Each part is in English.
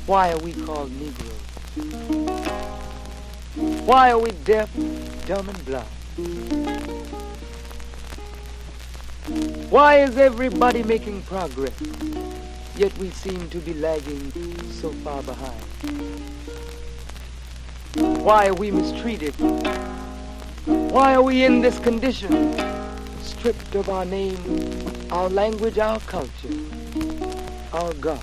Why are we called Negroes? Why are we deaf, dumb, and blind? Why is everybody making progress, yet we seem to be lagging so far behind? Why are we mistreated? Why are we in this condition, stripped of our name, our language, our culture, our God,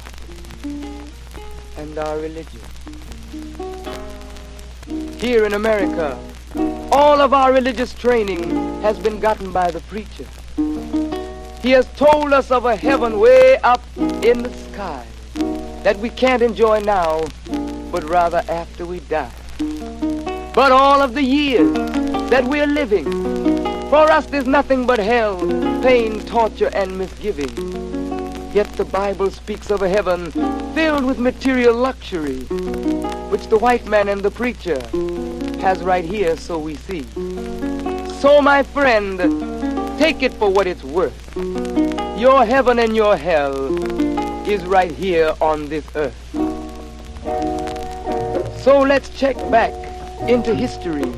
and our religion? Here in America, all of our religious training has been gotten by the preacher. He has told us of a heaven way up in the sky that we can't enjoy now, but rather after we die. But all of the years that we're living, for us there's nothing but hell, pain, torture, and misgiving. Yet the Bible speaks of a heaven filled with material luxury, which the white man and the preacher has right here, so we see. So my friend, take it for what it's worth. Your heaven and your hell is right here on this earth. So let's check back into history,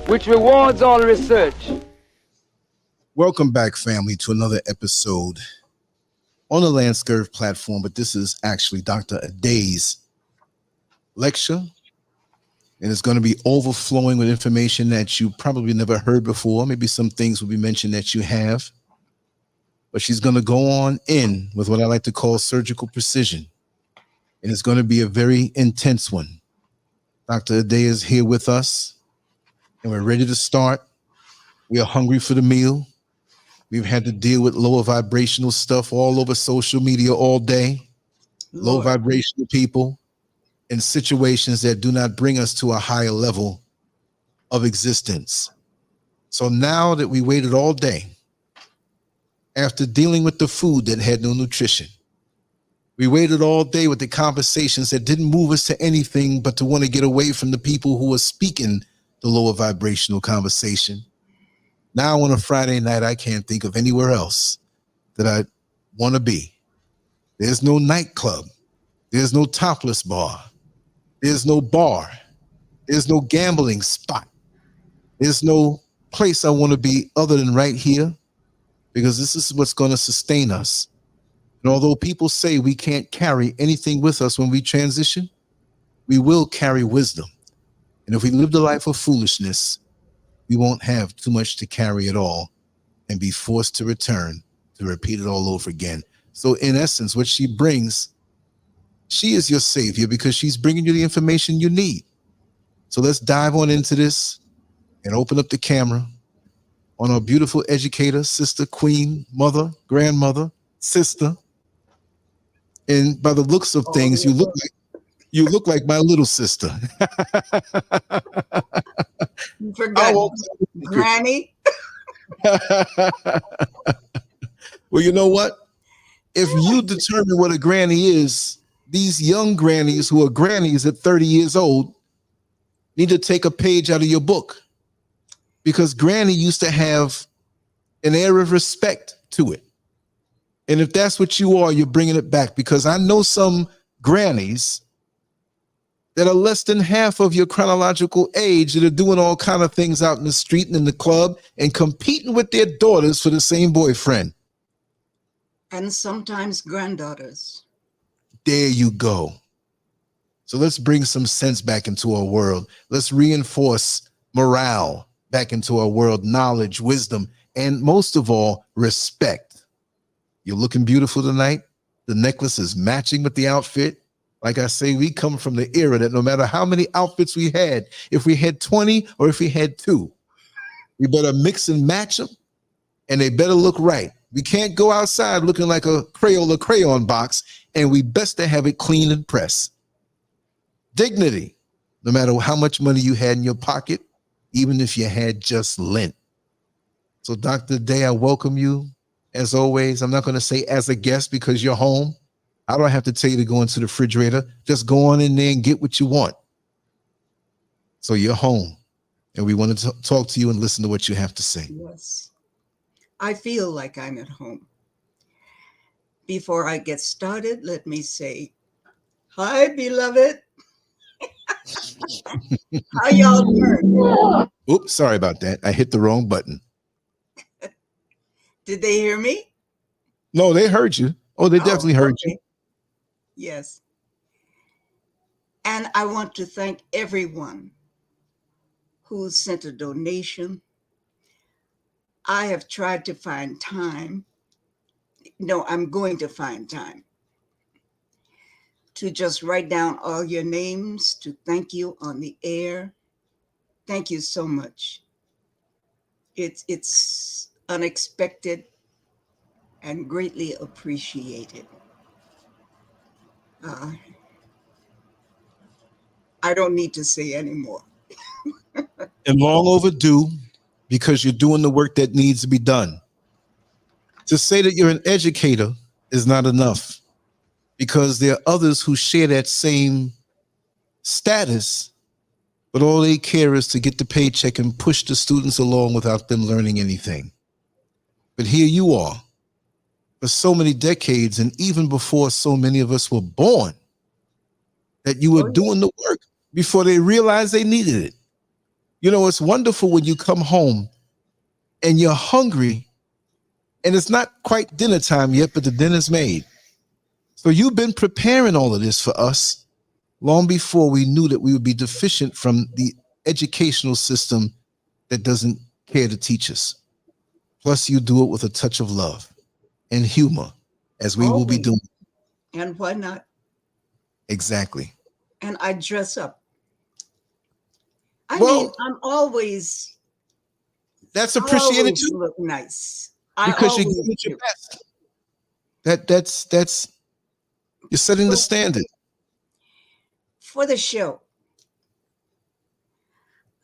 which rewards all research. Welcome back, family, to another episode on the LANCESCURV platform, but this is actually Dr. Ade's lecture, and it's going to be overflowing with information that you probably never heard before. Maybe some things will be mentioned that you have, but she's going to go on in with what I like to call surgical precision, and it's going to be a very intense one. Dr. Ade is here with us, and we're ready to start. We are hungry for the meal. We've had to deal with lower vibrational stuff all over social media all day. Low vibrational people in situations that do not bring us to a higher level of existence. So now that we waited all day, after dealing with the food that had no nutrition, we waited all day with the conversations that didn't move us to anything but to want to get away from the people who were speaking the lower vibrational conversation. Now on a Friday night, I can't think of anywhere else that I want to be. There's no nightclub. There's no topless bar. There's no bar. There's no gambling spot. There's no place I want to be other than right here, because this is what's going to sustain us. And although people say we can't carry anything with us when we transition, we will carry wisdom. And if we live the life of foolishness, we won't have too much to carry at all and be forced to return to repeat it all over again. So in essence, what she brings, she is your savior because she's bringing you the information you need. So let's dive on into this and open up the camera on our beautiful educator, sister, queen, mother, grandmother, sister. And by the looks of things, you look like my little sister. You forgot Granny. Well, you know what? If you determine what a granny is, these young grannies who are grannies at 30 years old need to take a page out of your book, because granny used to have an air of respect to it. And if that's what you are, you're bringing it back, because I know some grannies that are less than half of your chronological age that are doing all kind of things out in the street and in the club and competing with their daughters for the same boyfriend. And sometimes granddaughters. There you go. So let's bring some sense back into our world. Let's reinforce morale back into our world, knowledge, wisdom, and most of all, respect. You're looking beautiful tonight. The necklace is matching with the outfit. Like I say, we come from the era that no matter how many outfits we had, if we had 20 or if we had 2, we better mix and match them, and they better look right. We can't go outside looking like a Crayola crayon box, and we best to have it clean and pressed. Dignity, no matter how much money you had in your pocket, even if you had just lint. So Dr. Day, I welcome you. As always, I'm not going to say as a guest because you're home. I don't have to tell you to go into the refrigerator. Just go on in there and get what you want. So you're home, and we want to talk to you and listen to what you have to say. Yes. I feel like I'm at home. Before I get started, let me say Hi, beloved. How y'all doing? Oops, sorry about that. I hit the wrong button. Did they hear me? No, they heard you. Oh, they definitely heard you. Yes. And I want to thank everyone who sent a donation. I have tried to find time. No, I'm going to find time to just write down all your names, to thank you on the air. Thank you so much. It's unexpected and greatly appreciated. Uh, I don't need to say anymore. And long overdue, because you're doing the work that needs to be done. To say that you're an educator is not enough, because there are others who share that same status, but all they care is to get the paycheck and push the students along without them learning anything. But here you are, for so many decades, and even before so many of us were born, that you were doing the work before they realized they needed it. You know, it's wonderful when you come home and you're hungry and it's not quite dinner time yet, but the dinner's made. So you've been preparing all of this for us long before we knew that we would be deficient from the educational system that doesn't care to teach us. Plus, you do it with a touch of love and humor, as we will be doing. And why not? Exactly. And I dress up. I mean, I'm always. That's appreciated too. too. Look nice. Because you're doing your best. That's you're setting the standard. For the show,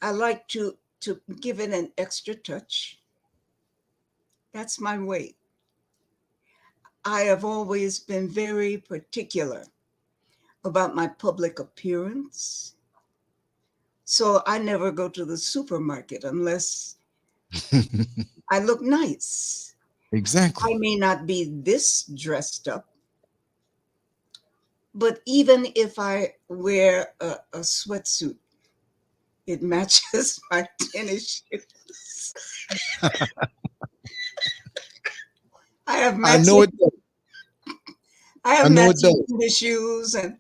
I like to give it an extra touch. That's my way. I have always been very particular about my public appearance. So I never go to the supermarket unless I look nice. Exactly. I may not be this dressed up, but even if I wear a sweatsuit, it matches my tennis shoes. I have matching. I know it does. I have matching tennis shoes, and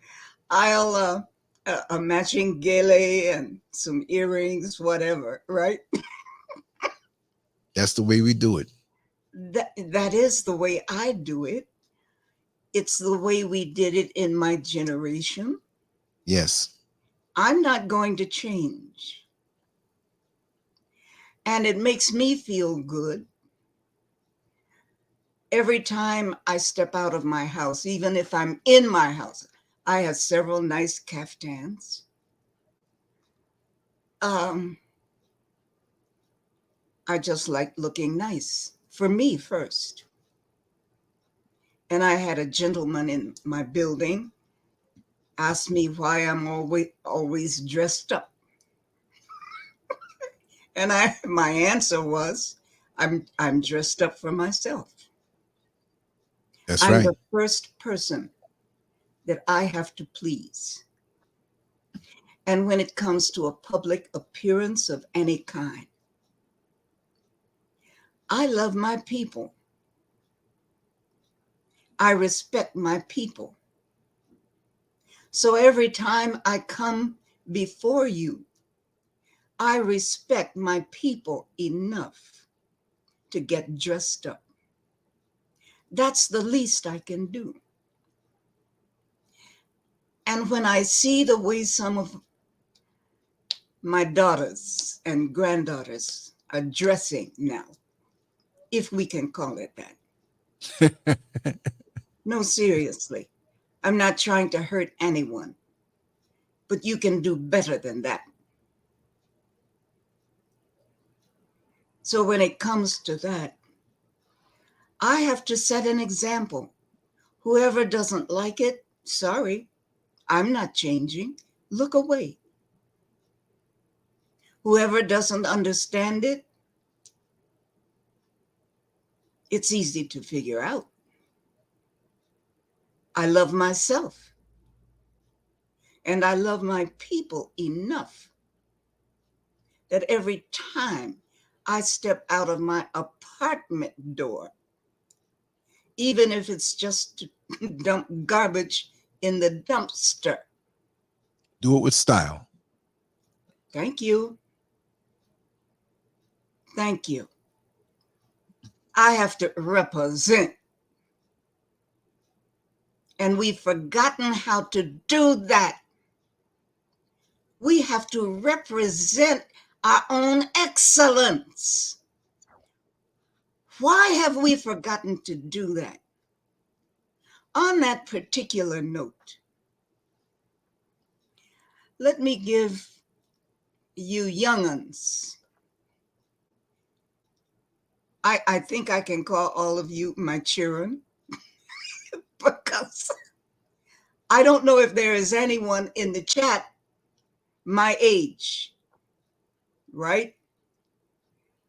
I'll a matching gele and some earrings, whatever. Right? That's the way we do it. That is the way I do it. It's the way we did it in my generation. Yes. I'm not going to change. And it makes me feel good every time I step out of my house, even if I'm in my house. I have several nice caftans. I just like looking nice for me first. And I had a gentleman in my building ask me why I'm always dressed up. And my answer was, I'm dressed up for myself. That's I'm right. the first person that I have to please. And when it comes to a public appearance of any kind, I love my people. I respect my people. So every time I come before you, I respect my people enough to get dressed up. That's the least I can do. And when I see the way some of my daughters and granddaughters are dressing now, if we can call it that. No, seriously. I'm not trying to hurt anyone, but you can do better than that. So when it comes to that, I have to set an example. Whoever doesn't like it, sorry, I'm not changing. Look away. Whoever doesn't understand it, it's easy to figure out. I love myself. And I love my people enough that every time I step out of my apartment door, even if it's just to dump garbage in the dumpster. Do it with style. Thank you. Thank you. I have to represent. And we've forgotten how to do that. We have to represent our own excellence. Why have we forgotten to do that? On that particular note, let me give you young'uns. I think I can call all of you my children because I don't know if there is anyone in the chat my age, right?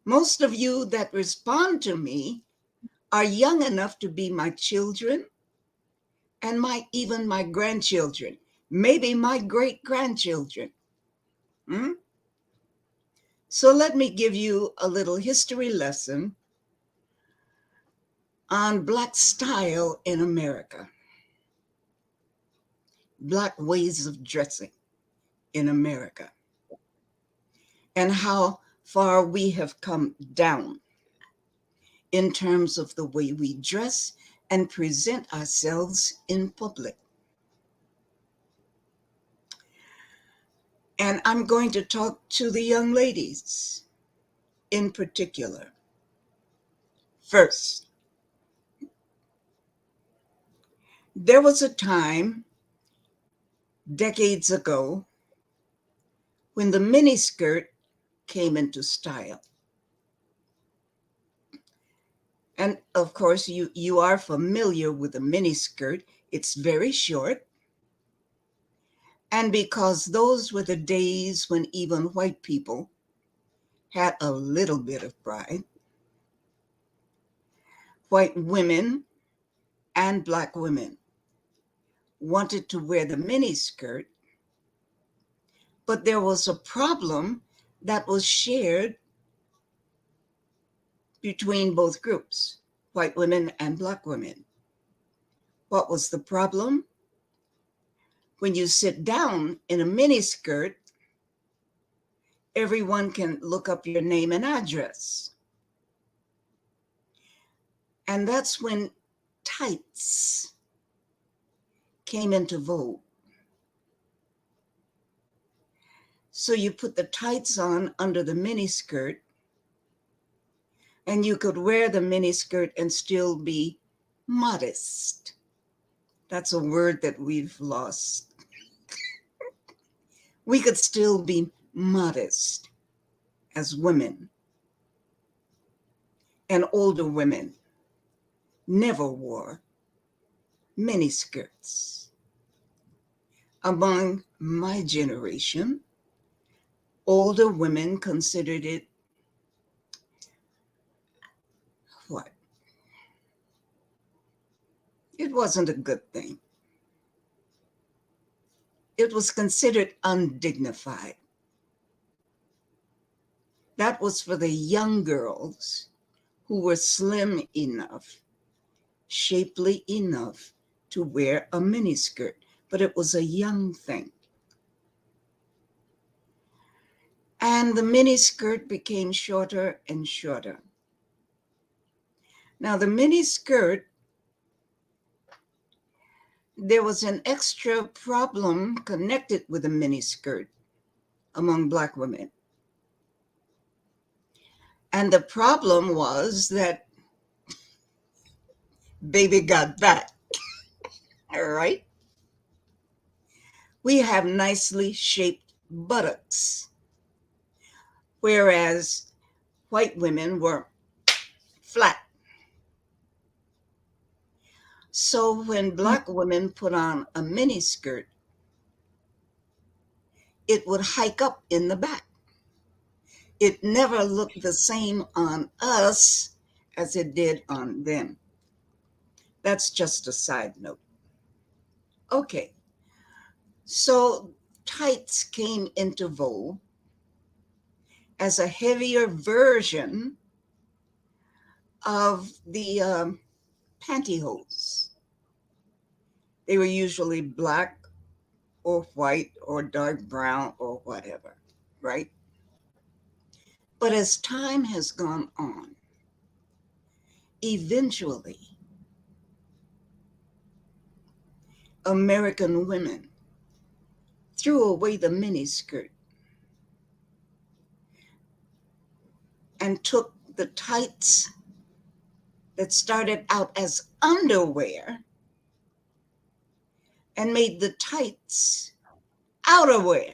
Most of you that respond to me are young enough to be my children and even my grandchildren, maybe my great-grandchildren. So let me give you a little history lesson on Black style in America, Black ways of dressing in America, and how far we have come down in terms of the way we dress and present ourselves in public. And I'm going to talk to the young ladies in particular. First, there was a time decades ago when the miniskirt came into style. And of course, you are familiar with the miniskirt. It's very short. And because those were the days when even white people had a little bit of pride, white women and Black women wanted to wear the miniskirt, but there was a problem that was shared between both groups, white women and Black women. What was the problem? When you sit down in a miniskirt, everyone can look up your name and address. And that's when tights came into vogue. So you put the tights on under the miniskirt, and you could wear the miniskirt and still be modest. That's a word that we've lost. We could still be modest as women. And older women never wore miniskirts. Among my generation, older women considered it what? It wasn't a good thing. It was considered undignified. That was for the young girls who were slim enough, shapely enough to wear a miniskirt, but it was a young thing. And the miniskirt became shorter and shorter. Now, the miniskirt, there was an extra problem connected with the miniskirt among Black women. And the problem was that baby got back, all right? We have nicely shaped buttocks, whereas white women were flat. So when Black women put on a miniskirt, it would hike up in the back. It never looked the same on us as it did on them. That's just a side note. Okay, So tights came into vogue as a heavier version of the pantyhose. They were usually black or white or dark brown or whatever, right? But as time has gone on, eventually, American women threw away the miniskirt and took the tights that started out as underwear and made the tights outerwear.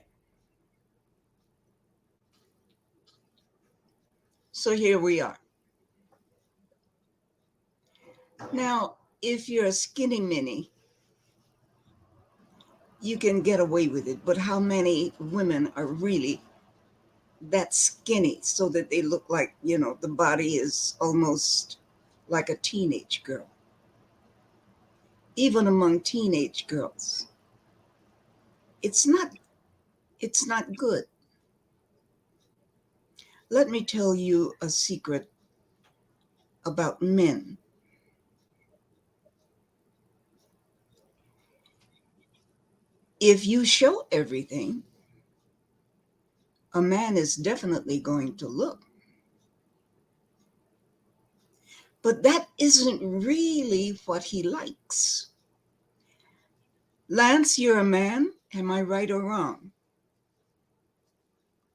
So here we are. Now, if you're a skinny mini, you can get away with it, but how many women are really that skinny so that they look like, the body is almost like a teenage girl? Even among teenage girls, it's not good. Let me tell you a secret about men. If you show everything, a man is definitely going to look. But that isn't really what he likes. Lance, you're a man. Am I right or wrong?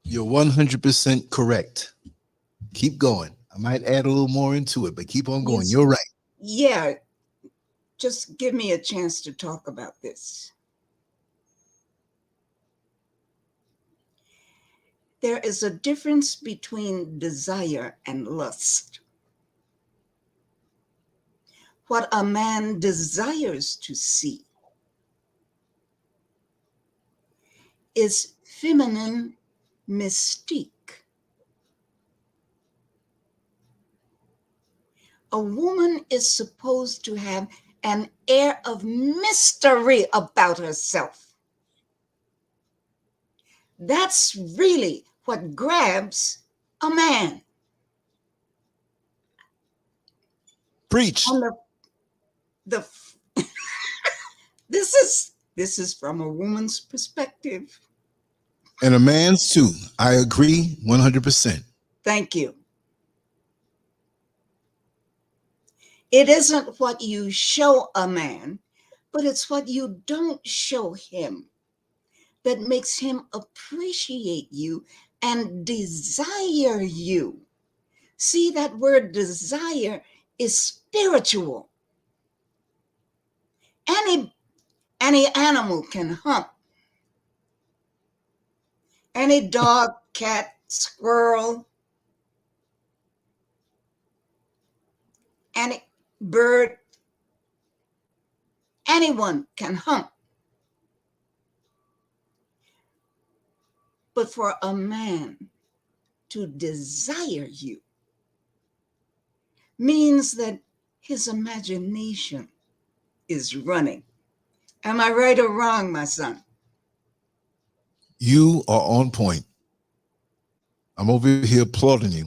You're 100% correct. Keep going. I might add a little more into it, but keep on going. You're right. Yeah. Just give me a chance to talk about this. There is a difference between desire and lust. What a man desires to see is feminine mystique. A woman is supposed to have an air of mystery about herself. That's really what grabs a man. Preach. This is from a woman's perspective. And a man's too. I agree 100%. Thank you. It isn't what you show a man, but it's what you don't show him that makes him appreciate you and desire you. See, that word desire is spiritual. Any animal can hunt. Any dog, cat, squirrel, any bird, anyone can hunt. But for a man to desire you means that his imagination is running. Am I right or wrong, my son? You are on point. I'm over here applauding you.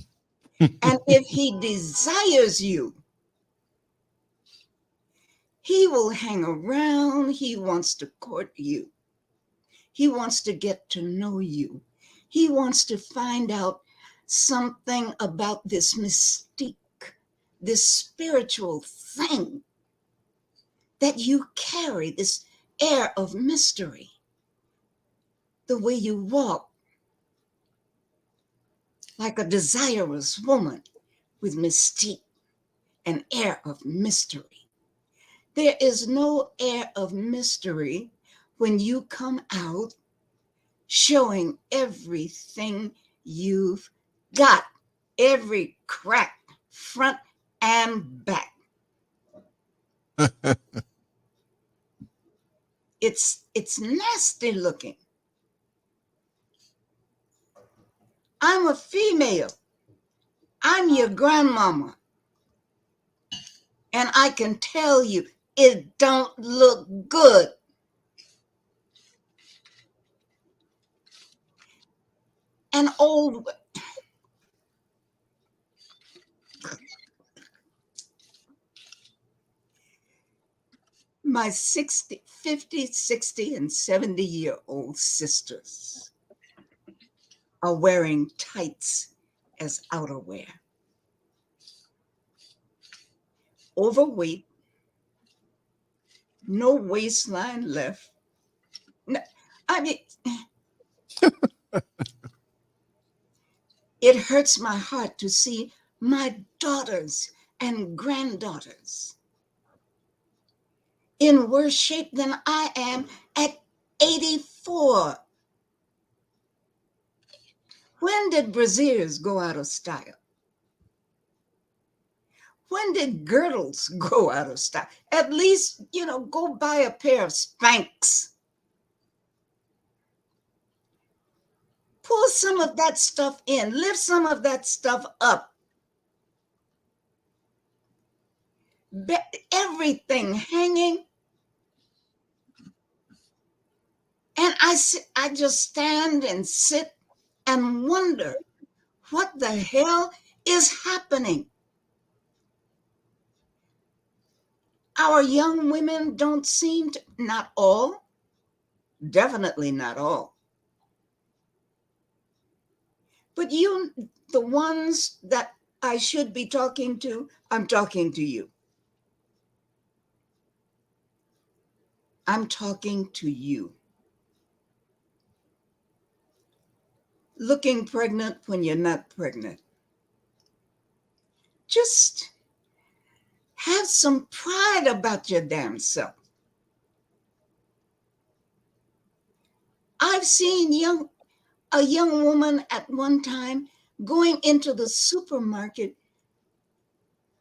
And if he desires you, he will hang around. He wants to court you. He wants to get to know you. He wants to find out something about this mystique, this spiritual thing that you carry, this air of mystery. The way you walk, like a desirous woman with mystique, an air of mystery. There is no air of mystery when you come out showing everything you've got, every crack, front and back. It's nasty looking. I'm a female. I'm your grandmama. And I can tell you, it don't look good. an old, my 60, 50, 60, and 70-year-old sisters are wearing tights as outerwear. Overweight, no waistline left. No, I mean, it hurts my heart to see my daughters and granddaughters in worse shape than I am at 84. When did brassieres go out of style? When did girdles go out of style? At least, go buy a pair of Spanx. Pull some of that stuff in, lift some of that stuff up. Everything hanging. And I just stand and sit and wonder what the hell is happening. Our young women don't seem to, not all, definitely not all. But the ones that I should be talking to, I'm talking to you. I'm talking to you. Looking pregnant when you're not pregnant. Just have some pride about your damn self. I've seen a young woman at one time going into the supermarket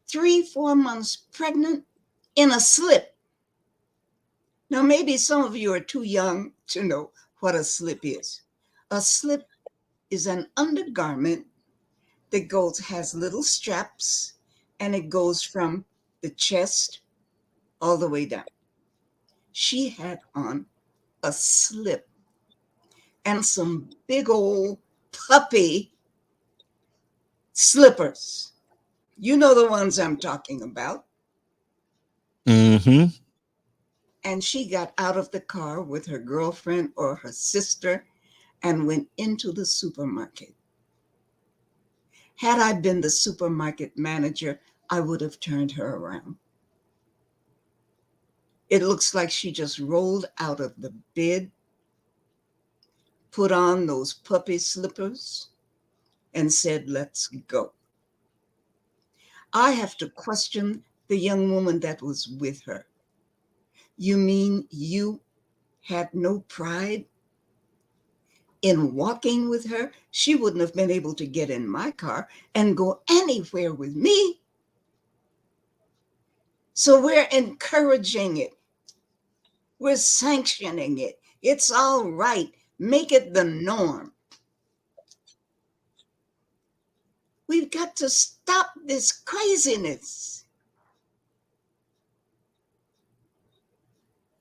3-4 months pregnant in a slip. Now, maybe some of you are too young to know what a slip is. A slip is an undergarment that has little straps, and it goes from the chest all the way down. She had on a slip and some big old puppy slippers. You know the ones I'm talking about. Mm-hmm. And she got out of the car with her girlfriend or her sister and went into the supermarket. Had I been the supermarket manager, I would have turned her around. It looks like she just rolled out of the bed, put on those puppy slippers, and said, "Let's go." I have to question the young woman that was with her. You mean you had no pride in walking with her? She wouldn't have been able to get in my car and go anywhere with me. So we're encouraging it. We're sanctioning it. It's all right. Make it the norm. We've got to stop this craziness.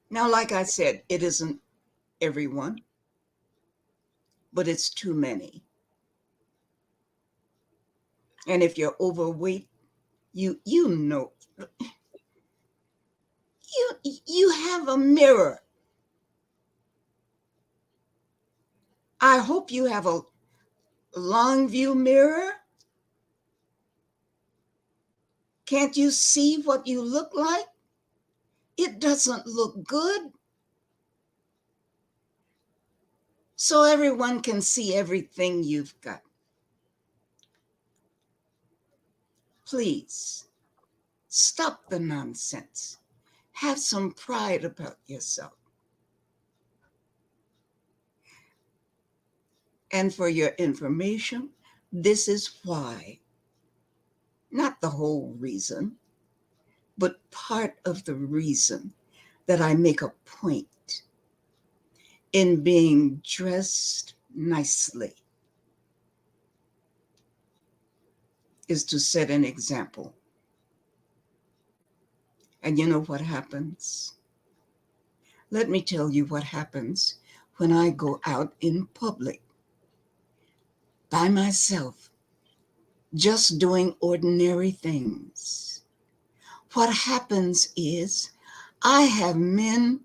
Now, like I said, it isn't everyone, but it's too many. And if you're overweight, you know, you have a mirror. I hope you have a long view mirror. Can't you see what you look like? It doesn't look good. So everyone can see everything you've got. Please, stop the nonsense. Have some pride about yourself. And for your information, this is why, not the whole reason, but part of the reason that I make a point in being dressed nicely is to set an example. And you know what happens? Let me tell you what happens when I go out in public. by myself, just doing ordinary things, what happens is I have men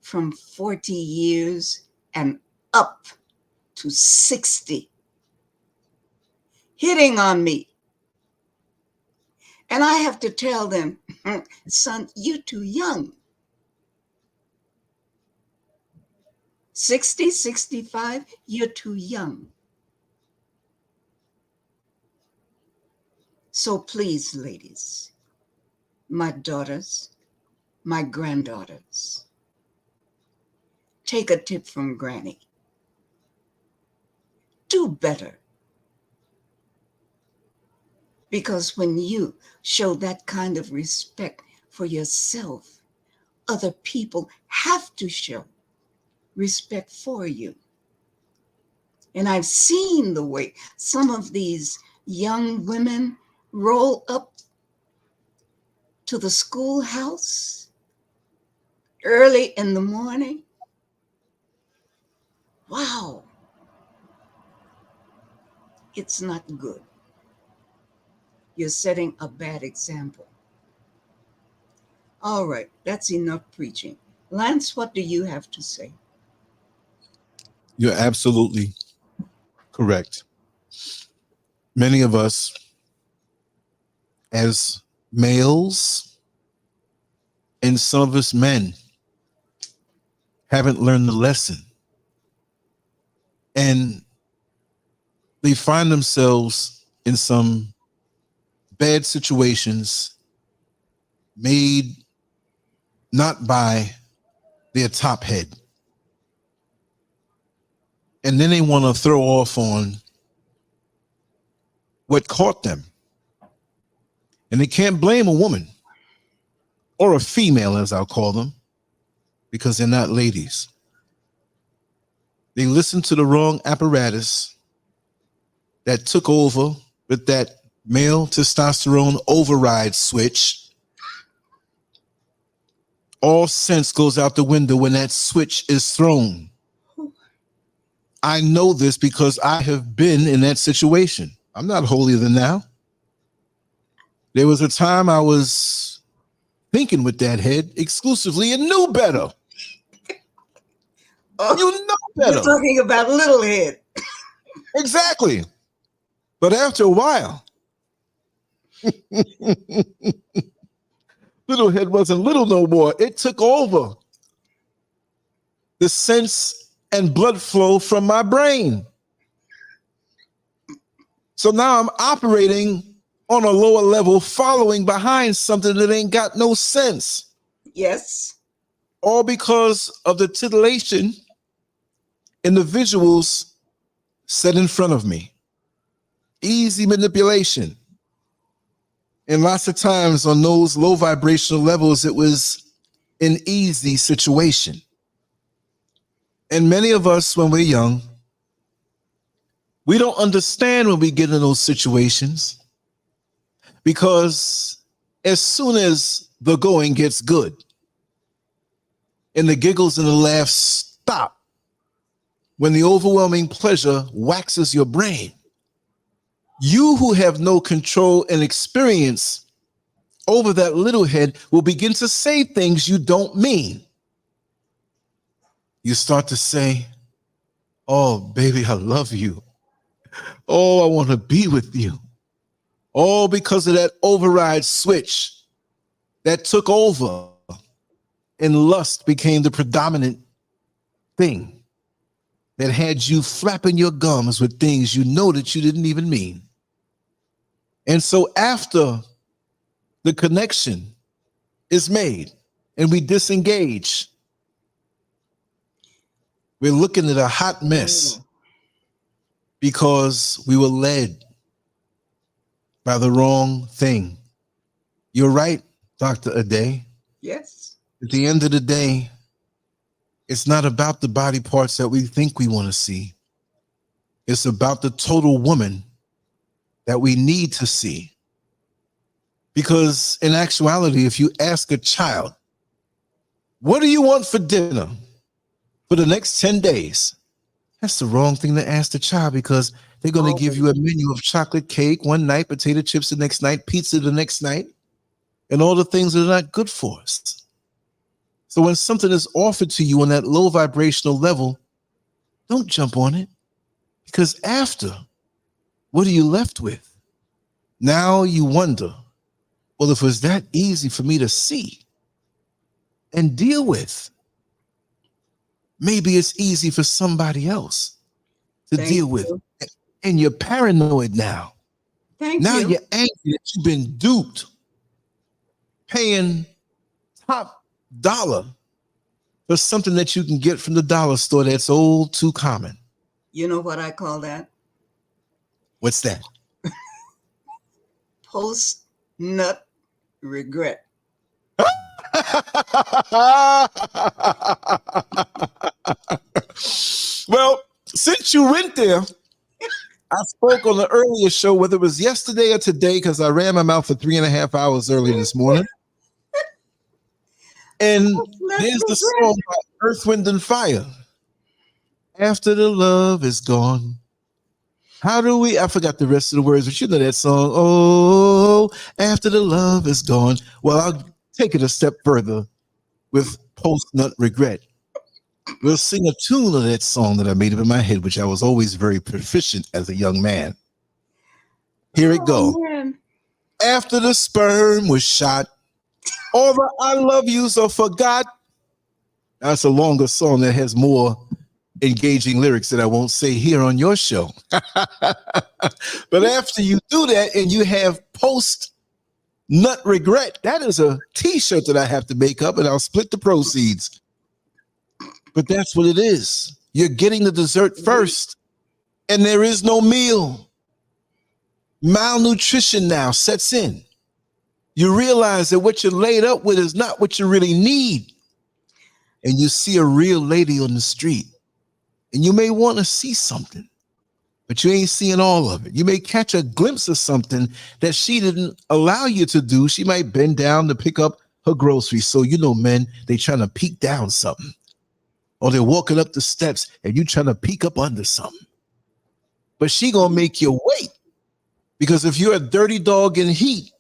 from 40 years and up to 60 hitting on me. And I have to tell them, son, you're too young. 60, 65, you're too young. So please, ladies, my daughters, my granddaughters, take a tip from Granny. Do better. Because when you show that kind of respect for yourself, other people have to show respect for you. And I've seen the way some of these young women roll up to the schoolhouse early in the morning. Wow. It's not good. You're setting a bad example. All right, that's enough preaching. Lance, what do you have to say? You're absolutely correct. Many of us as males and some of us men haven't learned the lesson. And they find themselves in some bad situations made not by their top head. And then they want to throw off on what caught them. And they can't blame a woman or a female, as I'll call them, because they're not ladies. They listened to the wrong apparatus that took over with that male testosterone override switch. All sense goes out the window when that switch is thrown. I know this because I have been in that situation. I'm not holier than thou. There was a time I was thinking with that head exclusively and knew better. Oh, you know better. You're talking about little head. Exactly. But after a while, little head wasn't little no more. It took over the sense and blood flow from my brain. So now I'm operating on a lower level, following behind something that ain't got no sense. Yes. All because of the titillation in the visuals set in front of me. Easy manipulation. And lots of times on those low vibrational levels, it was an easy situation. And many of us, when we're young, we don't understand when we get in those situations, because as soon as the going gets good and the giggles and the laughs stop, when the overwhelming pleasure waxes your brain, you who have no control and experience over that little head will begin to say things you don't mean. You start to say, oh, baby, I love you. Oh, I want to be with you. All because of that override switch that took over and lust became the predominant thing that had you flapping your gums with things you know that you didn't even mean. And so after the connection is made and we disengage, we're looking at a hot mess because we were led by the wrong thing. You're right, Dr. Ade. Yes. At the end of the day, it's not about the body parts that we think we want to see. It's about the total woman that we need to see. Because in actuality, if you ask a child, what do you want for dinner for the next 10 days? That's the wrong thing to ask the child, because they're going to give you a menu of chocolate cake one night, potato chips the next night, pizza the next night, and all the things that are not good for us. So when something is offered to you on that low vibrational level, don't jump on it, because after, what are you left with? Now you wonder, well, if it was that easy for me to see and deal with, maybe it's easy for somebody else to deal with. And you're paranoid now. Now you're angry that you've been duped, paying top dollar for something that you can get from the dollar store that's old, too common. You know what I call that? What's that? Post-nut regret. Well, since you went there, I spoke on the earlier show, whether it was yesterday or today, because I ran my mouth for 3.5 hours early this morning. And there's the song by Earth, Wind, and Fire. After the love is gone. How do we? I forgot the rest of the words, but you know that song. Oh, after the love is gone. Well, I'll take it a step further with post-nut regret. We'll sing a tune of that song that I made up in my head, which I was always very proficient as a young man. Here it goes. After the sperm was shot, all the I love yous are forgot. That's a longer song that has more engaging lyrics that I won't say here on your show. But after you do that and you have post-nut regret, that is a t-shirt that I have to make up, and I'll split the proceeds. But that's what it is. You're getting the dessert first, and there is no meal. Malnutrition now sets in. You realize that what you're laid up with is not what you really need. And you see a real lady on the street, and you may want to see something, but you ain't seeing all of it. You may catch a glimpse of something that she didn't allow you to do. She might bend down to pick up her groceries. So, you know, men, they trying to peek down something. Or they're walking up the steps and you trying to peek up under something. But she gonna make you wait. Because if you're a dirty dog in heat,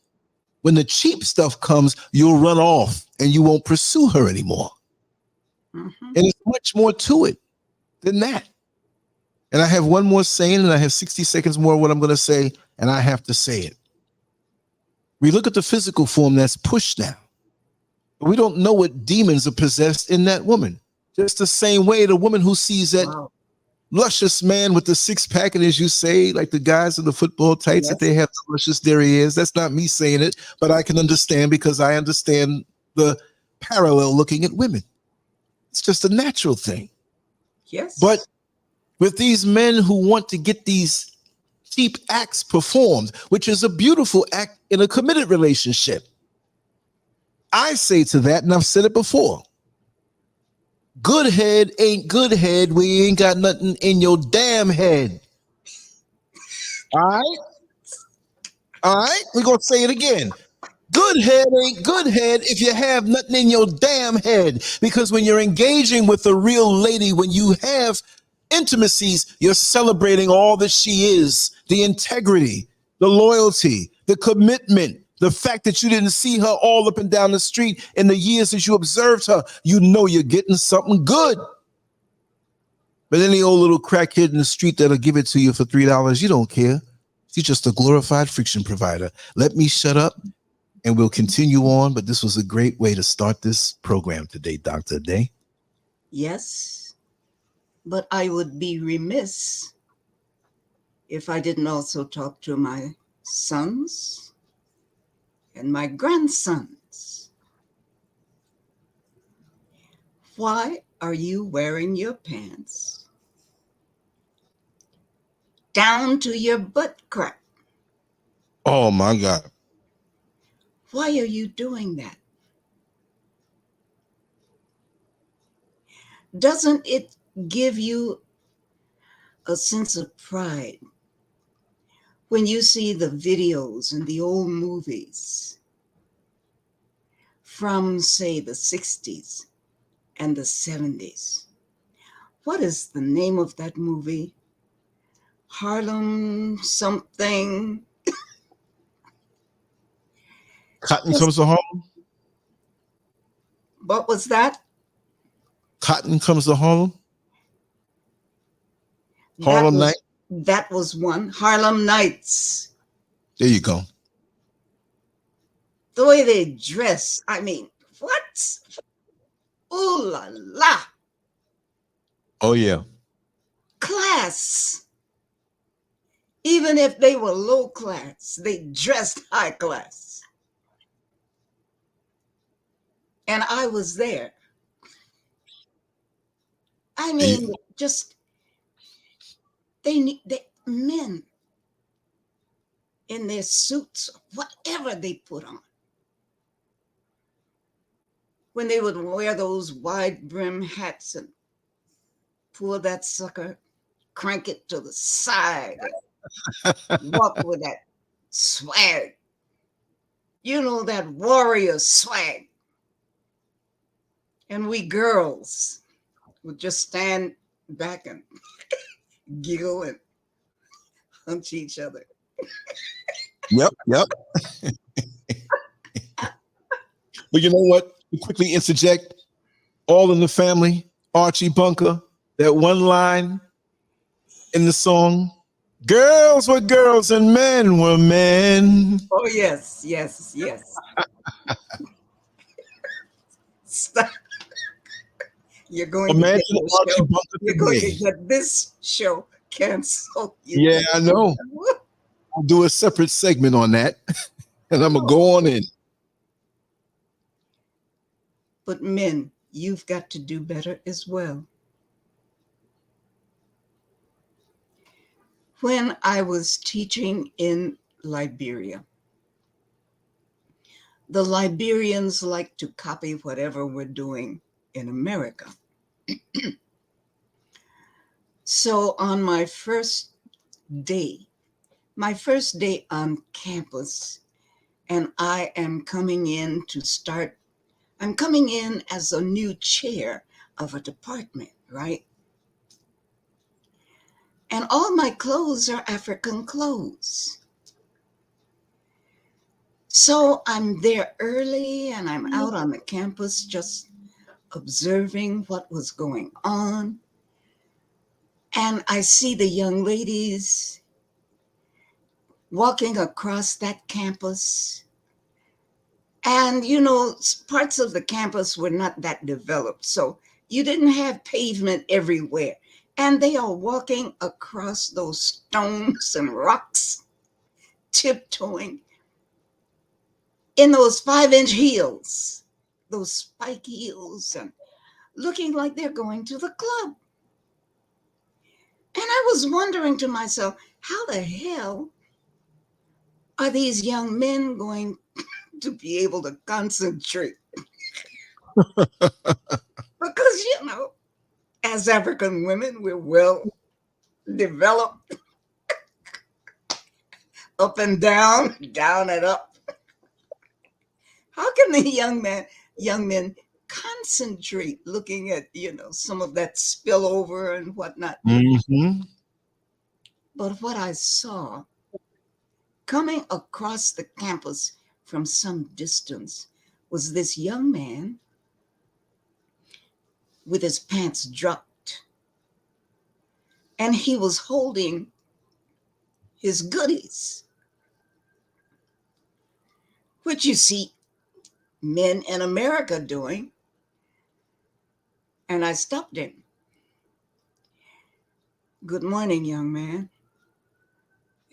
when the cheap stuff comes, you'll run off and you won't pursue her anymore. Mm-hmm. And there's much more to it than that. And I have one more saying, and I have 60 seconds more of what I'm gonna say, and I have to say it. We look at the physical form that's pushed now. But we don't know what demons are possessed in that woman. Just the same way the woman who sees that luscious man with the six-pack, and as you say, like the guys in the football tights, that they have the luscious, there he is. That's not me saying it, but I can understand, because I understand the parallel looking at women. It's just a natural thing. Yes. But with these men who want to get these cheap acts performed, which is a beautiful act in a committed relationship, I say to that, and I've said it before, good head ain't good head. We ain't got nothing in your damn head. All right? All right? We're going to say it again. Good head ain't good head if you have nothing in your damn head. Because when you're engaging with a real lady, when you have intimacies, you're celebrating all that she is, the integrity, the loyalty, the commitment, the fact that you didn't see her all up and down the street in the years that you observed her. You know you're getting something good. But any old little crackhead in the street that'll give it to you for $3, you don't care. She's just a glorified friction provider. Let me shut up and we'll continue on. But this was a great way to start this program today, Dr. Day. Yes, but I would be remiss if I didn't also talk to my sons and my grandsons. Why are you wearing your pants down to your butt crack? Oh my God. Why are you doing that? Doesn't it give you a sense of pride when you see the videos and the old movies from, say, the 60s and the 70s? what is the name of that movie? Harlem something. Cotton Comes to Harlem. What was that? Cotton Comes to Harlem. Harlem Night. That was one. Harlem Nights. There you go. The way they dress. I mean, what? Ooh la la. Oh, yeah. Class. Even if they were low class, they dressed high class. And I was there. I mean, just they men in their suits, whatever they put on. When they would wear those wide brim hats and pull that sucker, crank it to the side, and walk with that swag. You know, that warrior swag. And we girls would just stand back and giggle and hunch each other. Yep. But you know what? We quickly interject. All in the Family, Archie Bunker, that one line in the song, girls were girls and men were men. Oh, yes. Stop. You're going to get this show canceled. Yeah, I know. I'll do a separate segment on that, and I'm going to go on in. But men, you've got to do better as well. When I was teaching in Liberia, the Liberians like to copy whatever we're doing in America. So on my first day on campus, and I am coming in I'm coming in as a new chair of a department, right? And all my clothes are African clothes. So I'm there early and I'm out on the campus just observing what was going on. And I see the young ladies walking across that campus. And, you know, parts of the campus were not that developed. So you didn't have pavement everywhere. And they are walking across those stones and rocks, tiptoeing in those 5-inch heels, those spike heels, and looking like they're going to the club. And I was wondering to myself, how the hell are these young men going to be able to concentrate? Because, you know, as African women, we're well developed, up and down, down and up. How can the young men concentrate looking at, you know, some of that spillover and whatnot? Mm-hmm. But what I saw coming across the campus from some distance was this young man with his pants dropped, and he was holding his goodies, which you see men in America doing. And I stopped him. Good morning, young man.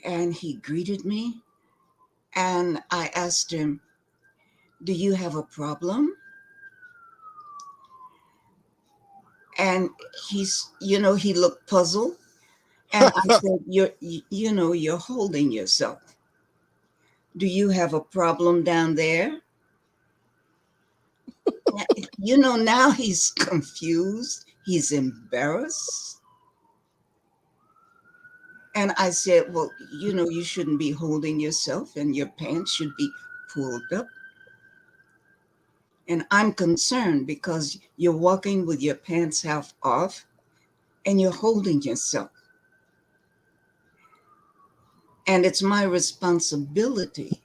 And he greeted me, and I asked him, do you have a problem? And he's, you know, he looked puzzled. And I said, you're holding yourself. Do you have a problem down there? You know, now he's confused. He's embarrassed. And I said, well, you know, you shouldn't be holding yourself, and your pants should be pulled up. And I'm concerned because you're walking with your pants half off. and you're holding yourself. And it's my responsibility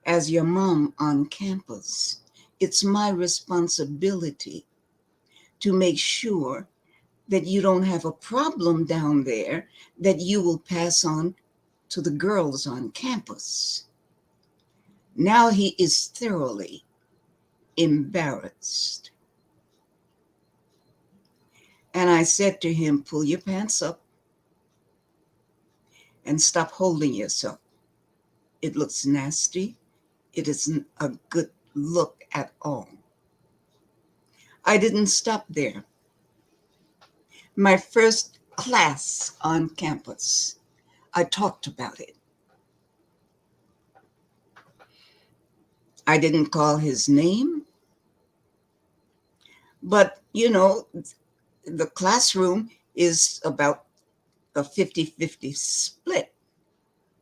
as your mom on campus. It's my responsibility to make sure that you don't have a problem down there that you will pass on to the girls on campus. Now he is thoroughly embarrassed. And I said to him, pull your pants up and stop holding yourself. It looks nasty. It isn't a good look at all. I didn't stop there. My first class on campus, I talked about it. I didn't call his name, but the classroom is about a 50-50 split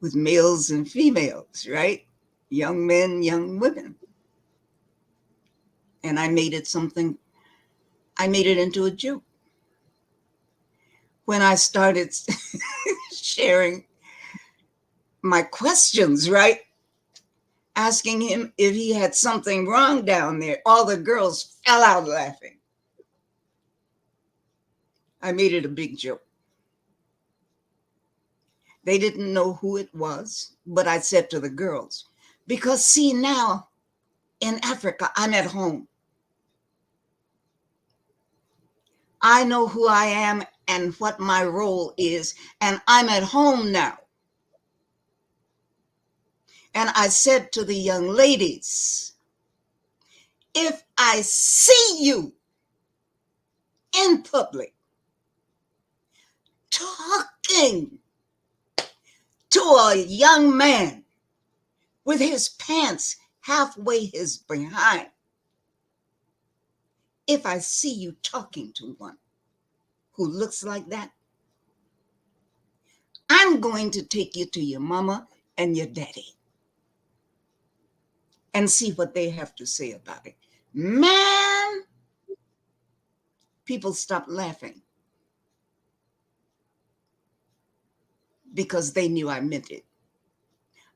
with males and females, right? Young men, young women. And I made it into a joke. When I started sharing my questions, right? Asking him if he had something wrong down there, all the girls fell out laughing. I made it a big joke. They didn't know who it was, but I said to the girls, because see, now in Africa, I'm at home. I know who I am and what my role is, and I'm at home now. And I said to the young ladies, if I see you in public talking to a young man with his pants halfway his behind, if I see you talking to one who looks like that, I'm going to take you to your mama and your daddy and see what they have to say about it. Man, people stopped laughing because they knew I meant it.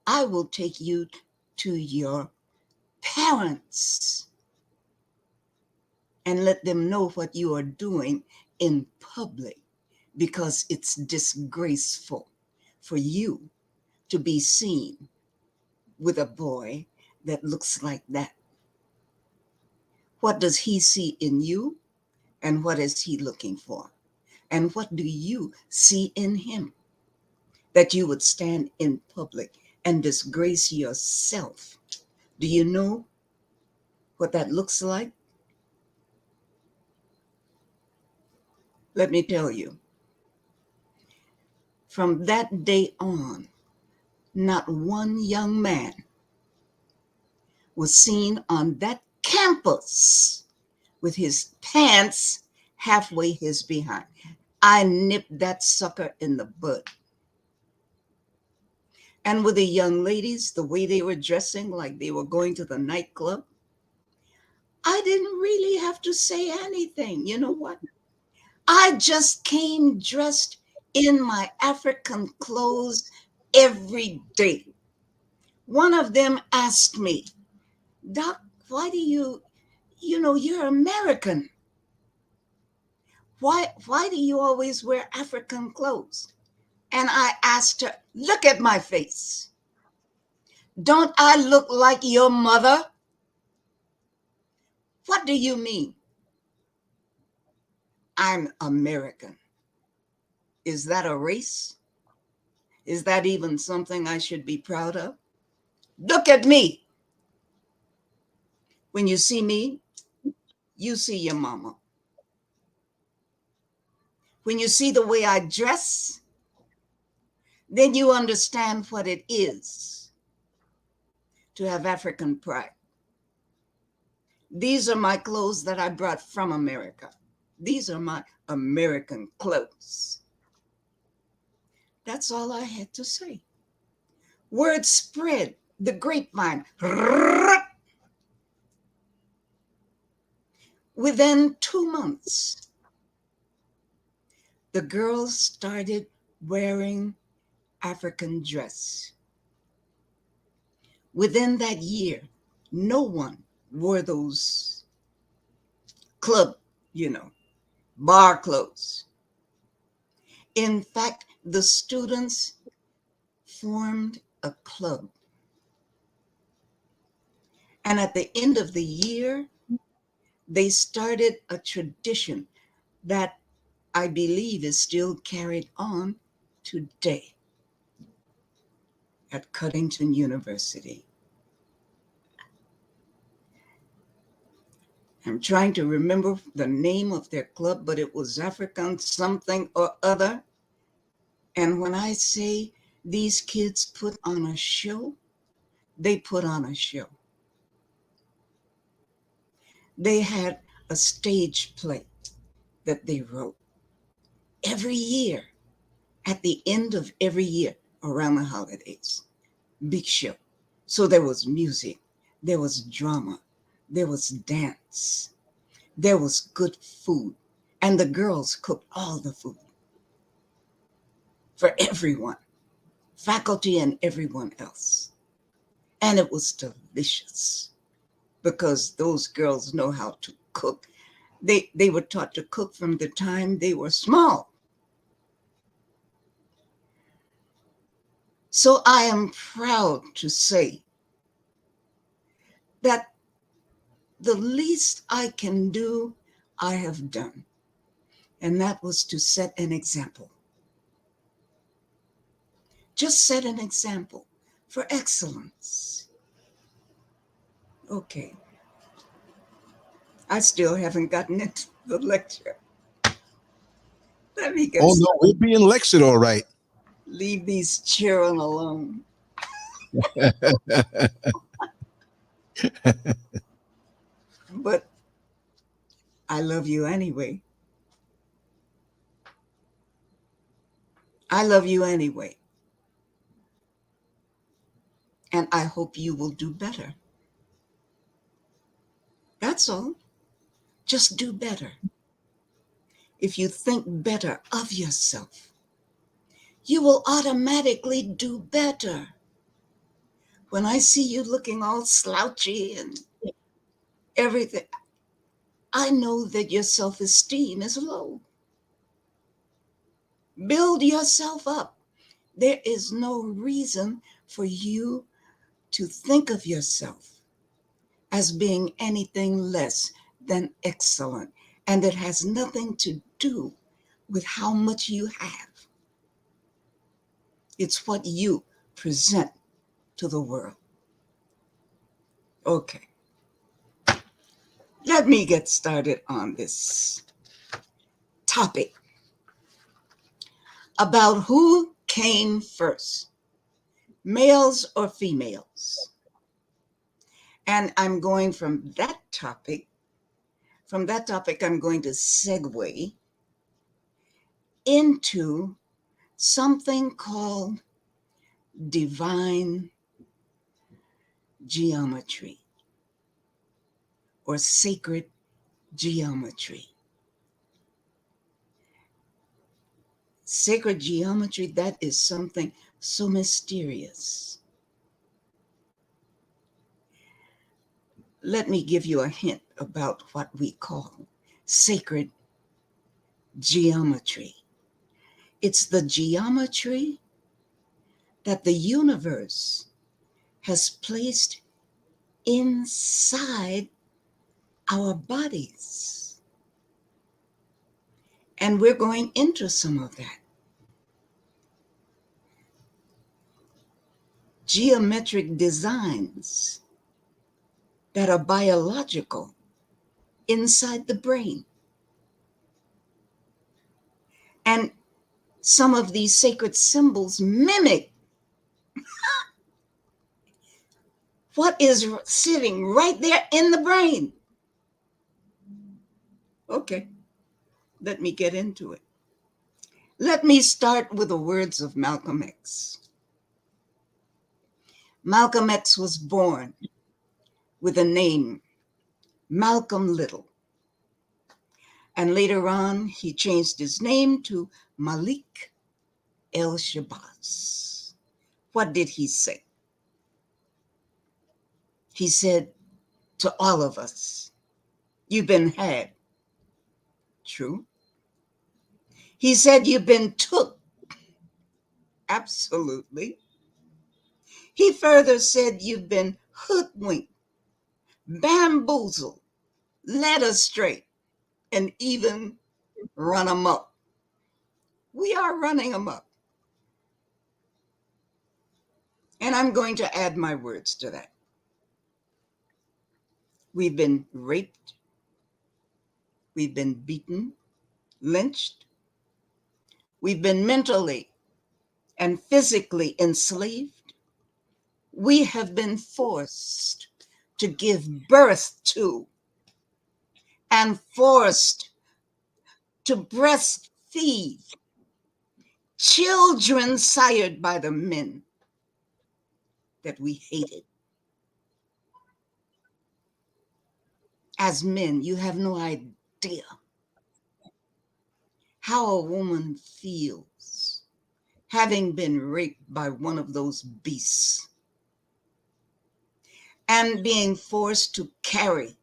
I will take you to your parents and let them know what you are doing in public, because it's disgraceful for you to be seen with a boy that looks like that. What does he see in you, and what is he looking for? And what do you see in him that you would stand in public and disgrace yourself? Do you know what that looks like? Let me tell you, from that day on, not one young man was seen on that campus with his pants halfway his behind. I nipped that sucker in the bud. And with the young ladies, the way they were dressing like they were going to the nightclub, I didn't really have to say anything. You know what? I just came dressed in my African clothes every day. One of them asked me, Doc, why do you're American. Why do you always wear African clothes? And I asked her, look at my face. Don't I look like your mother? What do you mean? I'm American. Is that a race? Is that even something I should be proud of? Look at me. When you see me, you see your mama. When you see the way I dress, then you understand what it is to have African pride. These are my clothes that I brought from America. These are my American clothes. That's all I had to say. Word spread, the grapevine. Within 2 months, the girls started wearing African dress. Within that year, no one wore those club, bar clothes. In fact, the students formed a club. And at the end of the year, they started a tradition that I believe is still carried on today at Cuttington University. I'm trying to remember the name of their club, but it was African something or other. And when I say these kids put on a show, they put on a show. They had a stage play that they wrote every year, at the end of every year around the holidays. Big show. So there was music, there was drama, there was dance, there was good food, and the girls cooked all the food for everyone, faculty and everyone else. And it was delicious because those girls know how to cook. They were taught to cook from the time they were small. So I am proud to say that the least I can do, I have done. And that was to set an example. Just set an example for excellence. Okay. I still haven't gotten into the lecture. Let me get Oh, no, we're being lectured all right. Leave these children alone. But I love you anyway. I love you anyway. And I hope you will do better. That's all. Just do better. If you think better of yourself, you will automatically do better. When I see you looking all slouchy and everything, I know that your self-esteem is low. Build yourself up. There is no reason for you to think of yourself as being anything less than excellent. And it has nothing to do with how much you have. It's what you present to the world. Okay. Let me get started on this topic about who came first, males or females. And I'm going from that topic, I'm going to segue into something called divine geometry or sacred geometry. Sacred geometry, that is something so mysterious. Let me give you a hint about what we call sacred geometry. It's the geometry that the universe has placed inside our bodies. And we're going into some of that. Geometric designs that are biological inside the brain. And some of these sacred symbols mimic what is sitting right there in the brain. Okay, let me get into it. Let me start with the words of Malcolm X. Malcolm X was born with the name Malcolm Little. And later on, he changed his name to Malik El-Shabazz. What did he say? He said to all of us, you've been had. True. He said you've been took. Absolutely. He further said you've been hoodwinked, bamboozled, led astray, and even run amok. We are running amok. And I'm going to add my words to that. We've been raped. We've been beaten, lynched. We've been mentally and physically enslaved. We have been forced to give birth to and forced to breastfeed children sired by the men that we hated. As men, you have no idea how a woman feels having been raped by one of those beasts and being forced to carry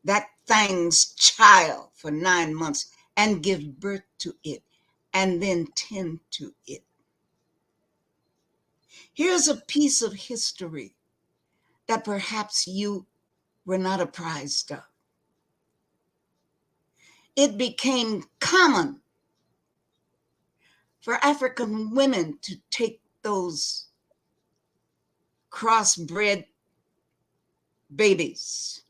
that thing's child for 9 months and give birth to it and then tend to it. Here's a piece of history that perhaps you were not apprised of. It became common for African women to take those crossbred babies,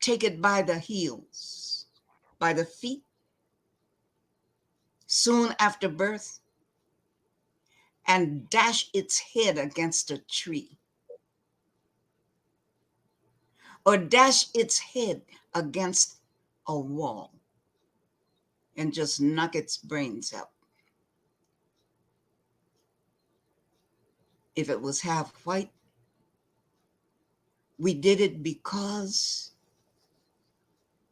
take it by the heels, by the feet, soon after birth, and dash its head against a tree, or dash its head against a wall and just knock its brains out. If it was half white, we did it because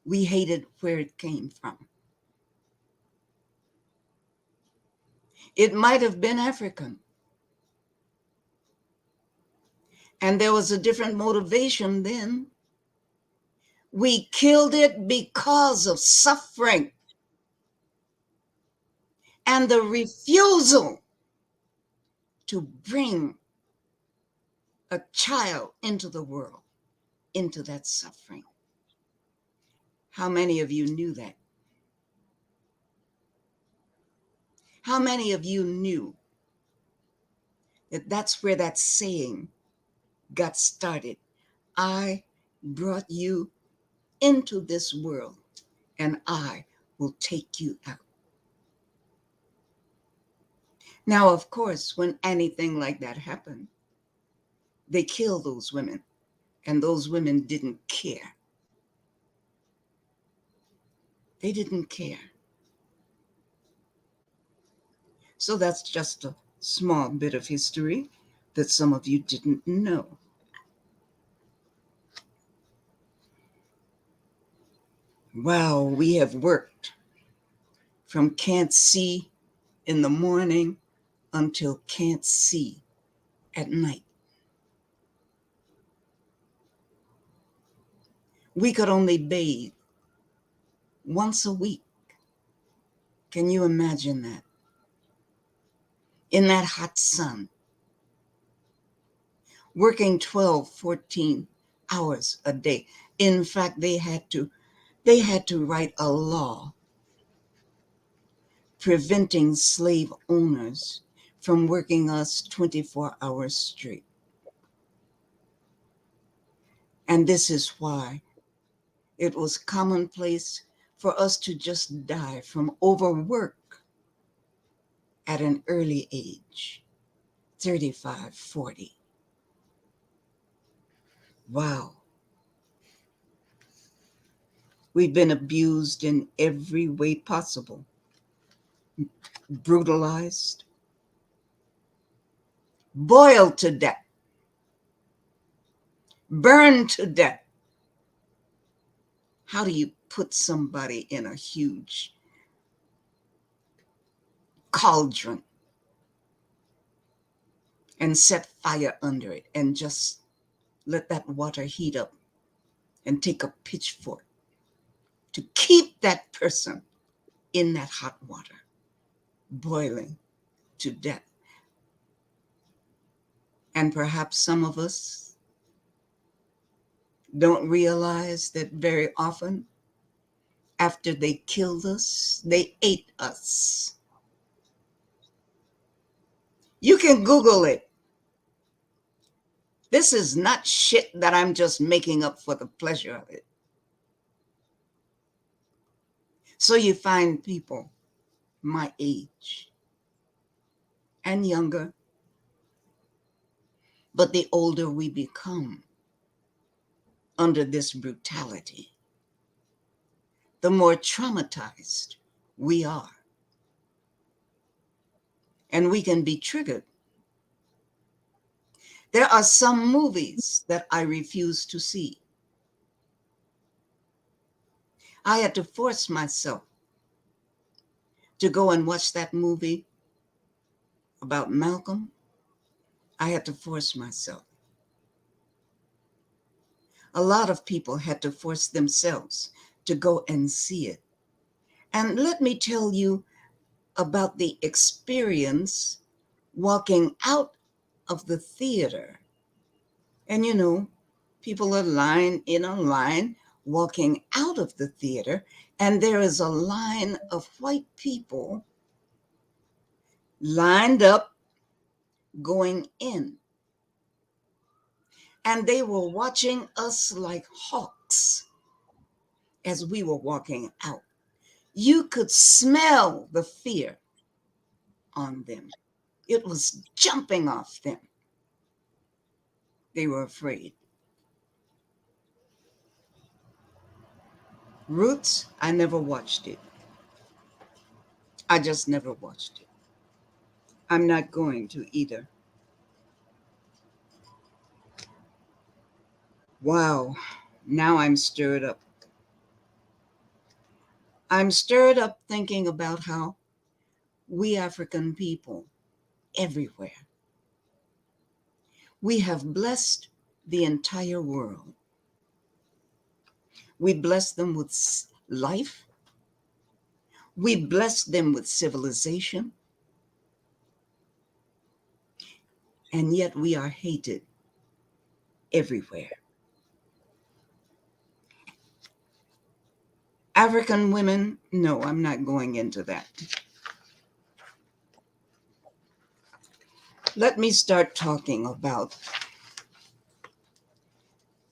we hated where it came from. It might have been African. And there was a different motivation then. We killed it because of suffering and the refusal to bring a child into the world, into that suffering. How many of you knew that? How many of you knew that that's where that saying got started? I brought you into this world and I will take you out. Now, of course, when anything like that happened, they killed those women, and those women didn't care. They didn't care. So that's just a small bit of history that some of you didn't know. Wow, we have worked from can't see in the morning until can't see at night. We could only bathe once a week. Can you imagine that? In that hot sun, working 12, 14 hours a day. In fact, they had to write a law preventing slave owners from working us 24 hours straight. And this is why it was commonplace for us to just die from overwork at an early age, 35, 40. Wow. We've been abused in every way possible, brutalized, boiled to death, burned to death. How do you put somebody in a huge cauldron and set fire under it and just let that water heat up and take a pitchfork to keep that person in that hot water, boiling to death. And perhaps some of us don't realize that very often after they killed us, they ate us. You can Google it. This is not shit that I'm just making up for the pleasure of it. So you find people my age and younger, but the older we become under this brutality, the more traumatized we are. And we can be triggered. There are some movies that I refuse to see. I had to force myself to go and watch that movie about Malcolm. I had to force myself. A lot of people had to force themselves to go and see it. And let me tell you about the experience walking out of the theater. And you know, people are lying in a line walking out of the theater, and there is a line of white people lined up going in. And they were watching us like hawks as we were walking out. You could smell the fear on them. It was jumping off them. They were afraid. Roots, I never watched it. I just never watched it. I'm not going to either. Wow, now I'm stirred up. I'm stirred up thinking about how we African people everywhere, we have blessed the entire world. We bless them with life. We bless them with civilization. And yet we are hated everywhere. African women, no, I'm not going into that. Let me start talking about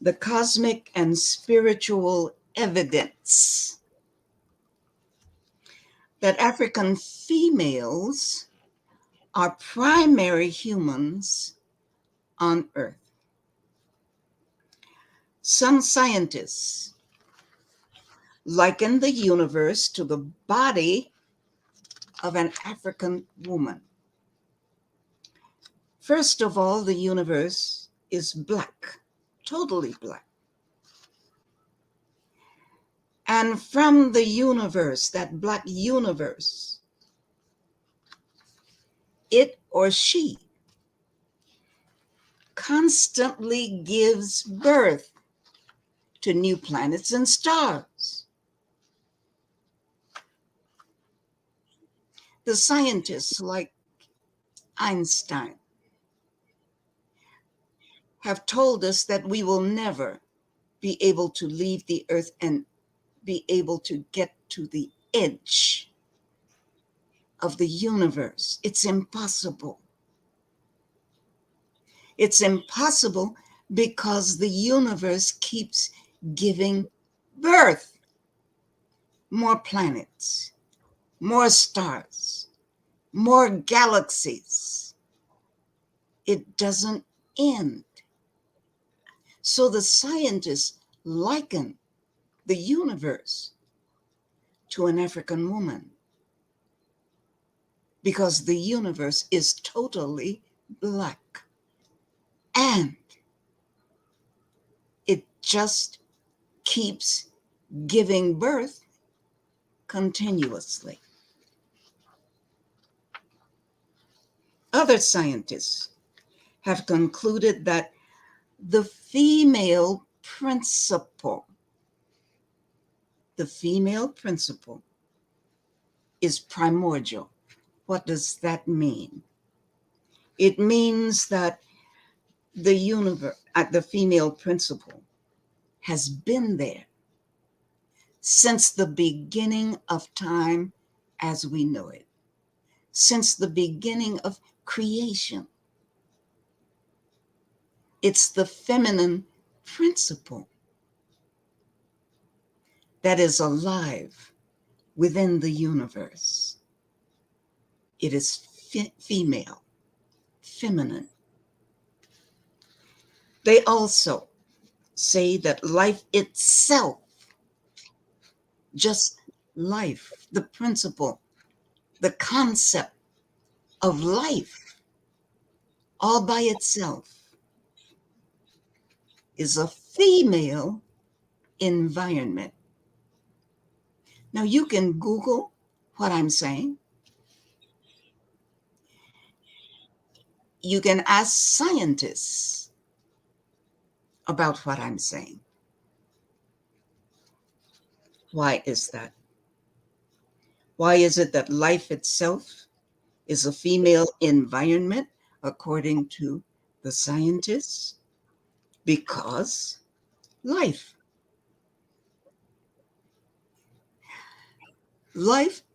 the cosmic and spiritual evidence that African females are primary humans on Earth. Some scientists liken the universe to the body of an African woman. First of all, the universe is black, totally black. And from the universe, that black universe, it or she constantly gives birth to new planets and stars. The scientists like Einstein have told us that we will never be able to leave the Earth and be able to get to the edge of the universe. It's impossible. It's impossible because the universe keeps giving birth. More planets, more stars, more galaxies. It doesn't end. So the scientists liken the universe to an African woman because the universe is totally black. And it just keeps giving birth continuously. Other scientists have concluded that the female principle is primordial. What does that mean? It means that the universe, the female principle, has been there since the beginning of time as we know it, since the beginning of creation. It's the feminine principle that is alive within the universe. It is female, feminine. They also say that life itself, just life, the principle, the concept of life, all by itself, is a female environment. Now you can Google what I'm saying. You can ask scientists about what I'm saying. Why is that? Why is it that life itself is a female environment, according to the scientists? Because life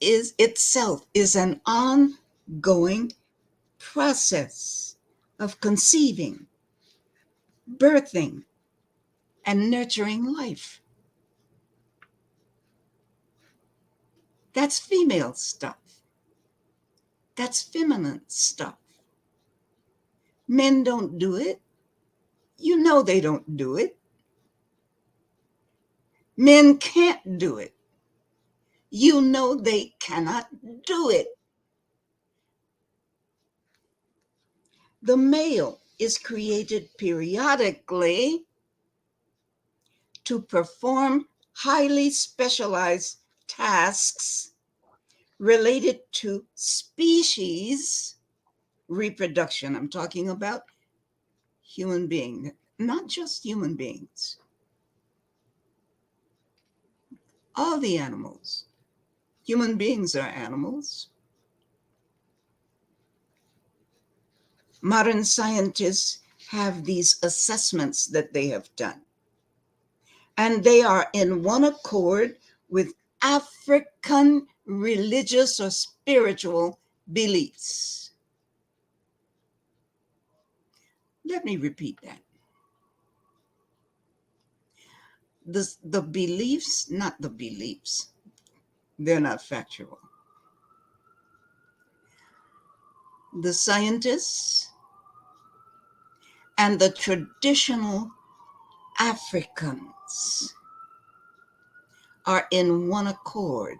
is itself is an ongoing process of conceiving, birthing, and nurturing life. That's female stuff. That's feminine stuff. Men don't do it. You know they don't do it. Men can't do it. You know they cannot do it. The male is created periodically to perform highly specialized tasks related to species reproduction. I'm talking about human beings, not just human beings. All the animals. Human beings are animals. Modern scientists have these assessments that they have done, and they are in one accord with African religious or spiritual beliefs. Let me repeat that. The beliefs, not the beliefs, they're not factual. The scientists and the traditional Africans are in one accord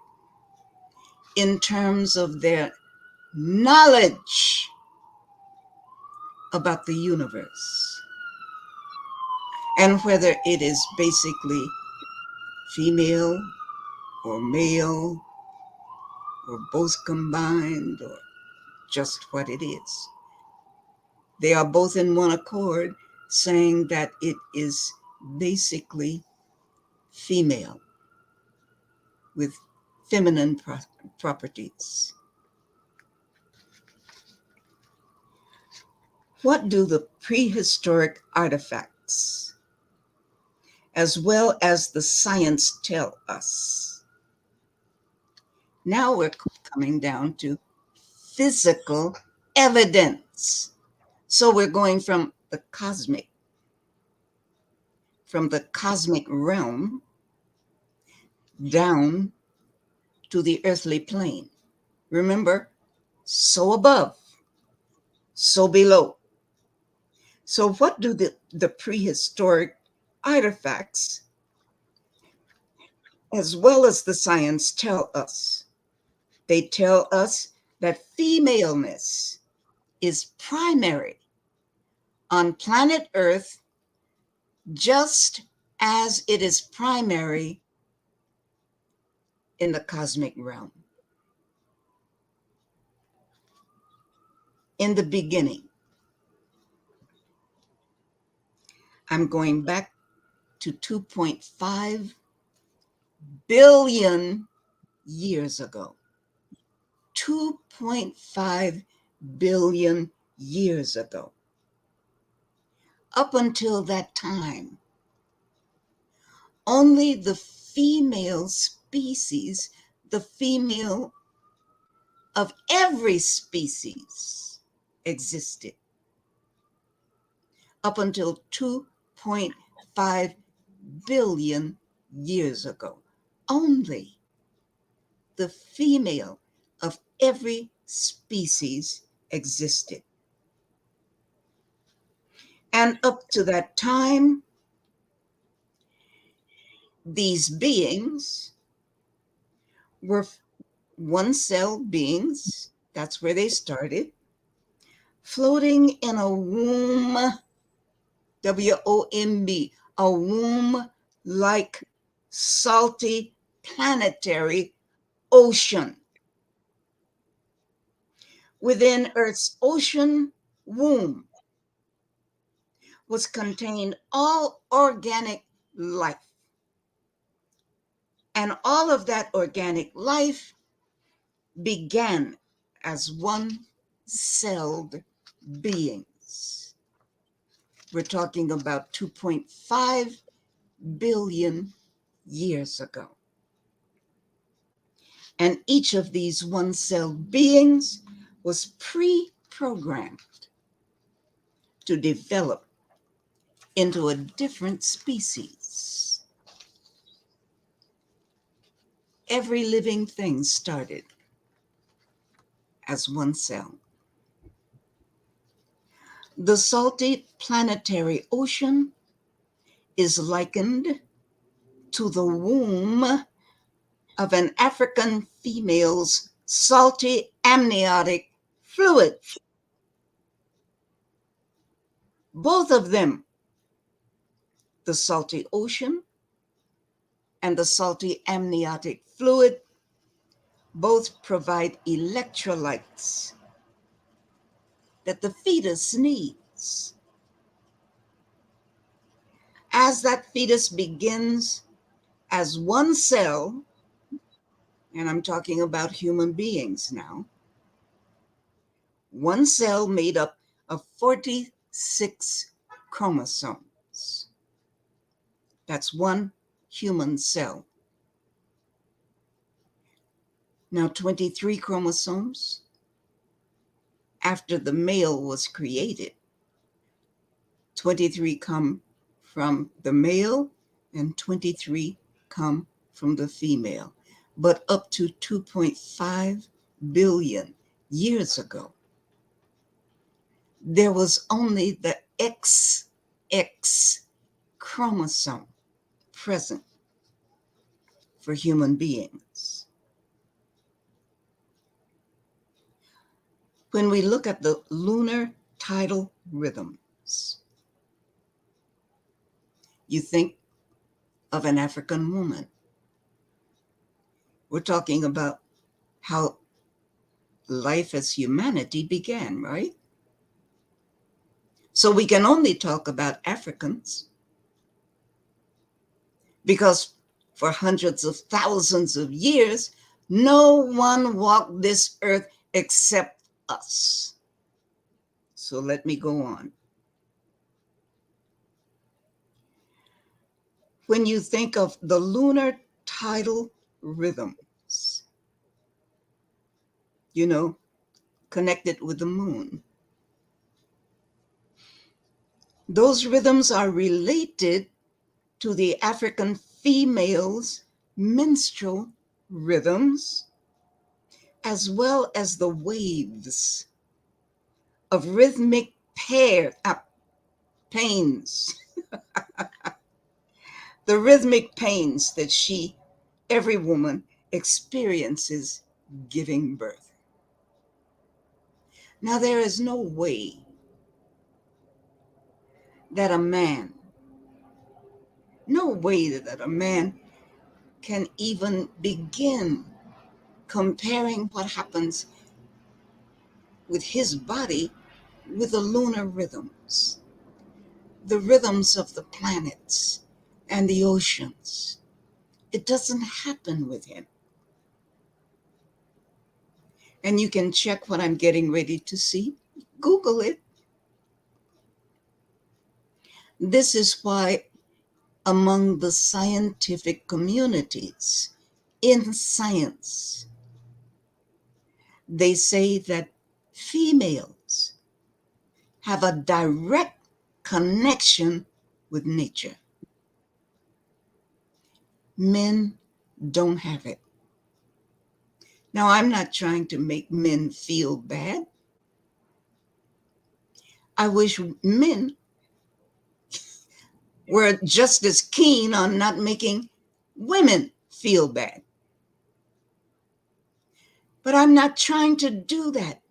in terms of their knowledge about the universe and whether it is basically female or male or both combined or just what it is. They are both in one accord saying that it is basically female with feminine properties. What do the prehistoric artifacts, as well as the science, tell us? Now we're coming down to physical evidence. So we're going from the cosmic realm down to the earthly plane. Remember, so above, so below. So what do the prehistoric artifacts, as well as the science, tell us? They tell us that femaleness is primary on planet Earth, just as it is primary in the cosmic realm. in the beginning. I'm going back to 2.5 billion years ago. 2.5 billion years ago. Up until that time, only the female species, the female of every species, existed. Up until 2.5 billion years ago. Only the female of every species existed. And up to that time, these beings were one-cell beings. That's where they started. Floating in a womb, W-O-M-B, a womb-like salty planetary ocean. Within Earth's ocean womb was contained all organic life. And all of that organic life began as one-celled beings. We're talking about 2.5 billion years ago. And each of these one-celled beings was pre-programmed to develop into a different species. Every living thing started as one cell. The salty planetary ocean is likened to the womb of an African female's salty amniotic fluid. Both of them, the salty ocean and the salty amniotic fluid, both provide electrolytes that the fetus needs. As that fetus begins as one cell, and I'm talking about human beings now, one cell made up of 46 chromosomes. That's one human cell. Now 23 chromosomes after the male was created. 23 come from the male and 23 come from the female. But up to 2.5 billion years ago, there was only the XX chromosome present for human beings. When we look at the lunar tidal rhythms, you think of an African woman. We're talking about how life as humanity began, right? So we can only talk about Africans because for hundreds of thousands of years, no one walked this earth except us. So let me go on. When you think of the lunar tidal rhythms, you know, connected with the moon, those rhythms are related to the African female's menstrual rhythms, as well as the waves of rhythmic pains, the rhythmic pains that every woman experiences giving birth. Now, there is no way that a man can even begin comparing what happens with his body with the lunar rhythms, the rhythms of the planets and the oceans. It doesn't happen with him. And you can check what I'm getting ready to see. Google it. This is why among the scientific communities in science, they say that females have a direct connection with nature. Men don't have it. Now, I'm not trying to make men feel bad. I wish men were just as keen on not making women feel bad. But I'm not trying to do that.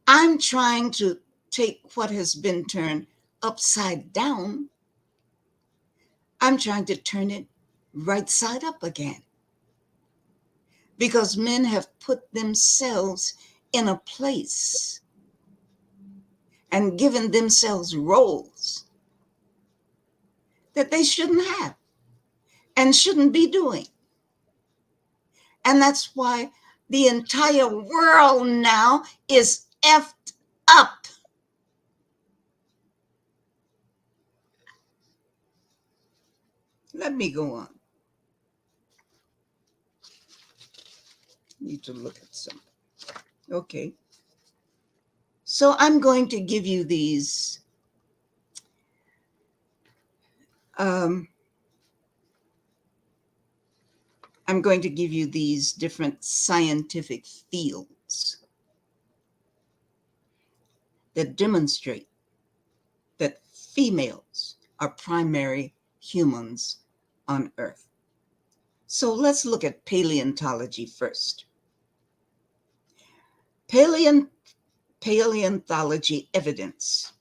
I'm trying to take what has been turned upside down. I'm trying to turn it right side up again. Because men have put themselves in a place and given themselves roles that they shouldn't have and shouldn't be doing. And that's why the entire world now is effed up. Let me go on. Need to look at something. Okay. So I'm going to give you these different scientific fields that demonstrate that females are primary humans on Earth. So let's look at paleontology first. Paleontology evidence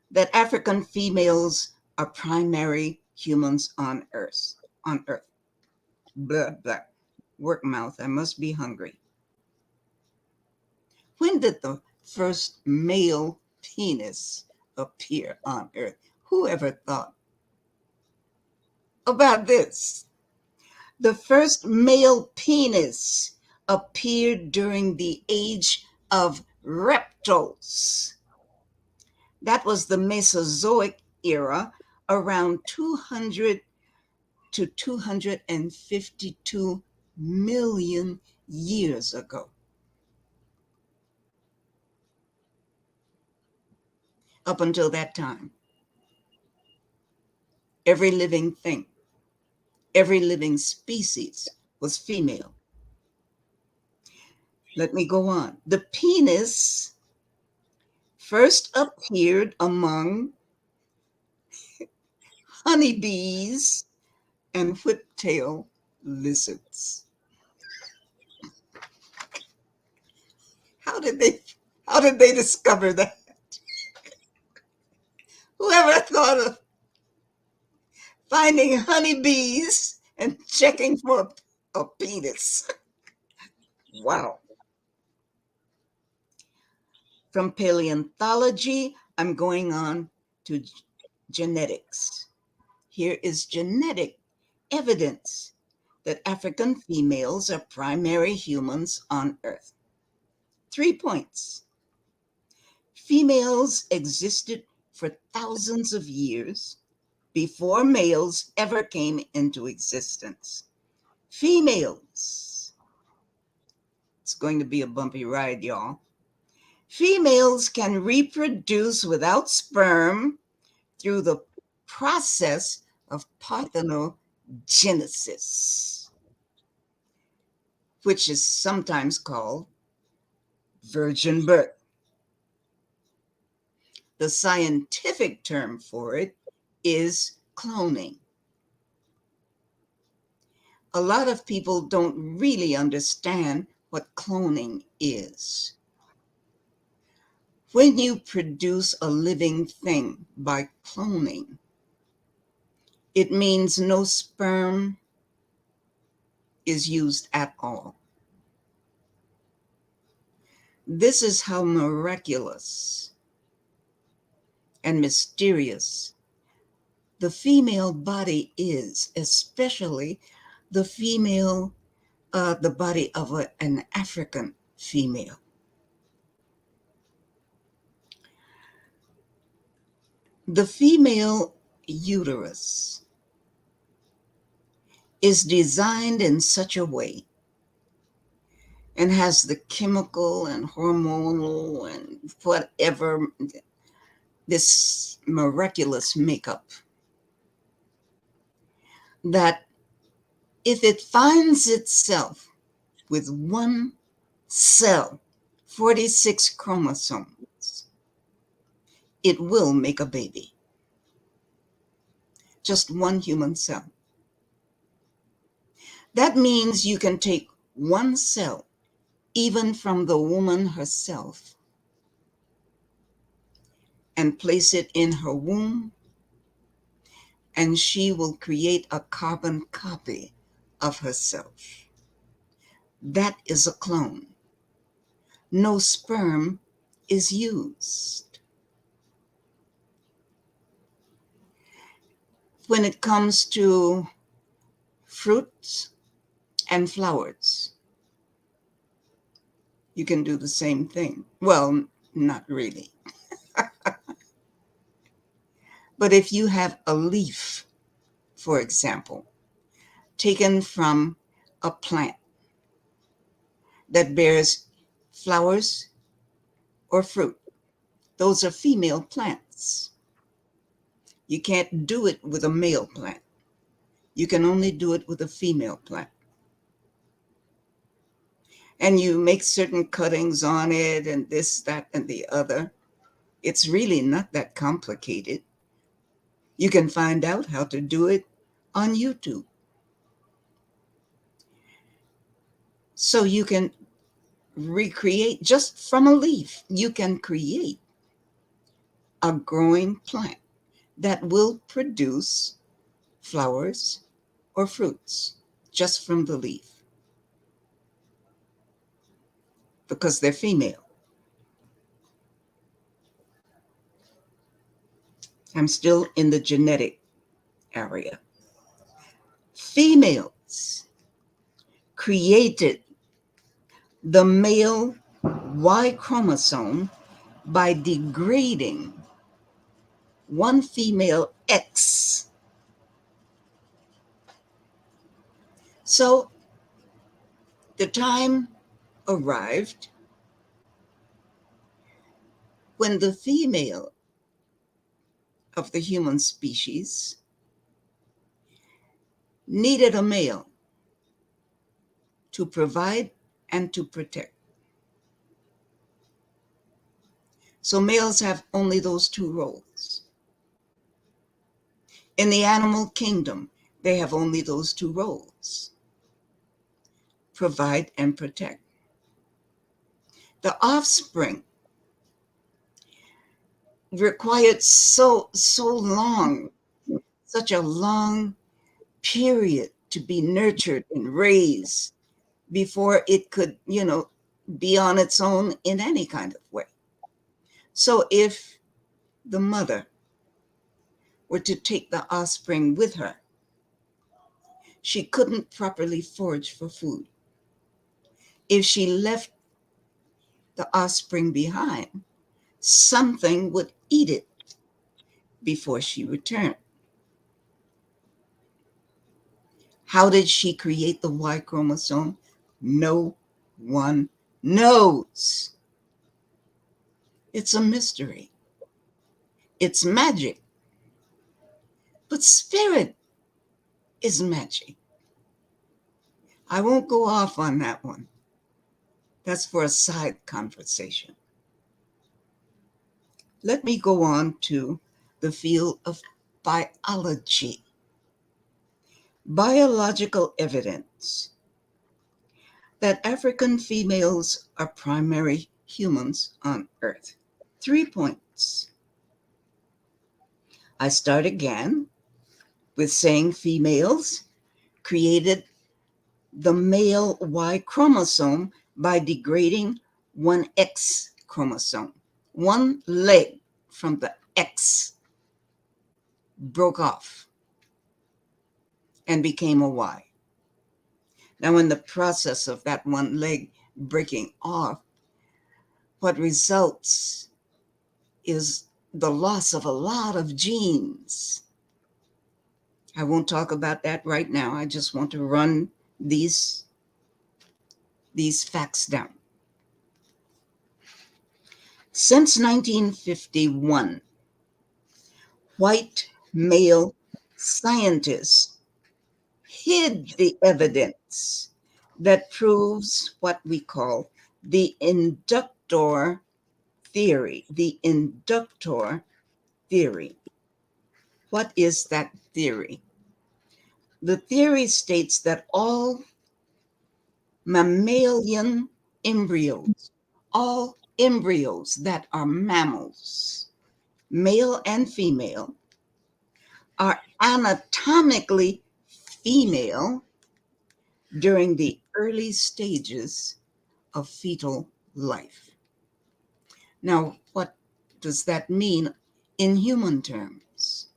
that African females are primary humans on Earth. Blah, blah. Work mouth, I must be hungry. When did the first male penis appear on Earth? Who ever thought about this? The first male penis appeared during the age of reptiles. That was the Mesozoic era, around 200 to 252 million years ago. Up until that time, every living thing, every living species was female. Let me go on. The penis first appeared among honeybees and whiptail lizards. How did they discover that? Whoever thought of finding honeybees and checking for a penis? Wow. From paleontology, I'm going on to genetics. Here is genetic evidence that African females are primary humans on Earth. 3 points. Females existed for thousands of years before males ever came into existence. Females. It's going to be a bumpy ride, y'all. Females can reproduce without sperm through the process of parthenogenesis, which is sometimes called virgin birth. The scientific term for it is cloning. A lot of people don't really understand what cloning is. When you produce a living thing by cloning, it means no sperm is used at all. This is how miraculous and mysterious the female body is, especially the body of an African female. The female uterus is designed in such a way and has the chemical and hormonal and whatever, this miraculous makeup, that if it finds itself with one cell, 46 chromosomes, it will make a baby. Just one human cell. That means you can take one cell, even from the woman herself, and place it in her womb, and she will create a carbon copy of herself. That is a clone. No sperm is used. When it comes to fruits and flowers, you can do the same thing. Well, not really. But if you have a leaf, for example, taken from a plant that bears flowers or fruit, those are female plants. You can't do it with a male plant. You can only do it with a female plant. And you make certain cuttings on it and this, that, and the other. It's really not that complicated. You can find out how to do it on YouTube. So you can recreate, just from a leaf, you can create a growing plant that will produce flowers or fruits just from the leaf, because they're female. I'm still in the genetic area. Females created the male Y chromosome by degrading one female X. So the time arrived when the female of the human species needed a male to provide and to protect. So males have only those two roles. In the animal kingdom, they have only those two roles: provide and protect. The offspring required so long, such a long period to be nurtured and raised before it could, be on its own in any kind of way. So if the mother were to take the offspring with her, she couldn't properly forage for food. If she left the offspring behind, something would eat it before she returned. How did she create the Y chromosome? No one knows. It's a mystery. It's magic. But spirit is magic. I won't go off on that one. That's for a side conversation. Let me go on to the field of biology. Biological evidence that African females are primary humans on Earth. 3 points. I start again with saying females created the male Y chromosome by degrading one X chromosome. One leg from the X broke off and became a Y. Now, in the process of that one leg breaking off, what results is the loss of a lot of genes. I won't talk about that right now. I just want to run these facts down. Since 1951, white male scientists hid the evidence that proves what we call the inductor theory. The inductor theory. What is that theory? The theory states that all mammalian embryos, all embryos that are mammals, male and female, are anatomically female during the early stages of fetal life. Now, what does that mean in human terms?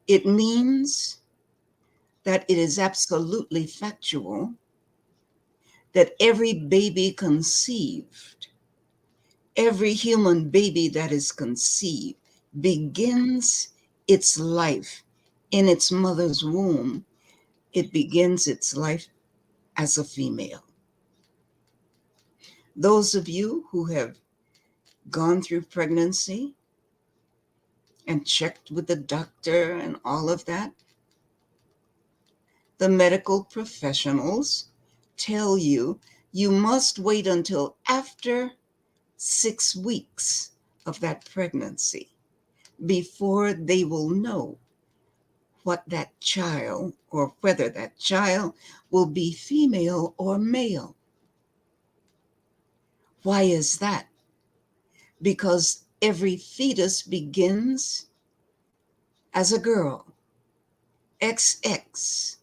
It means that it is absolutely factual that every baby conceived, every human baby that is conceived, begins its life in its mother's womb. It begins its life as a female. Those of you who have gone through pregnancy and checked with the doctor and all of that, the medical professionals tell you you must wait until after 6 weeks of that pregnancy before they will know what that child, or whether that child will be female or male. Why is that? Because every fetus begins as a girl, XX.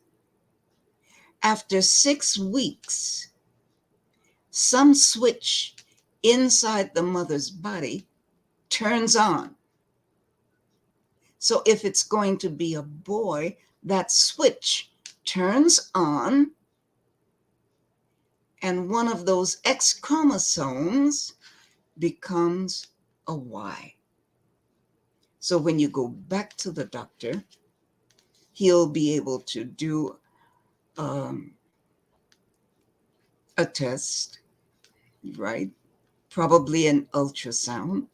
After 6 weeks, some switch inside the mother's body turns on. So if it's going to be a boy, that switch turns on, and one of those X chromosomes becomes a Y. So when you go back to the doctor, he'll be able to do a test, right? Probably an ultrasound.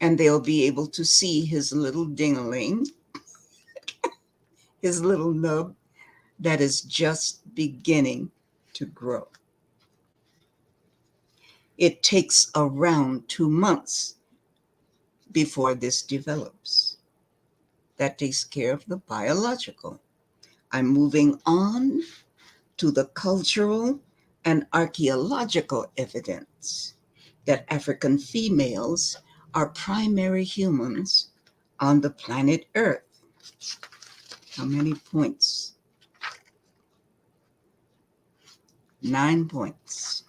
And they'll be able to see his little ding-a-ling, his little nub that is just beginning to grow. It takes around 2 months before this develops. That takes care of the biological. I'm moving on to the cultural and archaeological evidence that African females are primary humans on the planet Earth. How many points? 9 points.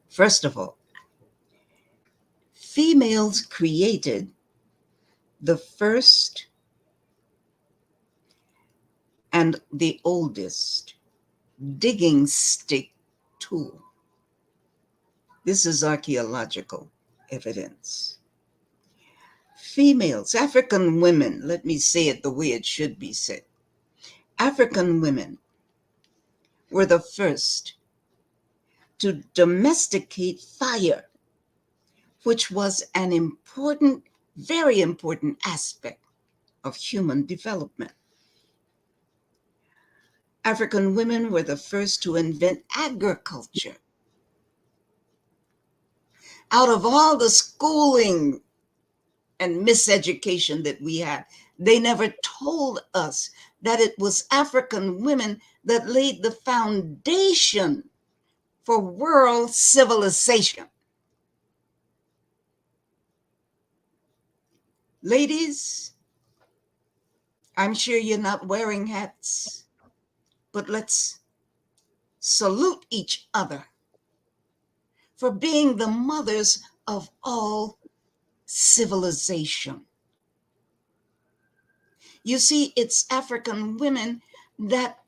First of all, females created the first and the oldest digging stick tool. This is archaeological evidence. Females, African women, let me say it the way it should be said. African women were the first to domesticate fire, which was an important, very important aspect of human development. African women were the first to invent agriculture. Out of all the schooling and miseducation that we had, they never told us that it was African women that laid the foundation for world civilization. Ladies, I'm sure you're not wearing hats, but let's salute each other for being the mothers of all civilization. You see, it's African women that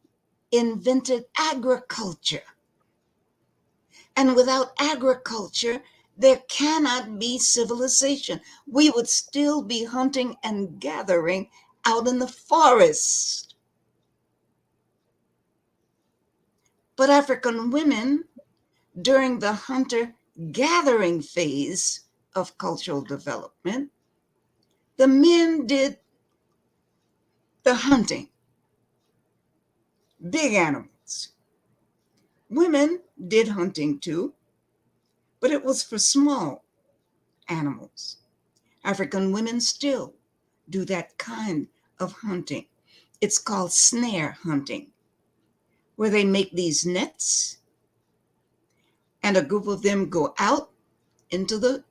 invented agriculture. And without agriculture, there cannot be civilization. We would still be hunting and gathering out in the forest. But African women, during the hunter-gathering phase of cultural development, the men did the hunting, big animals. Women did hunting too, but it was for small animals. African women still do that kind of hunting. It's called snare hunting, where they make these nets and a group of them go out into the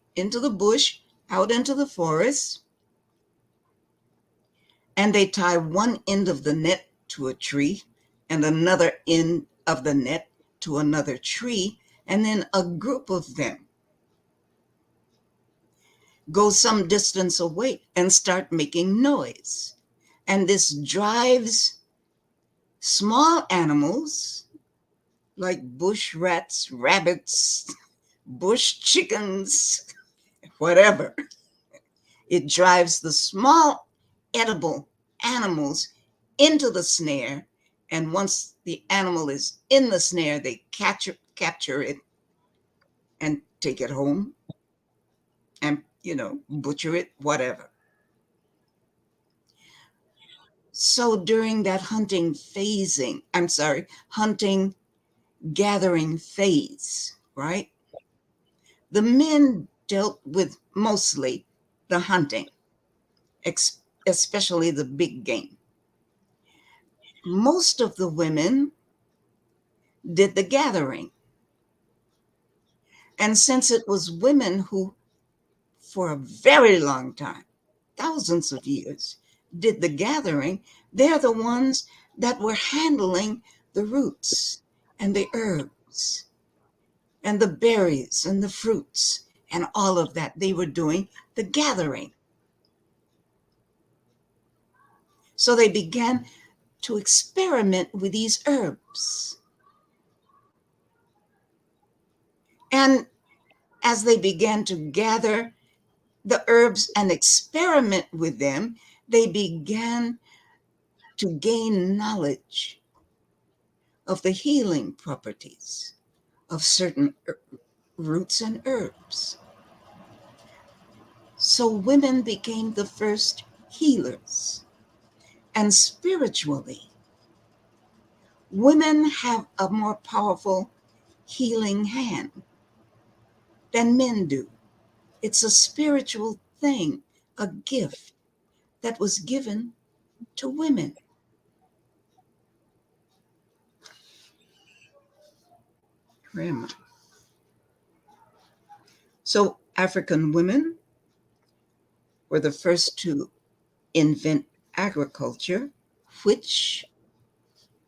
bush, out into the forest, and they tie one end of the net to a tree and another end of the net to another tree, and then a group of them go some distance away and start making noise. And this drives small animals like bush rats, rabbits, bush chickens, whatever. It drives the small edible animals into the snare. And once the animal is in the snare, they capture it and take it home and, butcher it, whatever. So during that hunting gathering phase, right? The men dealt with mostly the hunting, especially the big game. Most of the women did the gathering. And since it was women who, for a very long time, thousands of years, did the gathering, they're the ones that were handling the roots and the herbs and the berries and the fruits and all of that. They were doing the gathering. So they began to experiment with these herbs. And as they began to gather the herbs and experiment with them, they began to gain knowledge of the healing properties of certain roots and herbs. So women became the first healers. And spiritually, women have a more powerful healing hand than men do. It's a spiritual thing, a gift that was given to women. Where am I? So African women were the first to invent agriculture, which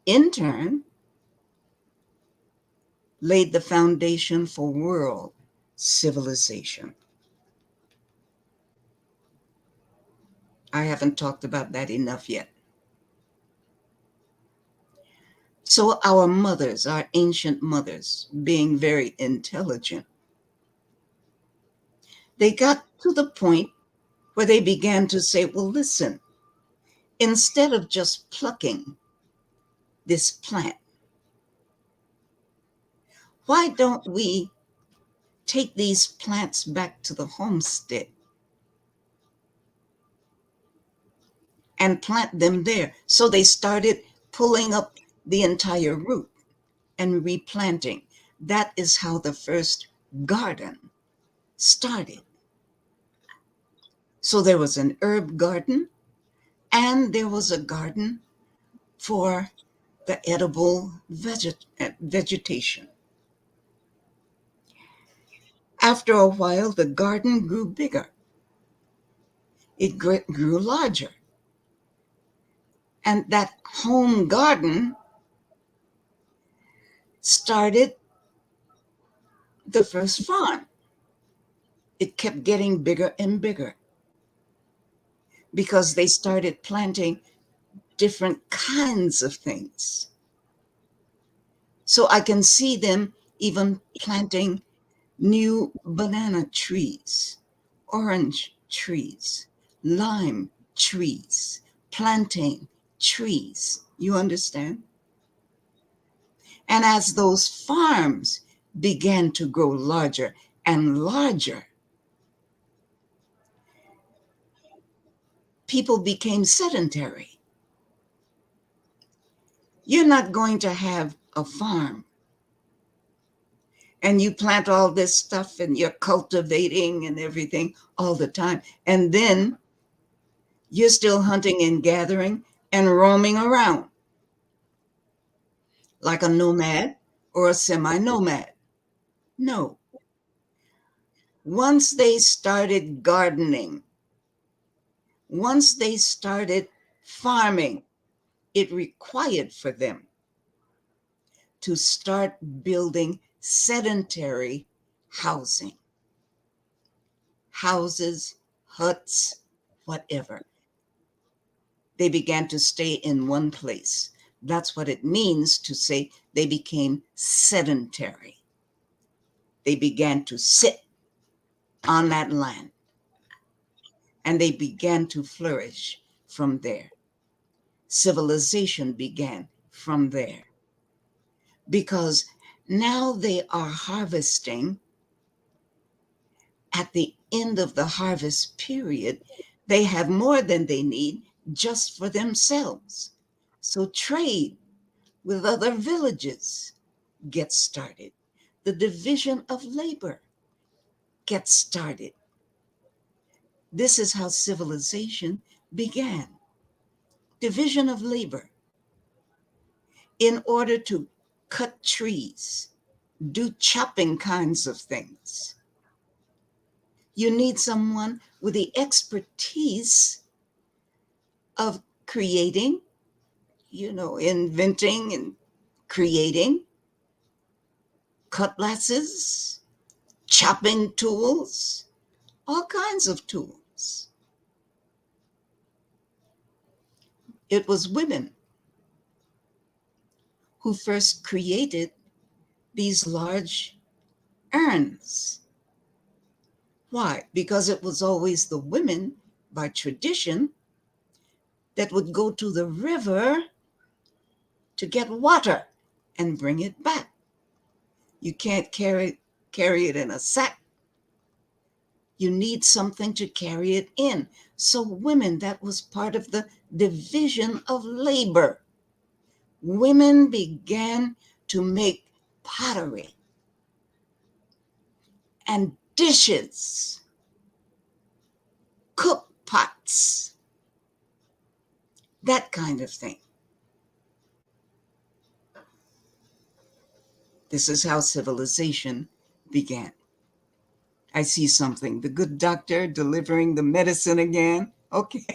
in turn laid the foundation for world civilization. I haven't talked about that enough yet. So our mothers, our ancient mothers, being very intelligent, they got to the point where they began to say, well, listen, instead of just plucking this plant, why don't we take these plants back to the homestead and plant them there? So they started pulling up the entire root and replanting. That is how the first garden started. So there was an herb garden and there was a garden for the edible vegetation. After a while, the garden grew bigger. It grew larger. And that home garden started the first farm. It kept getting bigger and bigger because they started planting different kinds of things. So I can see them even planting new banana trees, orange trees, lime trees, plantain trees. You understand? And as those farms began to grow larger and larger, people became sedentary. You're not going to have a farm and you plant all this stuff and you're cultivating and everything all the time. And then you're still hunting and gathering and roaming around like a nomad or a semi-nomad. No. Once they started gardening, once they started farming, it required for them to start building sedentary housing. Houses, huts, whatever. They began to stay in one place. That's what it means to say they became sedentary. They began to sit on that land and they began to flourish from there. Civilization began from there because now they are harvesting. At the end of the harvest period, they have more than they need just for themselves. So trade with other villages gets started. The division of labor gets started. This is how civilization began. Division of labor. In order to cut trees, do chopping kinds of things, you need someone with the expertise of creating, inventing and creating cutlasses, chopping tools, all kinds of tools. It was women who first created these large urns. Why? Because it was always the women, by tradition, that would go to the river to get water and bring it back. You can't carry it in a sack. You need something to carry it in. So women, that was part of the division of labor. Women began to make pottery and dishes, cook pots, that kind of thing. This is how civilization began. I see something. The good doctor delivering the medicine again. Okay.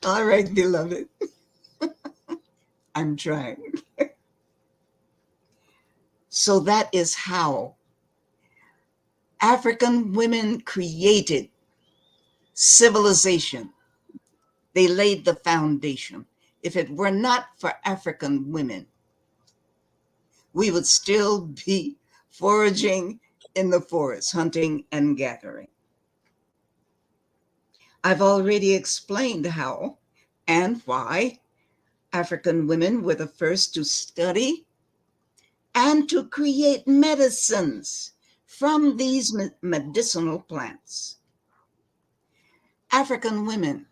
All right, beloved. I'm trying. So that is how African women created civilization. They laid the foundation. If it were not for African women, we would still be foraging in the forest, hunting and gathering. I've already explained how and why African women were the first to study and to create medicines from these medicinal plants. African women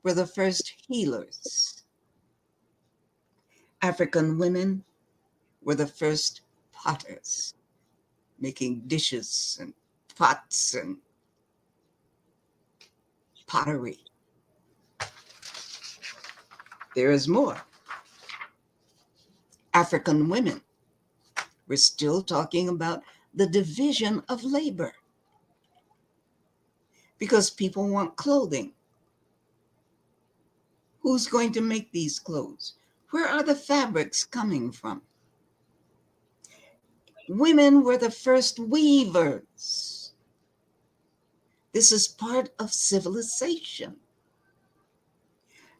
were the first healers. African women were the first potters, making dishes and pots and pottery. There is more. African women, we're still talking about the division of labor because people want clothing. Who's going to make these clothes? Where are the fabrics coming from? Women were the first weavers. This is part of civilization.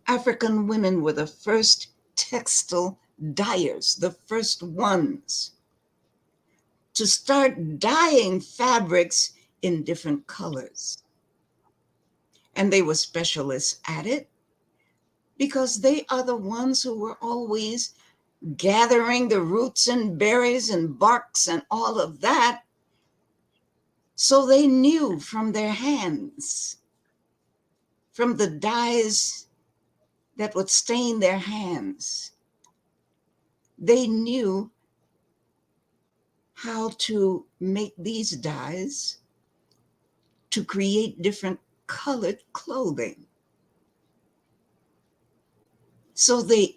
African women were the first textile dyers, the first ones to start dyeing fabrics in different colors. And they were specialists at it because they are the ones who were always gathering the roots and berries and barks and all of that. So they knew from their hands, from the dyes that would stain their hands, they knew how to make these dyes to create different colored clothing. So these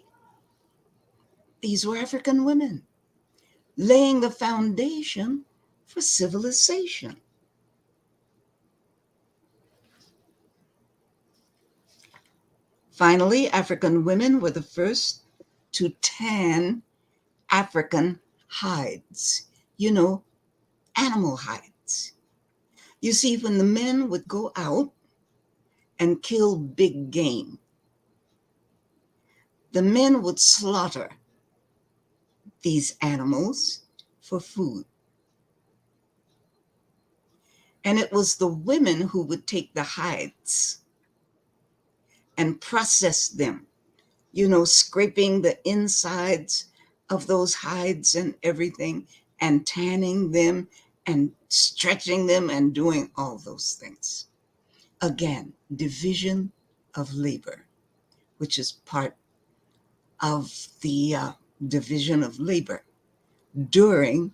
were African women laying the foundation for civilization. Finally, African women were the first to tan African hides, animal hides. You see, when the men would go out and kill big game, the men would slaughter these animals for food. And it was the women who would take the hides and process them, scraping the insides of those hides and everything, and tanning them and stretching them and doing all those things. Again, division of labor, which is part of the division of labor during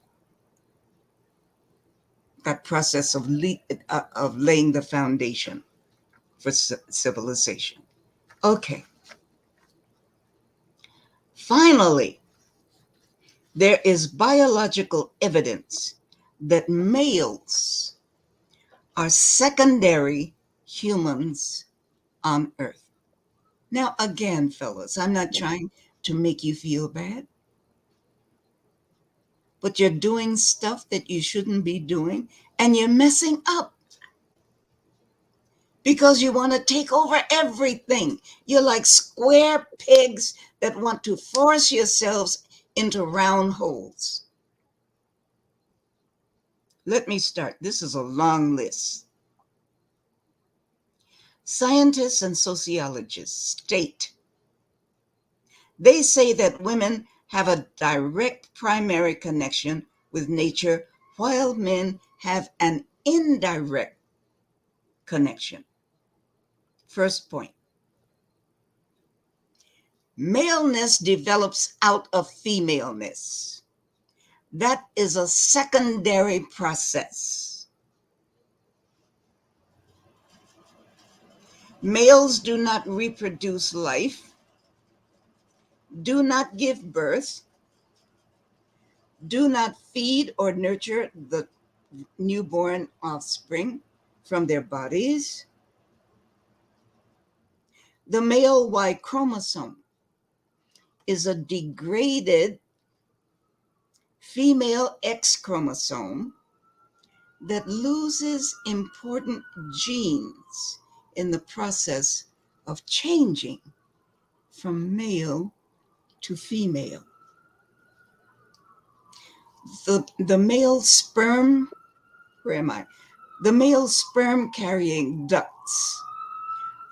that process of laying the foundation for civilization. Okay. Finally, there is biological evidence that males are secondary humans on Earth. Now, again, fellas, I'm not trying to make you feel bad, but you're doing stuff that you shouldn't be doing, and you're messing up because you want to take over everything. You're like square pegs that want to force yourselves into round holes. Let me start. This is a long list. Scientists and sociologists state, they say that women have a direct primary connection with nature, while men have an indirect connection. First point. Maleness develops out of femaleness. That is a secondary process. Males do not reproduce life, do not give birth, do not feed or nurture the newborn offspring from their bodies. The male Y chromosome is a degraded female X chromosome that loses important genes in the process of changing from male to female. The male sperm, The male sperm carrying ducts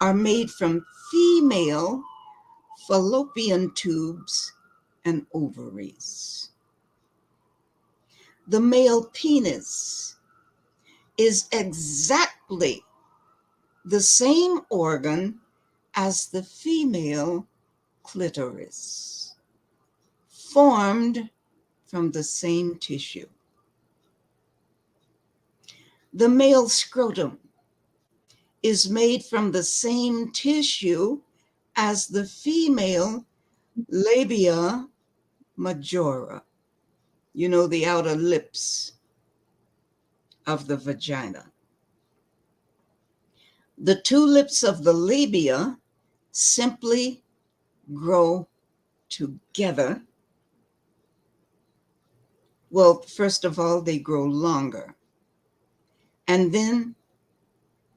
are made from female fallopian tubes and ovaries. The male penis is exactly the same organ as the female clitoris, formed from the same tissue. The male scrotum is made from the same tissue as the female labia majora, the outer lips of the vagina. The two lips of the labia simply grow together, well, first of all, they grow longer. And then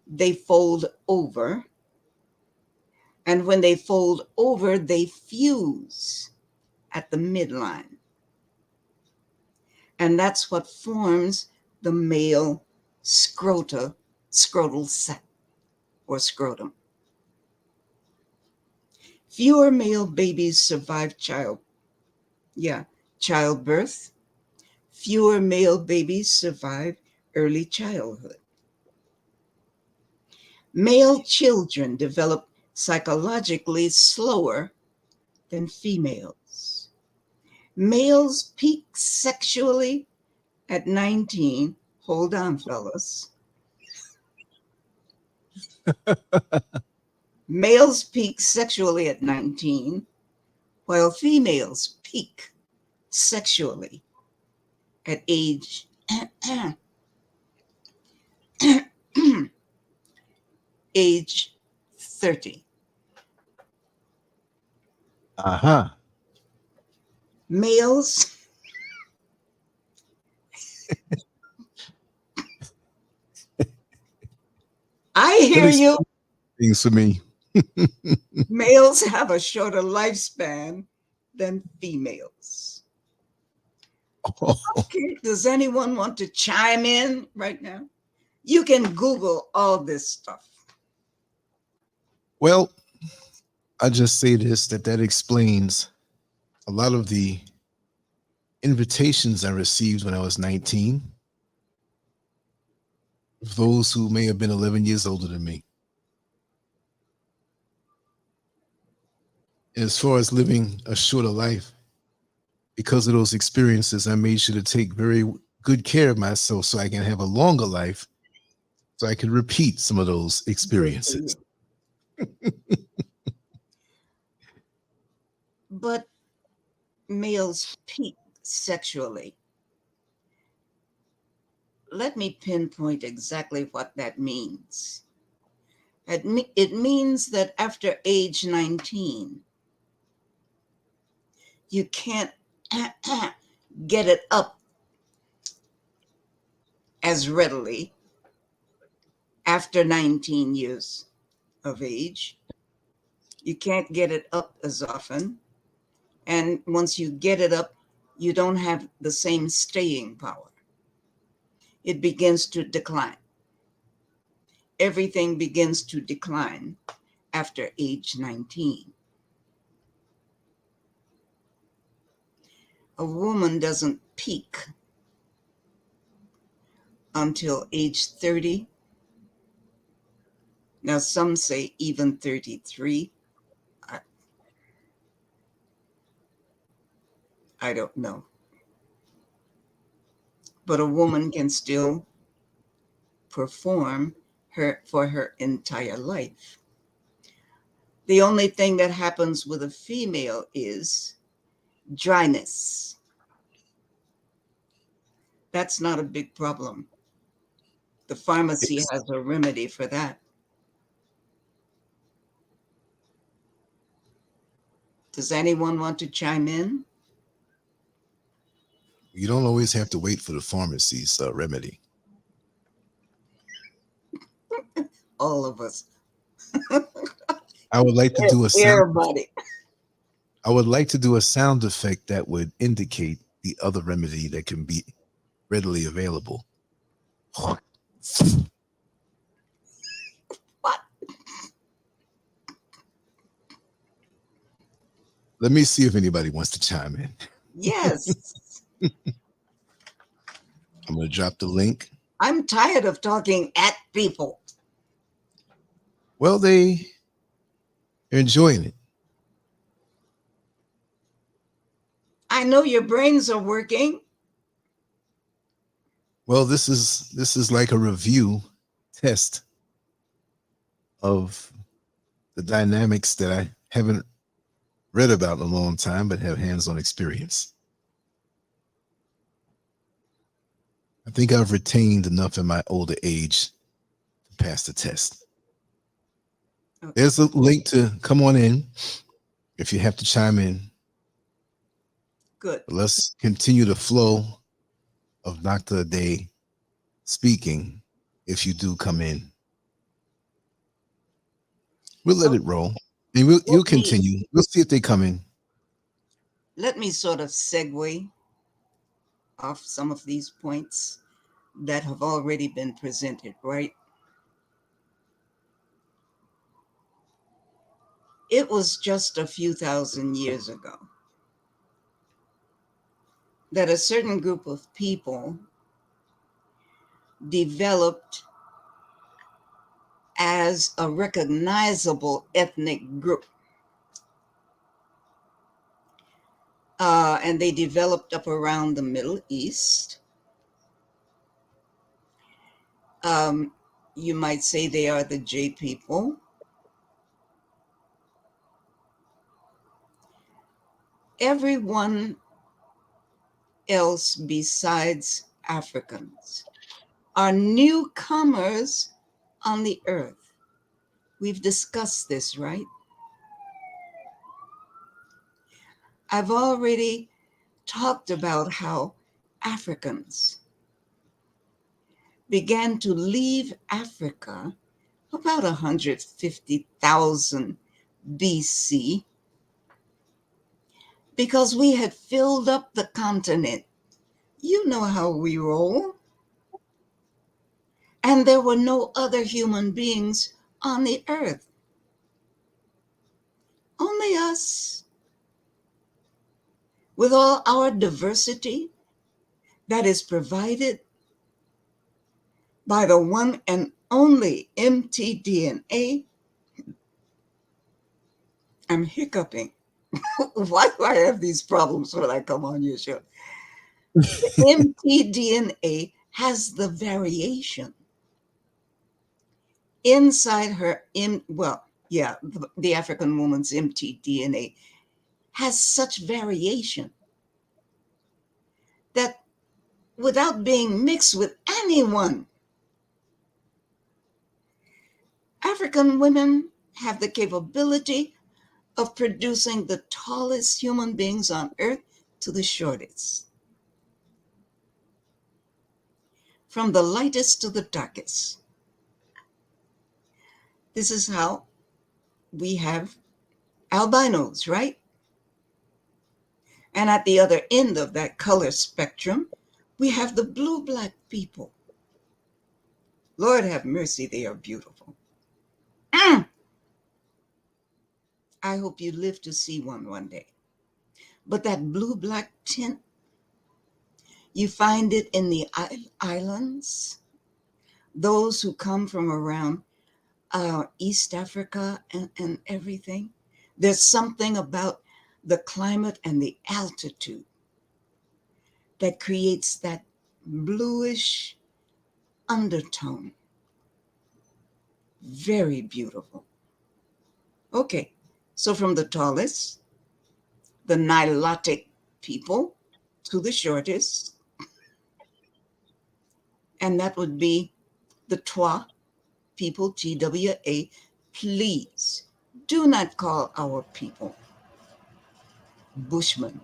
they fold over. And when they fold over, they fuse at the midline. And that's what forms the male scrotal sac or scrotum. Fewer male babies survive childbirth. Fewer male babies survive early childhood. Male children develop psychologically slower than females. Males peak sexually at 19. Hold on, fellas. Males peak sexually at 19, while females peak sexually at age 30. Uh-huh. Males I hear you. Things for me. Males have a shorter lifespan than females. Oh. Okay, does anyone want to chime in right now? You can Google all this stuff. Well, I just say this, that explains a lot of the invitations I received when I was 19. Those who may have been 11 years older than me. As far as living a shorter life, because of those experiences, I made sure to take very good care of myself so I can have a longer life, so I can repeat some of those experiences. But males peak sexually. Let me pinpoint exactly what that means. It means that after age 19, you can't get it up as readily after 19 years of age. You can't get it up as often. And once you get it up, you don't have the same staying power. It begins to decline. Everything begins to decline after age 19. A woman doesn't peak until age 30. Now, some say even 33. I don't know. But a woman can still perform for her entire life. The only thing that happens with a female is dryness. That's not a big problem. The pharmacy has a remedy for that. Does anyone want to chime in? You don't always have to wait for the pharmacy's remedy. All of us. I would like to do a sound. Everybody. I would like to do a sound effect that would indicate the other remedy that can be readily available. What? Let me see if anybody wants to chime in. Yes. I'm going to drop the link. I'm tired of talking at people. Well, they're enjoying it. I know your brains are working. Well, this is like a review test of the dynamics that I haven't read about in a long time, but have hands-on experience. I think I've retained enough in my older age to pass the test. Okay. There's a link to come on in if you have to chime in. Good. Let's continue the flow of Dr. Ade speaking. If you do come in, we'll let it roll, and you'll continue. We'll see if they come in. Let me sort of segue off some of these points that have already been presented, right? It was just a few thousand years ago that a certain group of people developed as a recognizable ethnic group. And they developed up around the Middle East. You might say they are the J people. Everyone else besides Africans are newcomers on the earth. We've discussed this, right? I've already talked about how Africans began to leave Africa about 150,000 BC because we had filled up the continent. You know how we roll. And there were no other human beings on the earth. Only us. With all our diversity that is provided by the one and only mtDNA. I'm hiccuping. Why do I have these problems when I come on your show? The mtDNA has the variation inside her, the African woman's mtDNA has such variation that without being mixed with anyone, African women have the capability of producing the tallest human beings on earth to the shortest, from the lightest to the darkest. This is how we have albinos, right? And at the other end of that color spectrum, we have the blue-black people. Lord have mercy, they are beautiful. I hope you live to see one day. But that blue-black tint, you find it in the islands, those who come from around East Africa and everything. There's something about the climate and the altitude that creates that bluish undertone. Very beautiful. Okay, so from the tallest, the Nilotic people, to the shortest, and that would be the Twa people, TWA. Please do not call our people Bushmen.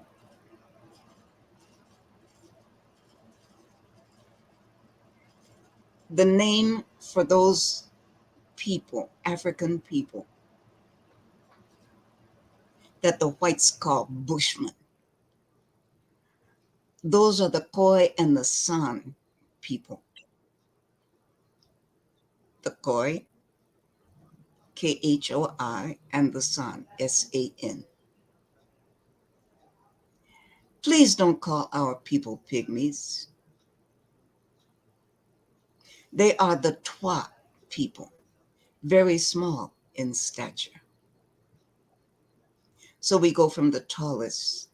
The name for those people, African people, that the whites call Bushmen, those are the Khoi and the San people. The Khoi, Khoi, and the San, San. Please don't call our people pygmies. They are the Twa people, very small in stature. So we go from the tallest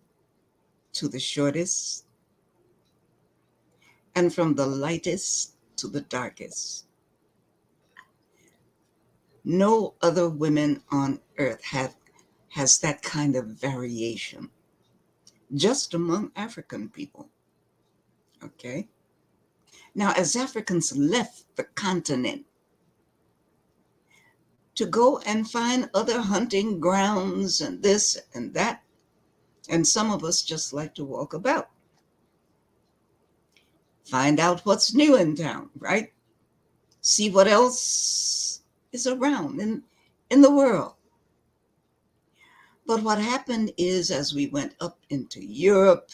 to the shortest, and from the lightest to the darkest. No other women on earth has that kind of variation, just among African people. Okay? Now, as Africans left the continent to go and find other hunting grounds and this and that, And some of us just like to walk about, find out what's new in town, right? See what else is around in the world. But what happened is, as we went up into Europe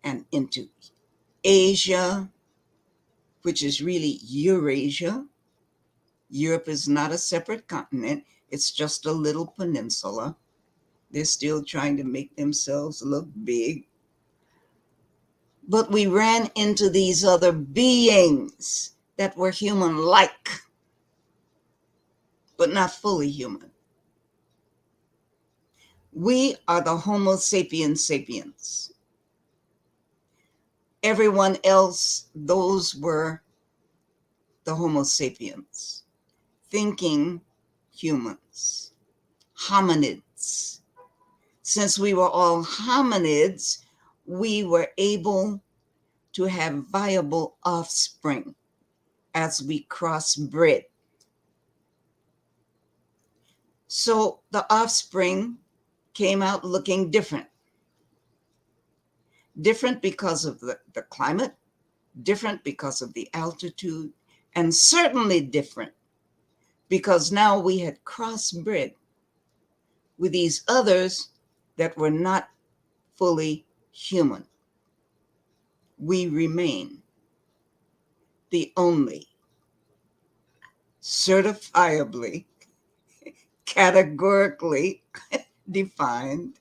and into Asia, which is really Eurasia, Europe is not a separate continent, it's just a little peninsula. They're still trying to make themselves look big. But we ran into these other beings that were human-like, but not fully human. We are the Homo sapiens sapiens. Everyone else, those were the Homo sapiens, thinking humans, hominids. Since we were all hominids, we were able to have viable offspring as we crossbred. So the offspring came out looking different. Different because of the climate, different because of the altitude, and certainly different because now we had crossbred with these others that were not fully human. We remain the only certifiably, categorically defined,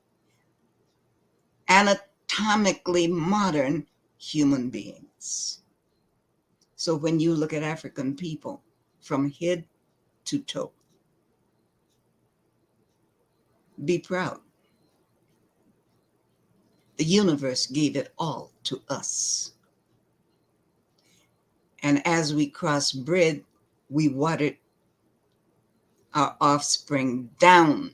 anatomically modern human beings. So when you look at African people from head to toe, be proud. The universe gave it all to us. And as we crossbred, we watered our offspring down.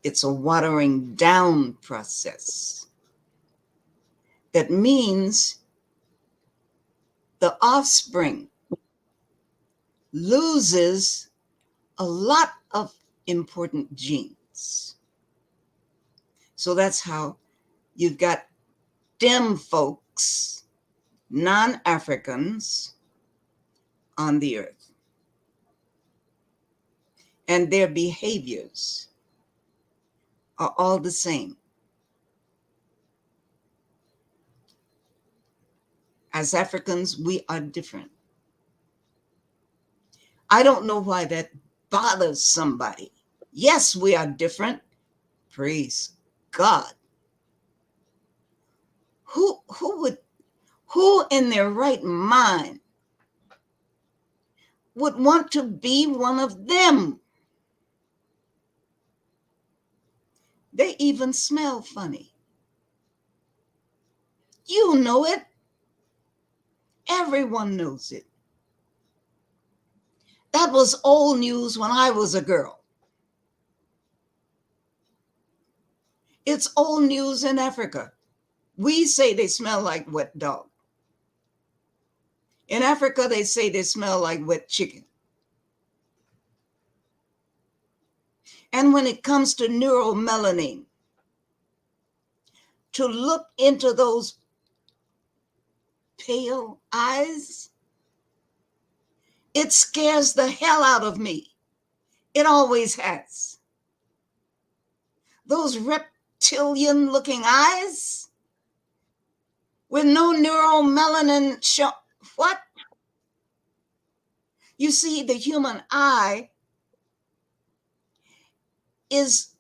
It's a watering down process. That means the offspring loses a lot of important genes. So that's how you've got dim folks, non-Africans on the earth. And their behaviors are all the same. As Africans, we are different. I don't know why that bothers somebody. Yes, we are different. Praise God. Who in their right mind would want to be one of them? They even smell funny. You know it. Everyone knows it. That was old news when I was a girl. It's old news in Africa. We say they smell like wet dog. In Africa, they say they smell like wet chicken. And when it comes to neuromelanin, to look into those pale eyes, it scares the hell out of me. It always has. Those reptilian looking eyes with no neuromelanin show. What? You see, the human eye is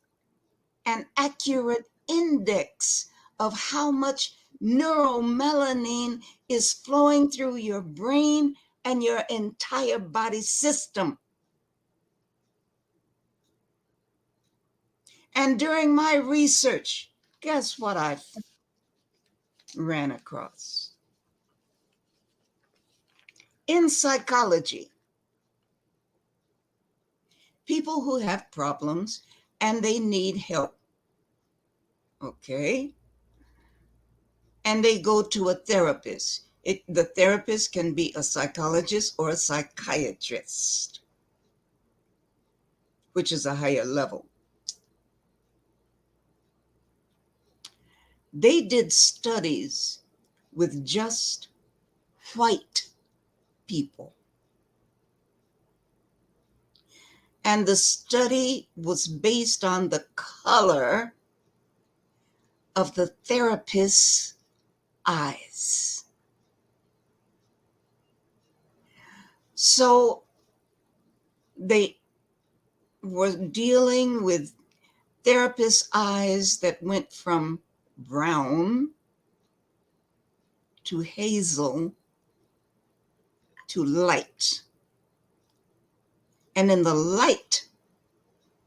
an accurate index of how much neuromelanin is flowing through your brain and your entire body system. And during my research, guess what I ran across? In psychology, people who have problems and they need help, okay? And they go to a therapist. The therapist can be a psychologist or a psychiatrist, which is a higher level. They did studies with just white people. And the study was based on the color of the therapist's eyes. So they were dealing with therapist eyes that went from brown to hazel to light. And in the light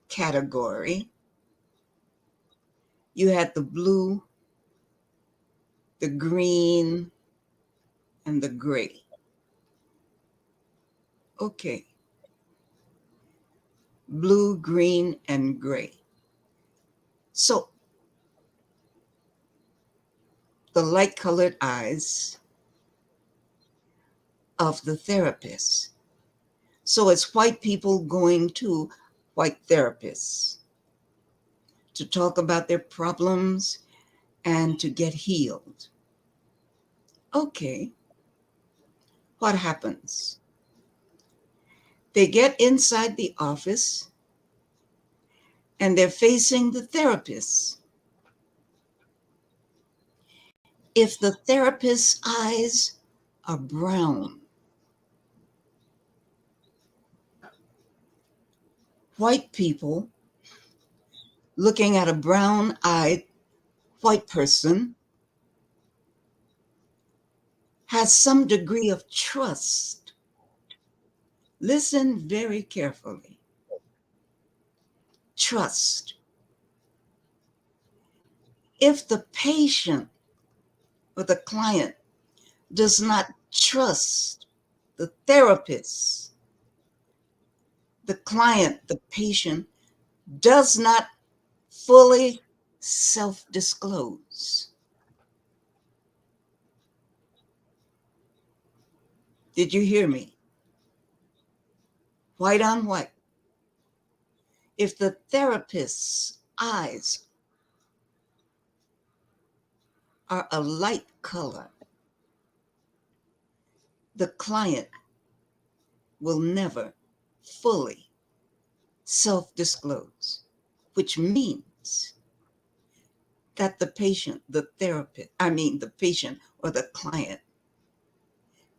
category, you had the blue, the green, and the gray. Okay. Blue, green, and gray. So the light colored eyes of the therapist. So it's white people going to white therapists to talk about their problems and to get healed. Okay. What happens? They get inside the office and they're facing the therapist. If the therapist's eyes are brown, white people looking at a brown-eyed white person has some degree of trust. Listen very carefully. Trust. If the patient or the client does not trust the therapist, the client, the patient, does not fully self-disclose. Did you hear me? White on white. If the therapist's eyes are a light color, the client will never fully self-disclose, which means that the patient, the patient or the client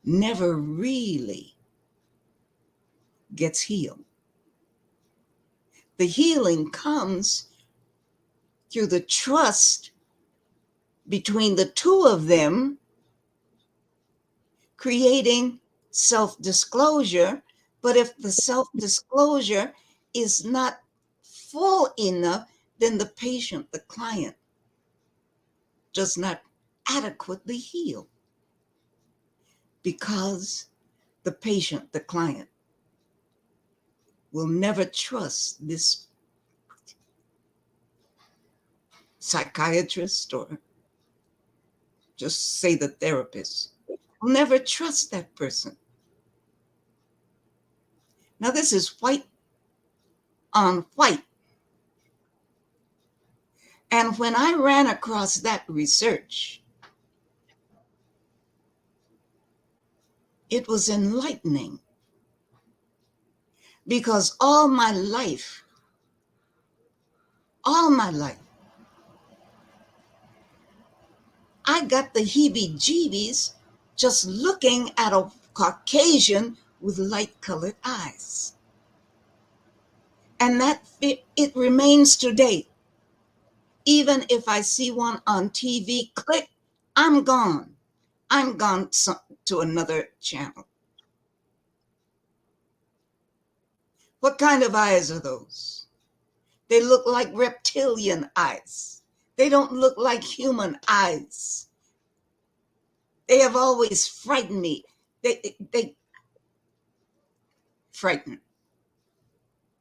never really gets healed. The healing comes through the trust between the two of them, creating self-disclosure. But if the self-disclosure is not full enough, then the patient, the client, does not adequately heal, because the patient, the client, will never trust this psychiatrist, or just say the therapist, will never trust that person. Now, this is white on white. And when I ran across that research, it was enlightening, because all my life, I got the heebie-jeebies just looking at a Caucasian with light-colored eyes. And that it remains today. Even if I see one on TV, click, I'm gone. I'm gone to another channel. What kind of eyes are those? They look like reptilian eyes. They don't look like human eyes. They have always frightened me. They frighten.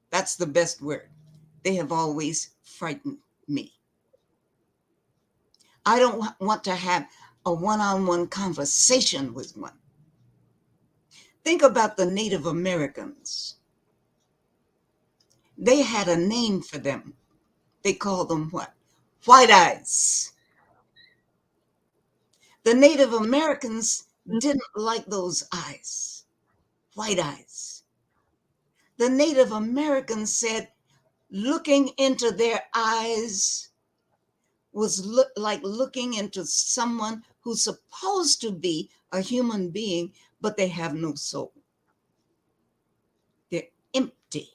That's the best word. They have always frightened me. I don't want to have a one-on-one conversation with one. Think about the Native Americans. They had a name for them. They called them what? White eyes. The Native Americans didn't like those eyes, white eyes. The Native Americans said looking into their eyes was like looking into someone who's supposed to be a human being, but they have no soul. They're empty.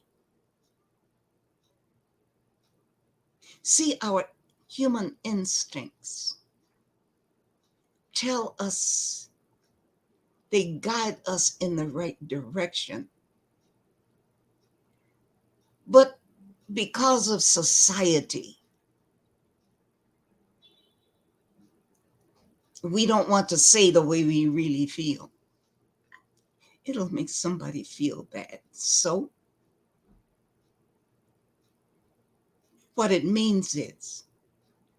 See, our human instincts tell us, they guide us in the right direction. But because of society, we don't want to say the way we really feel. It'll make somebody feel bad. So what it means is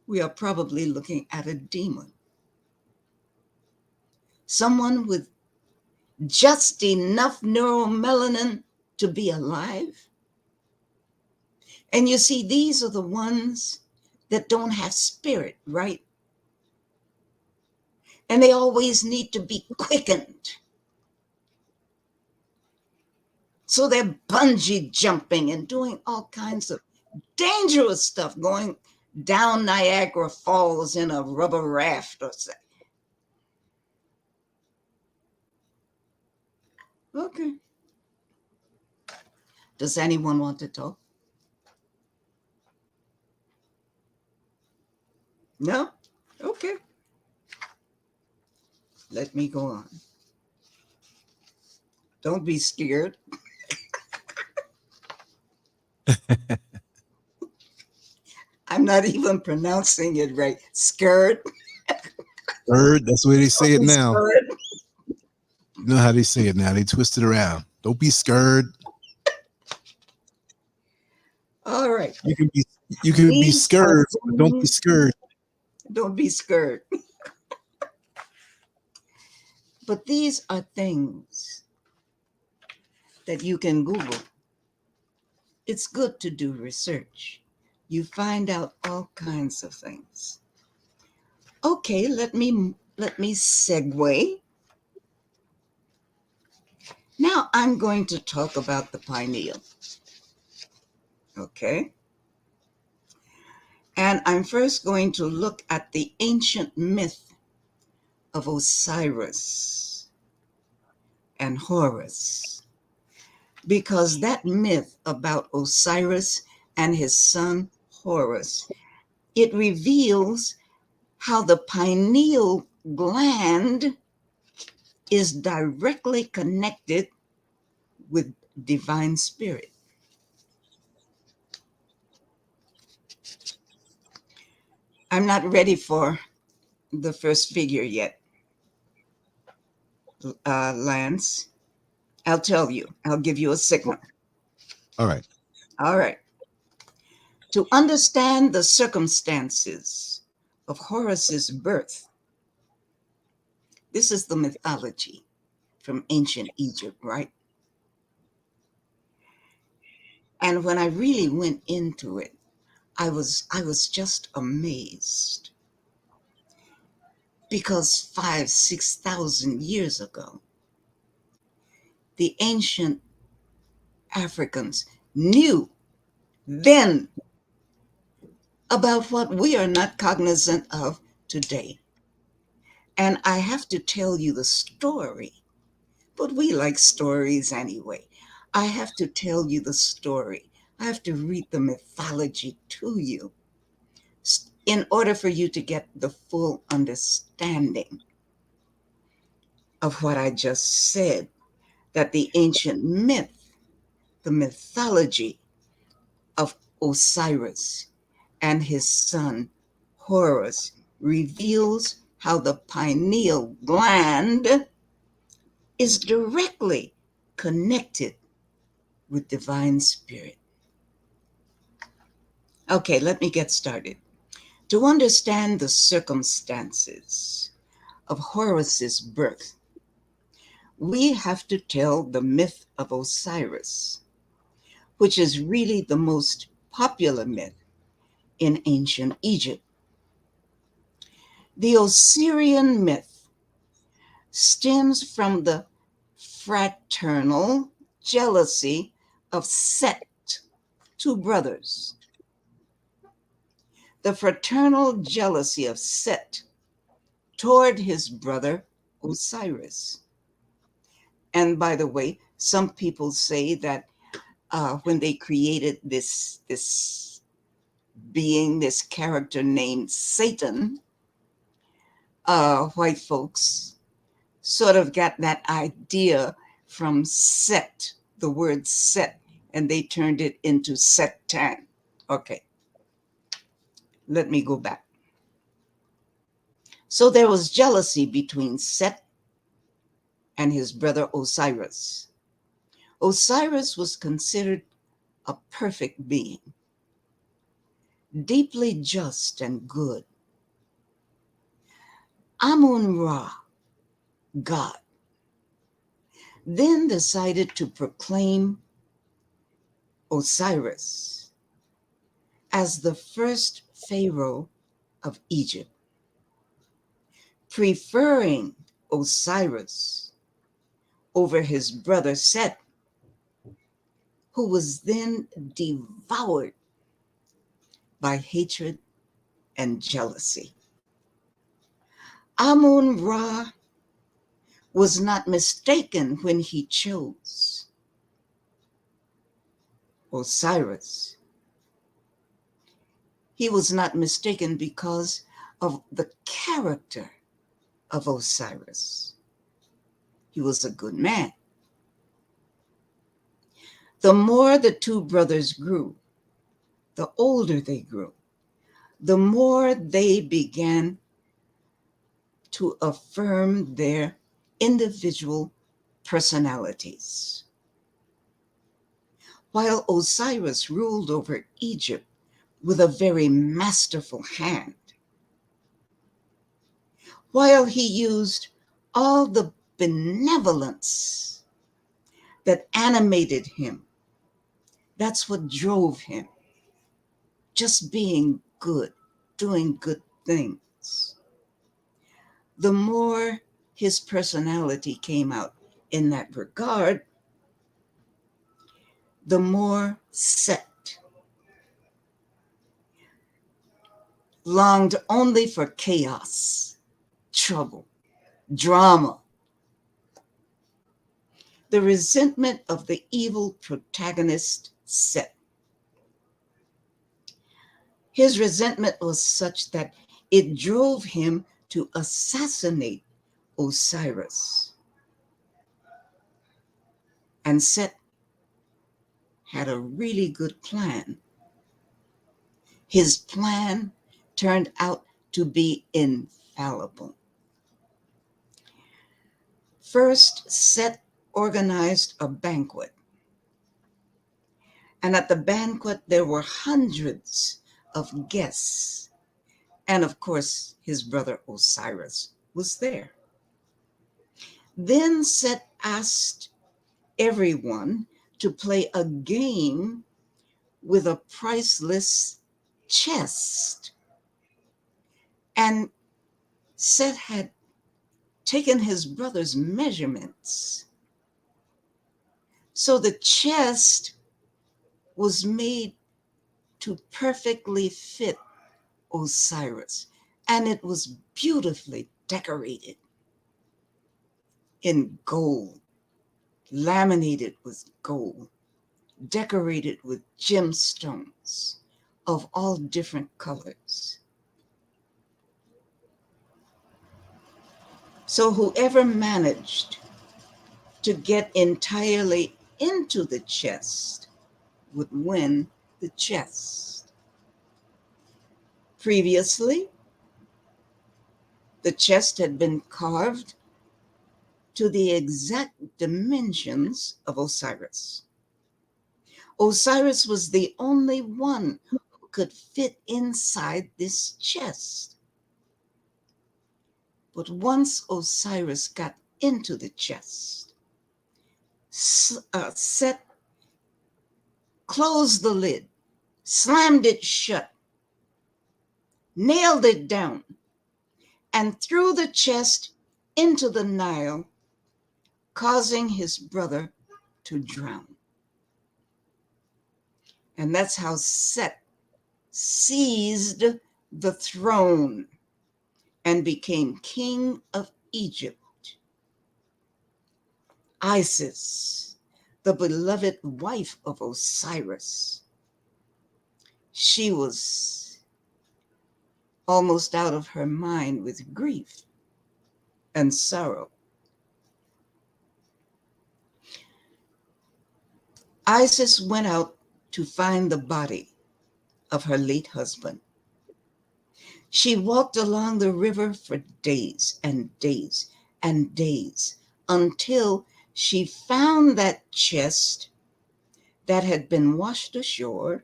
we are probably looking at a demon. Someone with just enough neuromelanin to be alive. And you see, these are the ones that don't have spirit, right? And they always need to be quickened. So they're bungee jumping and doing all kinds of dangerous stuff, going down Niagara Falls in a rubber raft or something. Okay. Does anyone want to talk? No? Okay. Let me go on. Don't be scared. I'm not even pronouncing it right. Scared. Scared, that's the way they say it now. Scared. You know how they say it now. They twist it around. Don't be scared. All right. You can be scared, but don't be scared. Don't be scared. But these are things that you can Google. It's good to do research. You find out all kinds of things. Okay, let me segue. Now I'm going to talk about the pineal. Okay? And I'm first going to look at the ancient myth of Osiris and Horus, because that myth about Osiris and his son Horus, it reveals how the pineal gland is directly connected with divine spirit. I'm not ready for the first figure yet, Lance. I'll tell you. I'll give you a signal. All right. All right. To understand the circumstances of Horus's birth, this is the mythology from ancient Egypt, right? And when I really went into it, I was just amazed, because 5,000-6,000 years ago, the ancient Africans knew then about what we are not cognizant of today. And I have to tell you the story, but we like stories anyway. I have to tell you the story. I have to read the mythology to you in order for you to get the full understanding of what I just said, that the ancient myth, the mythology of Osiris and his son Horus, reveals how the pineal gland is directly connected with divine spirit. Okay, let me get started. To understand the circumstances of Horus's birth, we have to tell the myth of Osiris, which is really the most popular myth in ancient Egypt. The Osirian myth stems from the fraternal jealousy of Set, two brothers. The fraternal jealousy of Set toward his brother Osiris. And by the way, some people say that when they created this being, this character named Satan, white folks sort of got that idea from Set, the word Set, and they turned it into Setan. Okay, let me go back. So there was jealousy between Set and his brother Osiris. Osiris was considered a perfect being, deeply just and good. Amun-Ra, God, then decided to proclaim Osiris as the first pharaoh of Egypt, preferring Osiris over his brother Set, who was then devoured by hatred and jealousy. Amun-Ra was not mistaken when he chose Osiris. He was not mistaken because of the character of Osiris. He was a good man. The more the two brothers grew, the older they grew, the more they began to affirm their individual personalities. While Osiris ruled over Egypt with a very masterful hand, while he used all the benevolence that animated him, that's what drove him, just being good, doing good things. The more his personality came out in that regard, the more Set longed only for chaos, trouble, drama. The resentment of the evil protagonist Set. His resentment was such that it drove him to assassinate Osiris. And Set had a really good plan. His plan turned out to be infallible. First, Set organized a banquet. And at the banquet, there were hundreds of guests. And of course, his brother Osiris was there. Then Set asked everyone to play a game with a priceless chest. And Set had taken his brother's measurements. So the chest was made to perfectly fit Osiris, and it was beautifully decorated in gold, laminated with gold, decorated with gemstones of all different colors. So whoever managed to get entirely into the chest would win the chest. Previously, the chest had been carved to the exact dimensions of Osiris. Osiris was the only one who could fit inside this chest. But once Osiris got into the chest, Set closed the lid, slammed it shut, nailed it down, and threw the chest into the Nile, causing his brother to drown. And that's how Set seized the throne and became king of Egypt. Isis, the beloved wife of Osiris, she was almost out of her mind with grief and sorrow. Isis went out to find the body of her late husband. She walked along the river for days and days and days until she found that chest that had been washed ashore,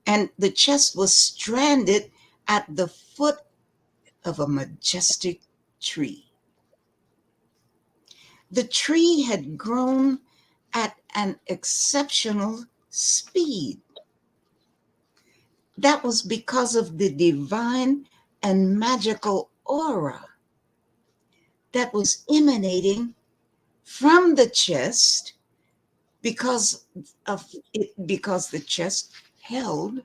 and the chest was stranded at the foot of a majestic tree. The tree had grown at an exceptional speed. That was because of the divine and magical aura that was emanating from the chest because the chest held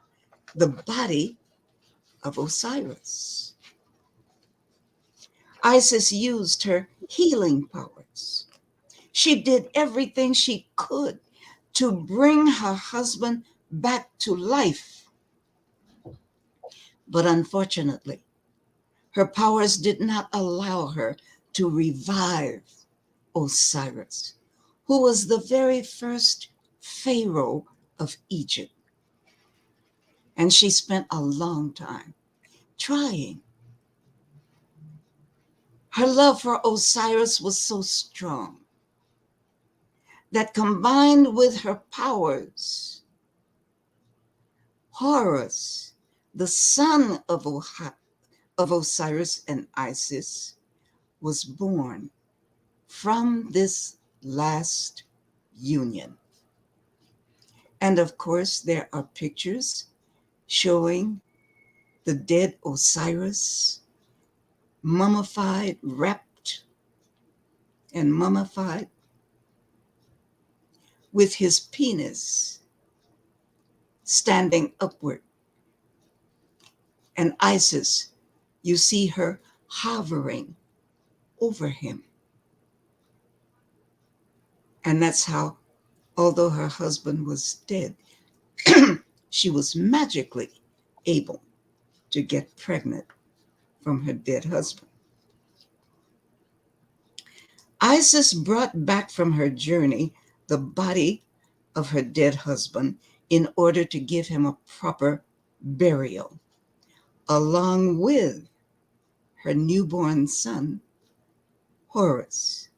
the body of Osiris. Isis used her healing powers. She did everything she could to bring her husband back to life. But unfortunately, her powers did not allow her to revive Osiris, who was the very first pharaoh of Egypt. And she spent a long time trying. Her love for Osiris was so strong that, combined with her powers, Horus, the son of Osiris and Isis, was born from this last union. And of course, there are pictures showing the dead Osiris mummified, wrapped and mummified, with his penis standing upward. And Isis, you see her hovering over him. And that's how, although her husband was dead, she was magically able to get pregnant from her dead husband. Isis brought back from her journey the body of her dead husband in order to give him a proper burial, along with her newborn son, Horus.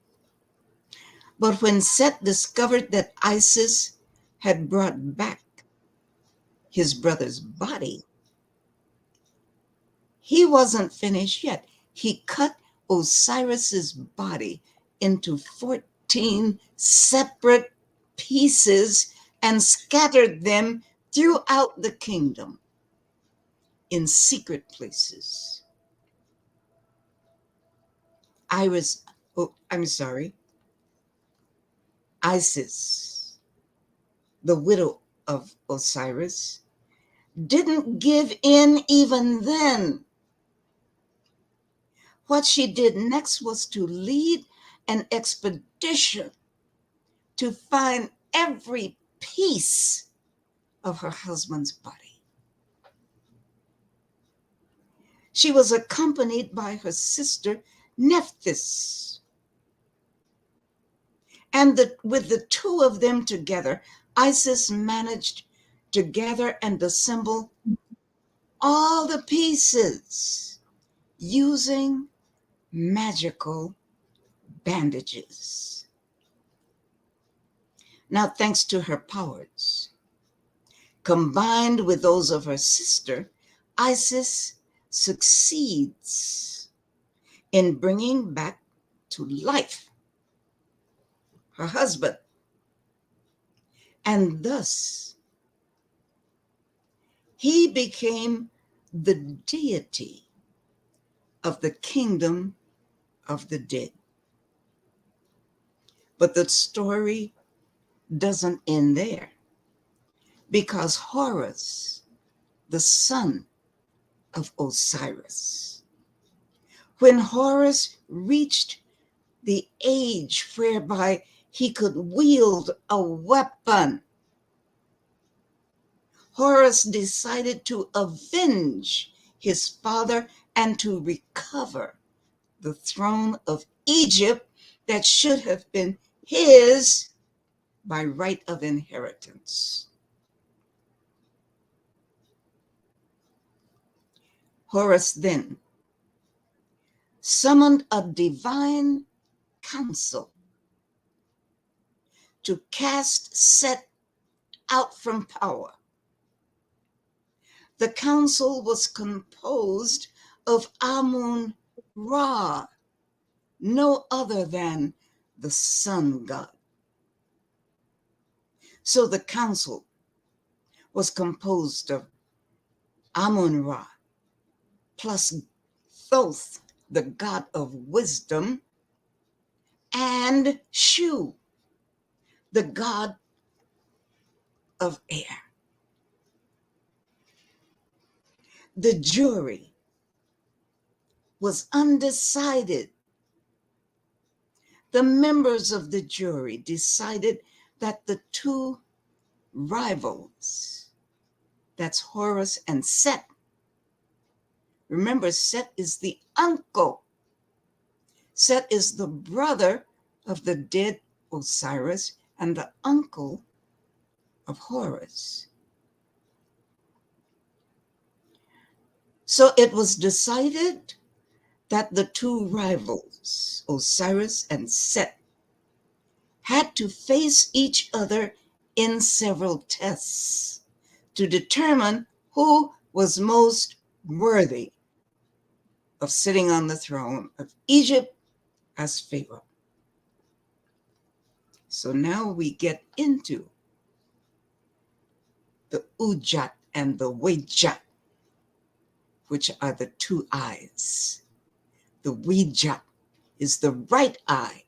But when Set discovered that Isis had brought back his brother's body, he wasn't finished yet. He cut Osiris's body into 14 separate pieces and scattered them throughout the kingdom in secret places. Isis, the widow of Osiris, didn't give in even then. What she did next was to lead an expedition to find every piece of her husband's body. She was accompanied by her sister Nephthys. And with the two of them together, Isis managed to gather and assemble all the pieces using magical bandages. Now, thanks to her powers, combined with those of her sister, Isis succeeds in bringing back to life her husband. And thus, he became the deity of the kingdom of the dead. But the story doesn't end there, because Horus, the son of Osiris, when Horus reached the age whereby he could wield a weapon, Horus decided to avenge his father and to recover the throne of Egypt that should have been his by right of inheritance. Horus then summoned a divine council to cast Set out from power. The council was composed of Amun-Ra, no other than the sun god. So the council was composed of Amun-Ra plus Thoth, the god of wisdom, and Shu, the god of air. The jury was undecided. The members of the jury decided that the two rivals, that's Horus and Set. Remember, Set is the uncle. Set is the brother of the dead Osiris and the uncle of Horus. So it was decided that the two rivals, Osiris and Set, had to face each other in several tests to determine who was most worthy of sitting on the throne of Egypt as Pharaoh. So now we get into the Ujat and the Wejat, which are the two eyes. The Wejat is the right eye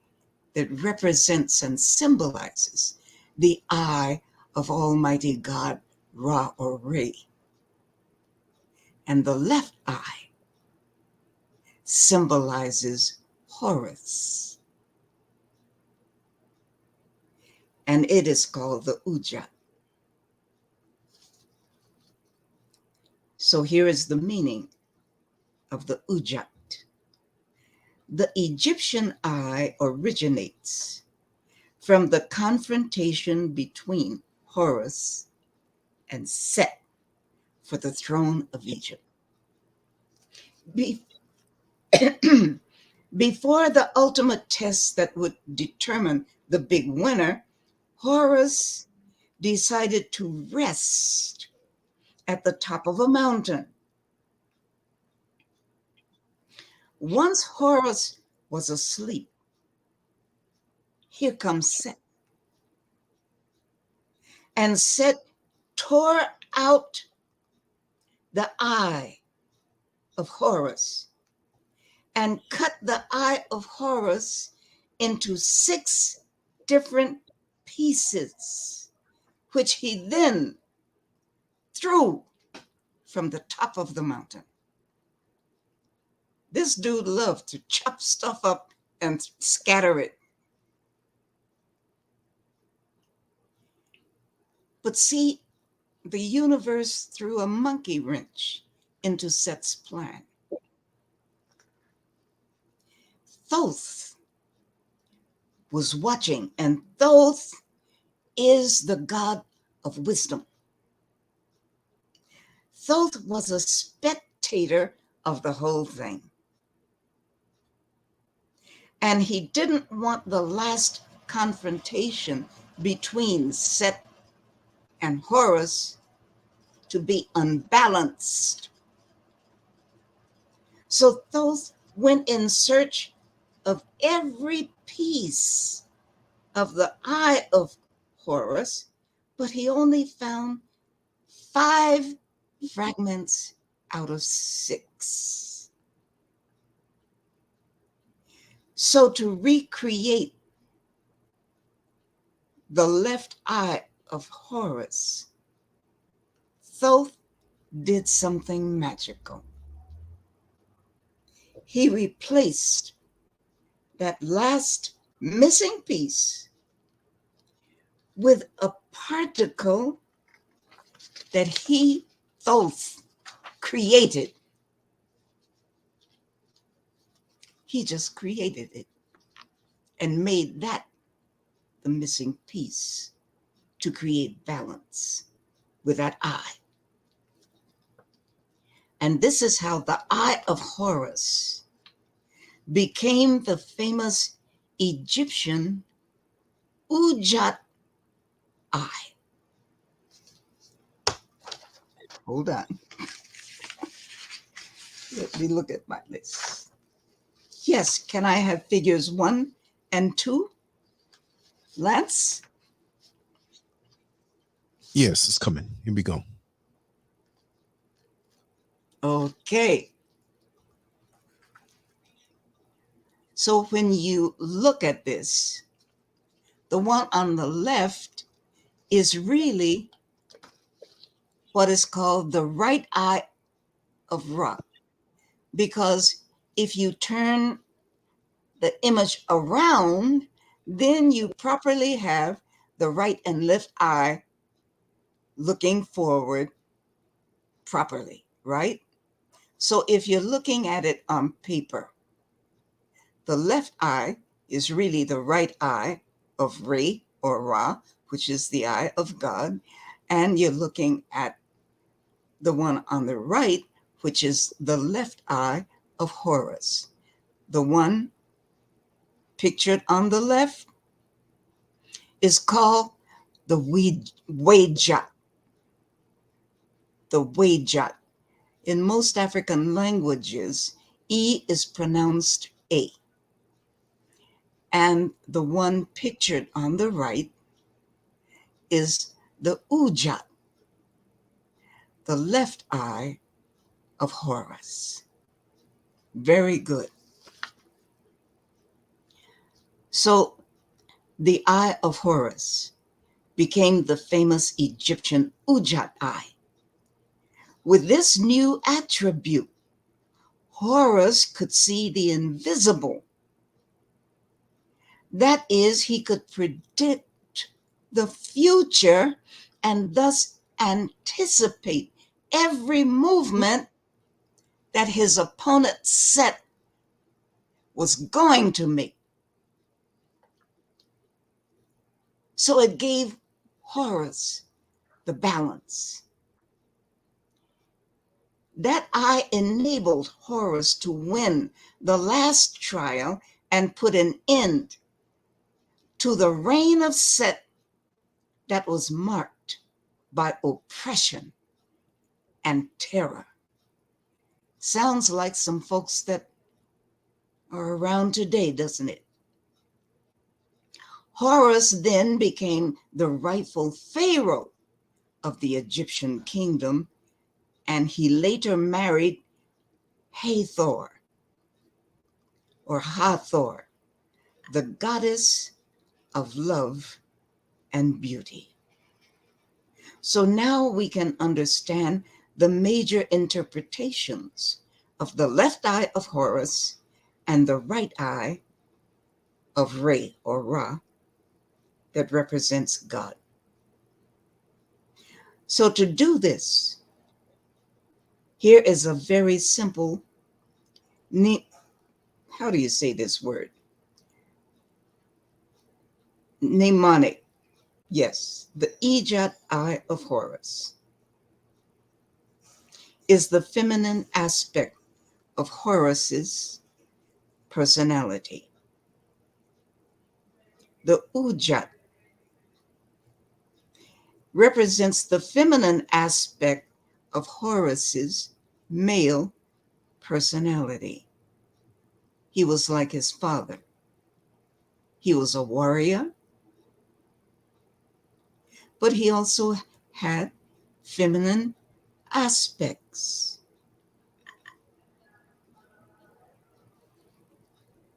that represents and symbolizes the eye of Almighty God, Ra or Re. And the left eye symbolizes Horus. And it is called the Ujat. So here is the meaning of the Ujat. The Egyptian eye originates from the confrontation between Horus and Set for the throne of Egypt. Before the ultimate test that would determine the big winner, Horus decided to rest at the top of a mountain. Once Horus was asleep, here comes Set. And Set tore out the eye of Horus and cut the eye of Horus into 6 different pieces, which he then threw from the top of the mountain. This dude loved to chop stuff up and scatter it. But see, the universe threw a monkey wrench into Set's plan. Thoth was watching, and Thoth is the god of wisdom. Thoth was a spectator of the whole thing. And he didn't want the last confrontation between Set and Horus to be unbalanced. So Thoth went in search of every piece of the eye of Horus, but he only found 5 fragments out of 6. So to recreate the left eye of Horus, Thoth did something magical. He replaced that last missing piece with a particle that he, Thoth, created. He just created it and made that the missing piece to create balance with that eye. And this is how the eye of Horus became the famous Egyptian Ujat eye. Hold on. Let me look at my list. Yes, can I have figures 1 and 2? Lance? Yes, it's coming. Here we go. Okay. So when you look at this, the one on the left is really what is called the right eye of Ra. Because if you turn the image around, then you properly have the right and left eye looking forward properly, right? So if you're looking at it on paper, the left eye is really the right eye of Re or Ra, which is the eye of God. And you're looking at the one on the right, which is the left eye of Horus. The one pictured on the left is called the Wejat. The Wejat. In most African languages, E is pronounced A. And the one pictured on the right is the Ujat, the left eye of Horus. Very good. So the eye of Horus became the famous Egyptian Ujat eye. With this new attribute, Horus could see the invisible. That is, he could predict the future and thus anticipate every movement that his opponent Set was going to make. So it gave Horus the balance. That eye enabled Horus to win the last trial and put an end to the reign of Set that was marked by oppression and terror. Sounds like some folks that are around today, doesn't it? Horus then became the rightful pharaoh of the Egyptian kingdom, and he later married Hathor, or Hathor, the goddess of love and beauty. So now we can understand the major interpretations of the left eye of Horus and the right eye of Re or Ra that represents God. So to do this, here is a very simple, how do you say this word? Mnemonic. Yes, the Ejat eye of Horus is the feminine aspect of Horus's personality. The Ujat represents the feminine aspect of Horus's male personality. He was like his father. He was a warrior, but he also had feminine aspects.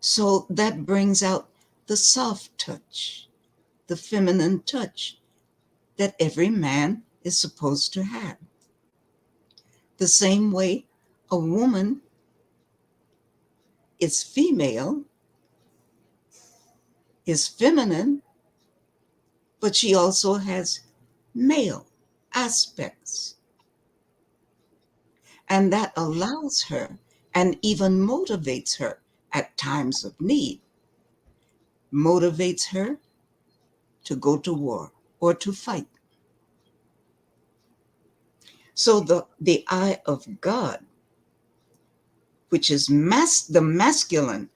So that brings out the soft touch, the feminine touch that every man is supposed to have. The same way a woman is female, is feminine, but she also has male aspects. And that allows her and even motivates her at times of need, motivates her to go to war or to fight. So the eye of God, which is the masculine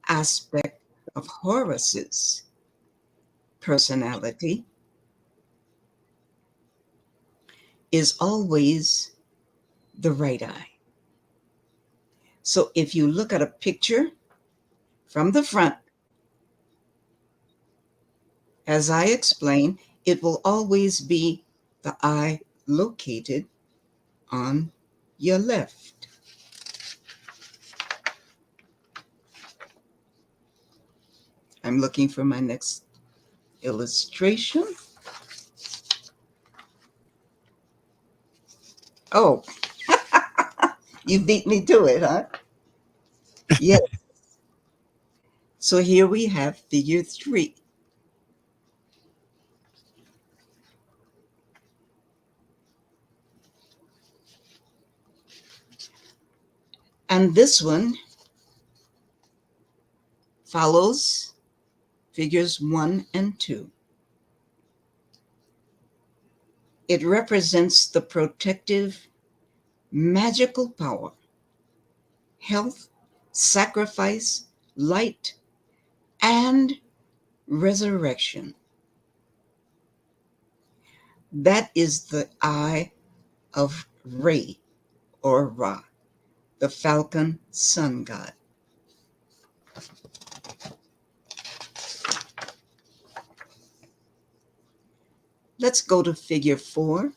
aspect of Horus's personality, is always the right eye. So if you look at a picture from the front, as I explained, it will always be the eye located on your left. I'm looking for my next illustration. Oh, you beat me to it, huh? Yes. So here we have figure 3. And this one follows figures 1 and 2. It represents the protective, magical power, health, sacrifice, light, and resurrection. That is the eye of Re, or Ra, the falcon sun god. Let's go to figure 4.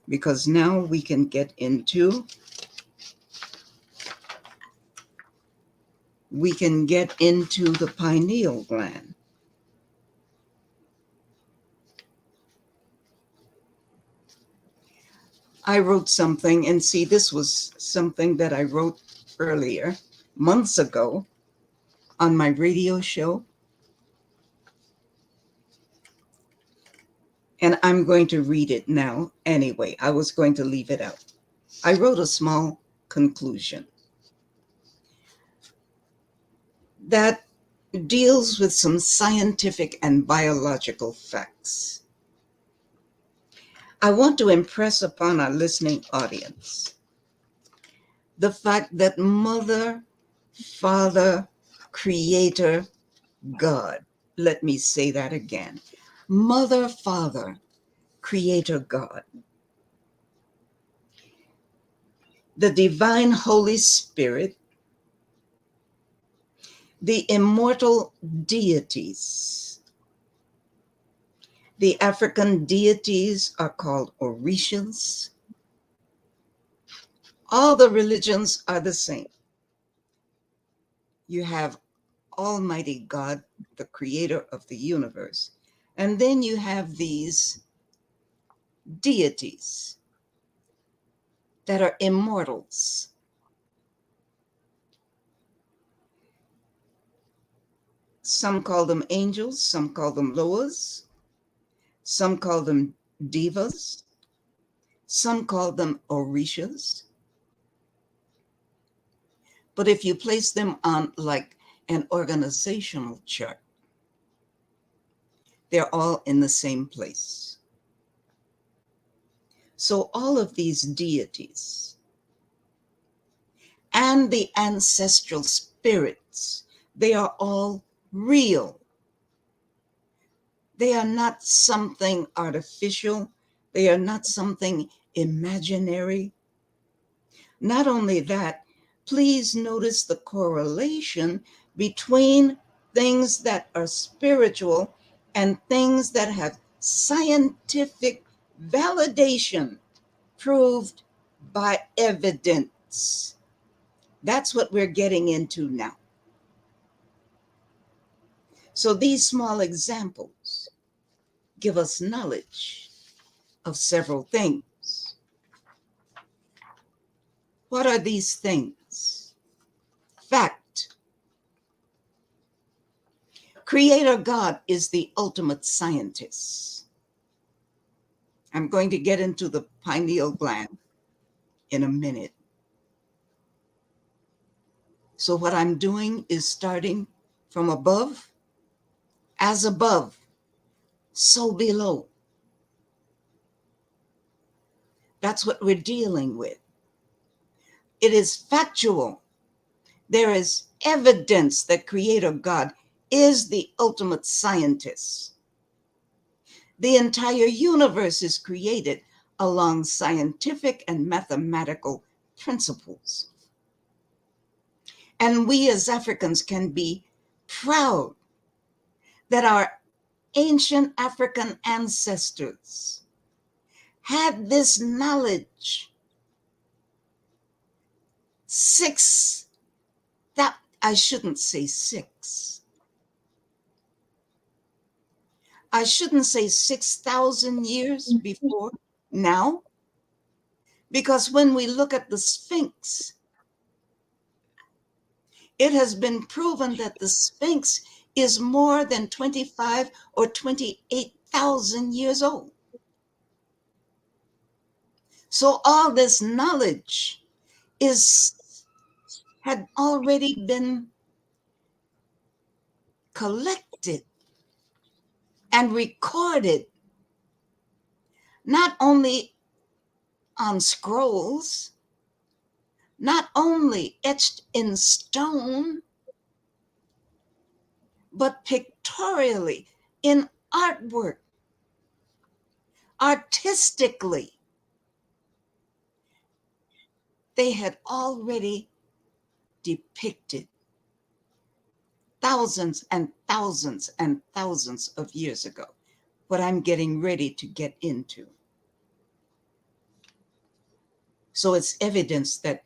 Because now we can get into the pineal gland. I wrote something, and see, this was something that I wrote earlier, months ago, on my radio show. And I'm going to read it now anyway. I was going to leave it out. I wrote a small conclusion that deals with some scientific and biological facts. I want to impress upon our listening audience the fact that Mother, Father, Creator, God, let me say that again, Mother, Father, Creator, God, the divine Holy Spirit, the immortal deities. The African deities are called Orishas. All the religions are the same. You have Almighty God, the creator of the universe. And then you have these deities that are immortals. Some call them angels, some call them loas, some call them divas, some call them orishas. But if you place them on like an organizational chart, they're all in the same place. So all of these deities and the ancestral spirits, they are all real. They are not something artificial. They are not something imaginary. Not only that, please notice the correlation between things that are spiritual and things that have scientific validation proved by evidence. That's what we're getting into now. So these small examples give us knowledge of several things. What are these things? Fact. Creator God is the ultimate scientist. I'm going to get into the pineal gland in a minute. So what I'm doing is starting from above. As above, so below. That's what we're dealing with. It is factual. There is evidence that Creator God is the ultimate scientist. The entire universe is created along scientific and mathematical principles. And we as Africans can be proud that our ancient African ancestors had this knowledge. I shouldn't say 6,000 years before now, because when we look at the Sphinx, it has been proven that the Sphinx is more than 25 or 28,000 years old. So all this knowledge had already been collected and recorded, not only on scrolls, not only etched in stone, but pictorially, in artwork, artistically. They had already depicted thousands and thousands and thousands of years ago, what I'm getting ready to get into. So it's evidence that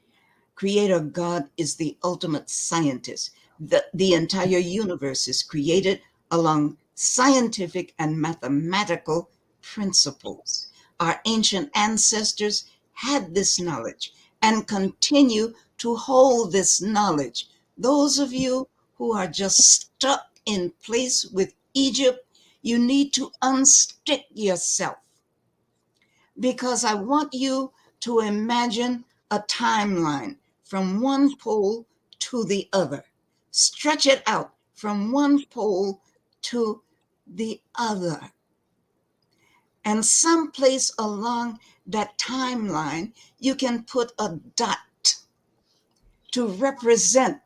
Creator God is the ultimate scientist. The entire universe is created along scientific and mathematical principles. Our ancient ancestors had this knowledge and continue to hold this knowledge. Those of you who are just stuck in place with Egypt, you need to unstick yourself, because I want you to imagine a timeline from one pole to the other. Stretch it out from one pole to the other. And someplace along that timeline, you can put a dot to represent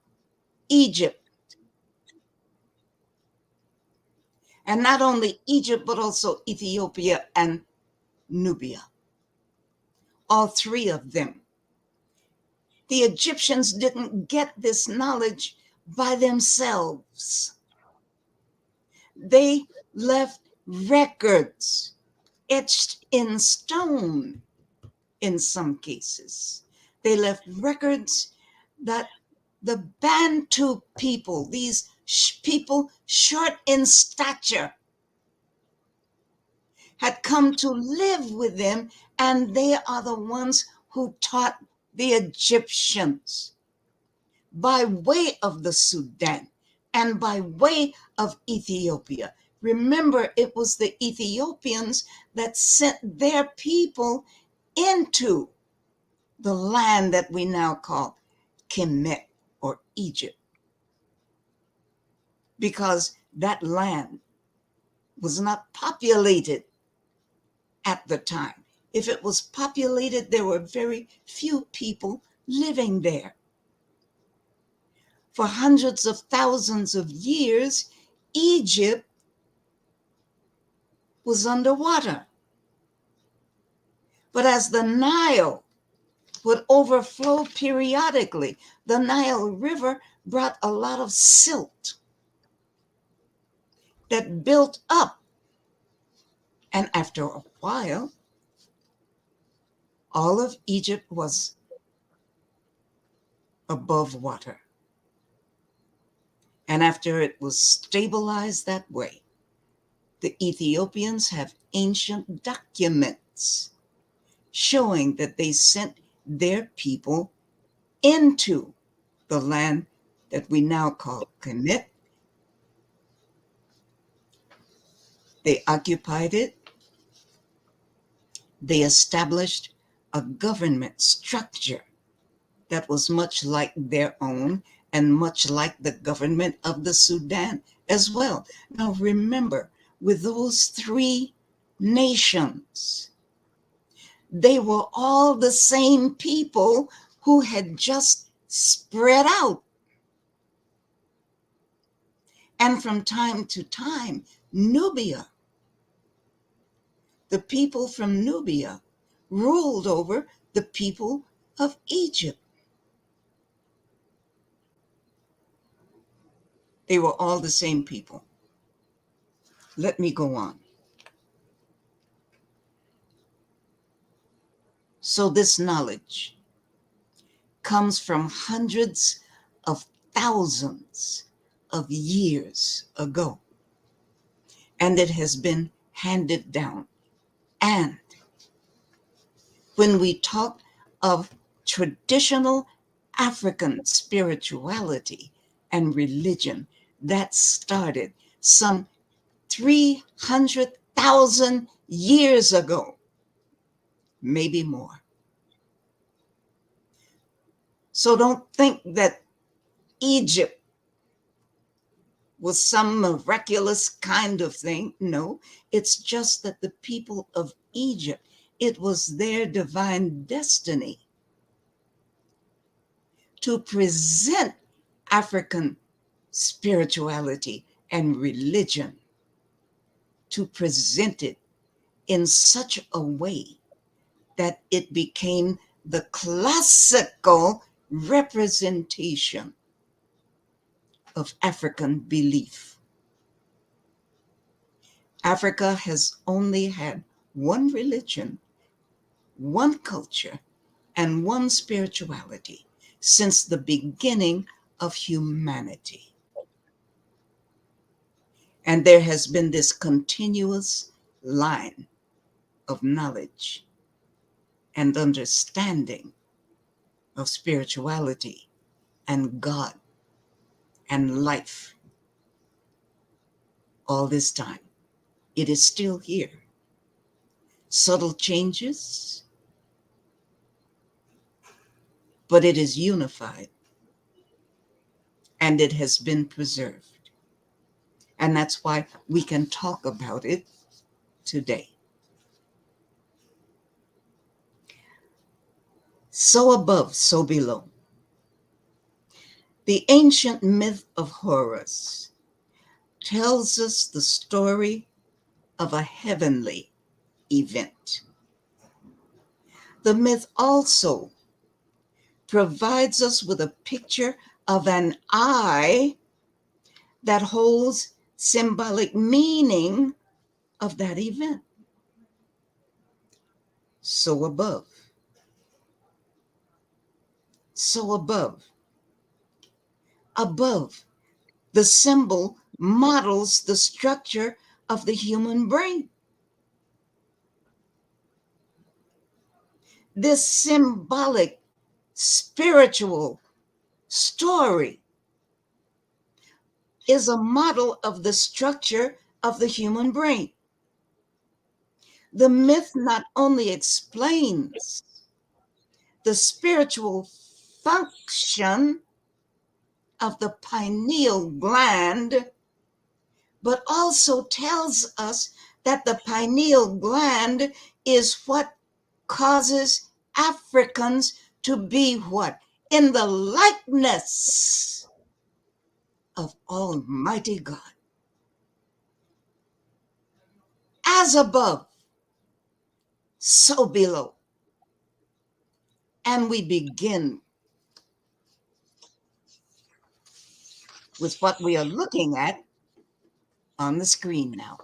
Egypt. And not only Egypt, but also Ethiopia and Nubia. All three of them. The Egyptians didn't get this knowledge by themselves. They left records etched in stone in some cases. They left records that the Bantu people, these people short in stature, had come to live with them, and they are the ones who taught the Egyptians by way of the Sudan and by way of Ethiopia. Remember, it was the Ethiopians that sent their people into the land that we now call Kemet or Egypt, because that land was not populated at the time. If it was populated, there were very few people living there. For hundreds of thousands of years, Egypt was underwater. But as the Nile would overflow periodically, the Nile River brought a lot of silt that built up. And after a while, All of Egypt was above water. And after it was stabilized that way, the Ethiopians have ancient documents showing that they sent their people into the land that we now call Kemet. They occupied it. They established a government structure that was much like their own and much like the government of the Sudan as well. Now remember, with those three nations, they were all the same people who had just spread out. And from time to time, Nubia, the people from Nubia, ruled over the people of Egypt. They were all the same people. Let me go on. So this knowledge comes from hundreds of thousands of years ago, and it has been handed down. And when we talk of traditional African spirituality and religion, that started some 300,000 years ago, maybe more. So don't think that Egypt was some miraculous kind of thing. No, it's just that the people of Egypt, it was their divine destiny to present African spirituality and religion, to present it in such a way that it became the classical representation of African belief. Africa has only had one religion, one culture, and one spirituality since the beginning of humanity. And there has been this continuous line of knowledge and understanding of spirituality and God and life. All this time, it is still here. Subtle changes, but it is unified and it has been preserved. And that's why we can talk about it today. So above, so below. The ancient myth of Horus tells us the story of a heavenly event. The myth also provides us with a picture of an eye that holds symbolic meaning of that event. So above. So above. Above, the symbol models the structure of the human brain. This symbolic, spiritual story is a model of the structure of the human brain. The myth not only explains the spiritual function of the pineal gland, but also tells us that the pineal gland is what causes Africans to be what? In the likeness of Almighty God. As above, so below. And we begin with what we are looking at on the screen now.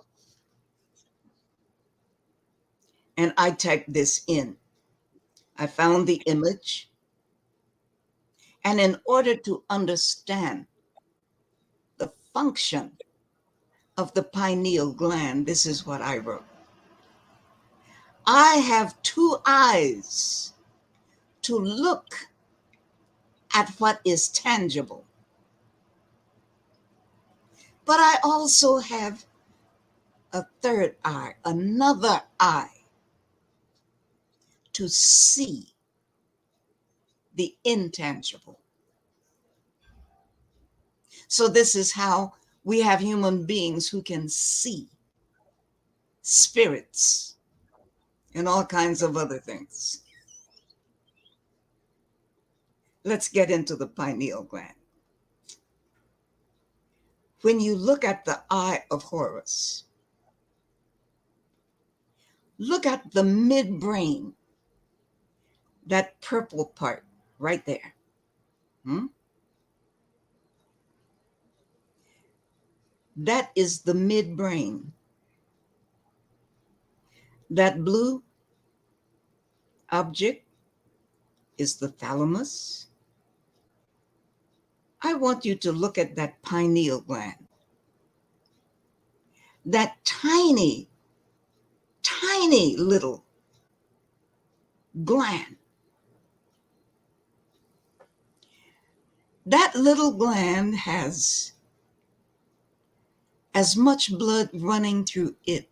And I typed this in. I found the image. And in order to understand the function of the pineal gland, this is what I wrote. I have two eyes to look at what is tangible. But I also have a third eye, another eye, to see the intangible. So this is how we have human beings who can see spirits and all kinds of other things. Let's get into the pineal gland. When you look at the eye of Horus, look at the midbrain, that purple part right there. That is the midbrain. That blue object is the thalamus. I want you to look at that pineal gland. That tiny, tiny little gland. That little gland has as much blood running through it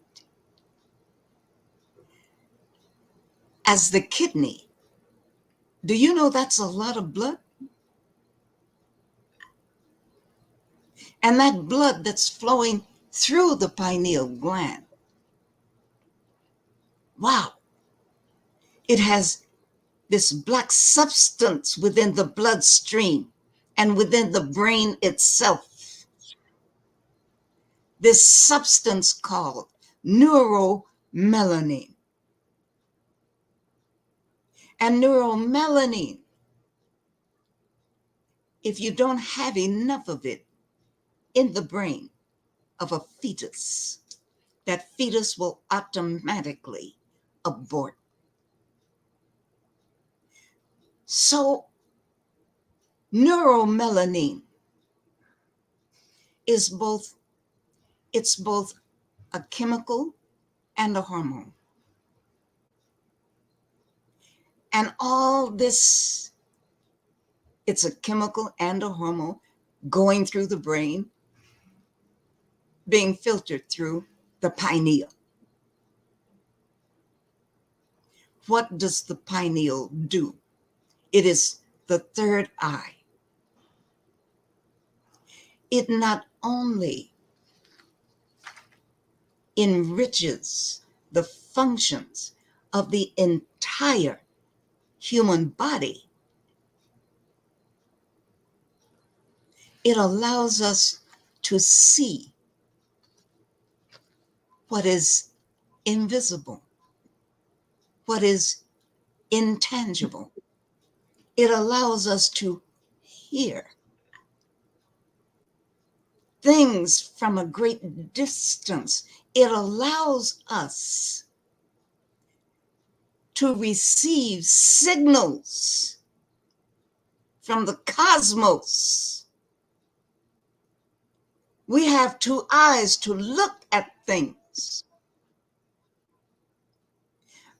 as the kidney. Do you know that's a lot of blood? And that blood that's flowing through the pineal gland, wow, it has this black substance within the bloodstream and within the brain itself. This substance called neuromelanin. And neuromelanin, if you don't have enough of it in the brain of a fetus, that fetus will automatically abort. So neuromelanin is both a chemical and a hormone. And all this, it's a chemical and a hormone going through the brain, being filtered through the pineal. What does the pineal do? It is the third eye. It not only enriches the functions of the entire human body, it allows us to see what is invisible, what is intangible. It allows us to hear things from a great distance. It allows us to receive signals from the cosmos. We have two eyes to look at things.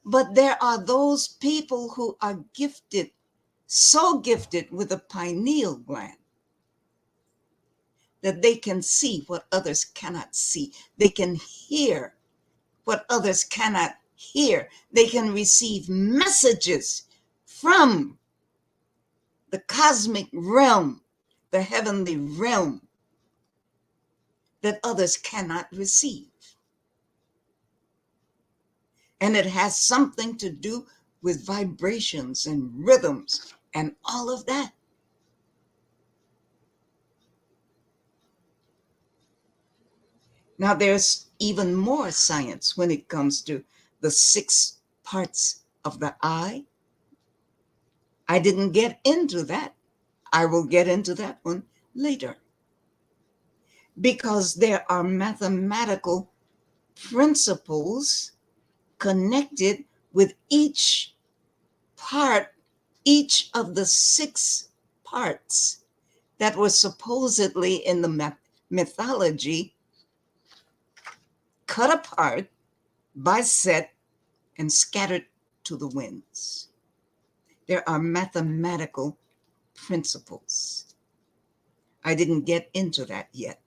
But there are those people who are gifted, so gifted with a pineal gland, that they can see what others cannot see. They can hear what others cannot hear. They can receive messages from the cosmic realm, the heavenly realm, that others cannot receive. And it has something to do with vibrations and rhythms and all of that. Now, there's even more science when it comes to the 6 parts of the eye. I didn't get into that. I will get into that one later. Because there are mathematical principles connected with each part each of the 6 parts that were supposedly in the mythology, cut apart by Set and scattered to the winds. There are mathematical principles. I didn't get into that yet.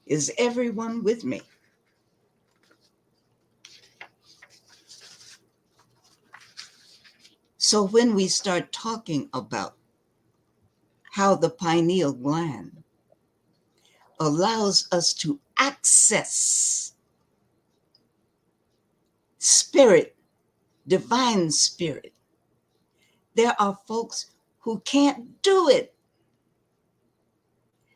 Is everyone with me? So when we start talking about how the pineal gland allows us to access spirit, divine spirit, there are folks who can't do it.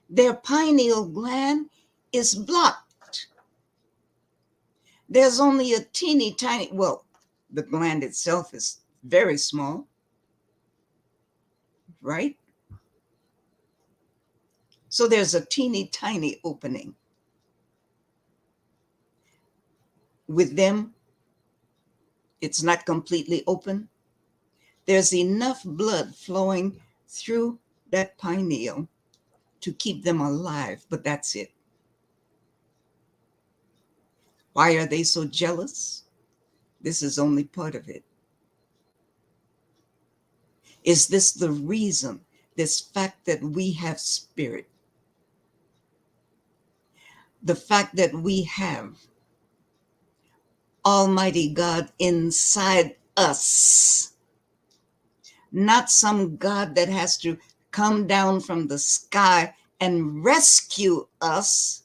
Their pineal gland is blocked. There's only a teeny tiny, well, the gland itself is very small, right? So there's a teeny tiny opening. With them, it's not completely open. There's enough blood flowing through that pineal to keep them alive, but that's it. Why are they so jealous? This is only part of it. Is this the reason, this fact that we have spirit? The fact that we have Almighty God inside us, not some God that has to come down from the sky and rescue us.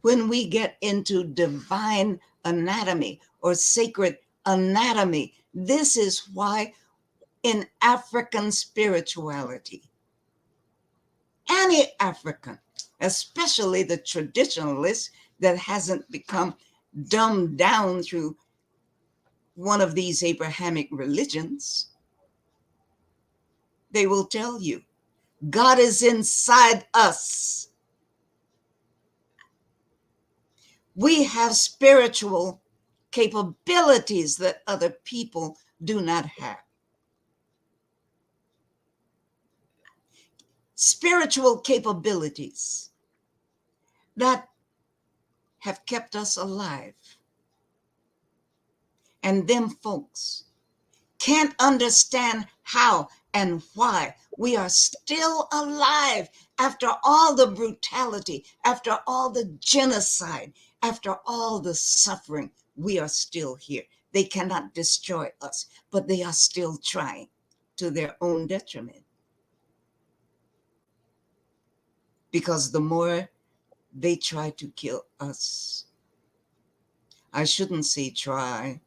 When we get into divine anatomy or sacred anatomy, this is why in African spirituality, any African, especially the traditionalist that hasn't become dumbed down through one of these Abrahamic religions, they will tell you, God is inside us. We have spiritual capabilities that other people do not have. Spiritual capabilities that have kept us alive. And them folks can't understand how and why we are still alive after all the brutality, after all the genocide, after all the suffering. We are still here. They cannot destroy us, but they are still trying to their own detriment. Because the more they try to kill us, I shouldn't say try,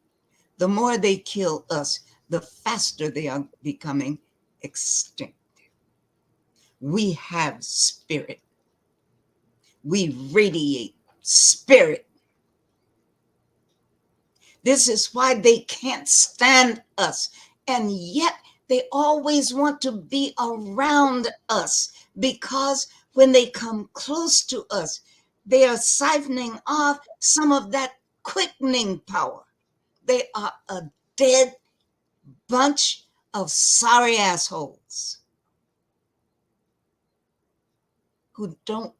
the more they kill us, the faster they are becoming extinct. We have spirit. We radiate spirit. This is why they can't stand us. And yet they always want to be around us, because when they come close to us, they are siphoning off some of that quickening power. They are a dead bunch of sorry assholes who don't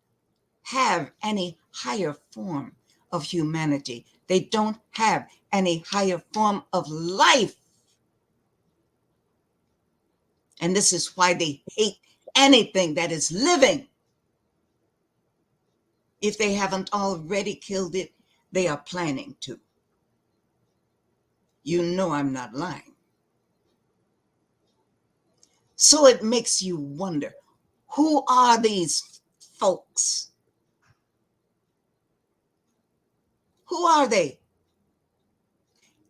have any higher form of humanity. They don't have any higher form of life. And this is why they hate anything that is living. If they haven't already killed it, they are planning to. You know I'm not lying. So it makes you wonder, who are these folks? Who are they?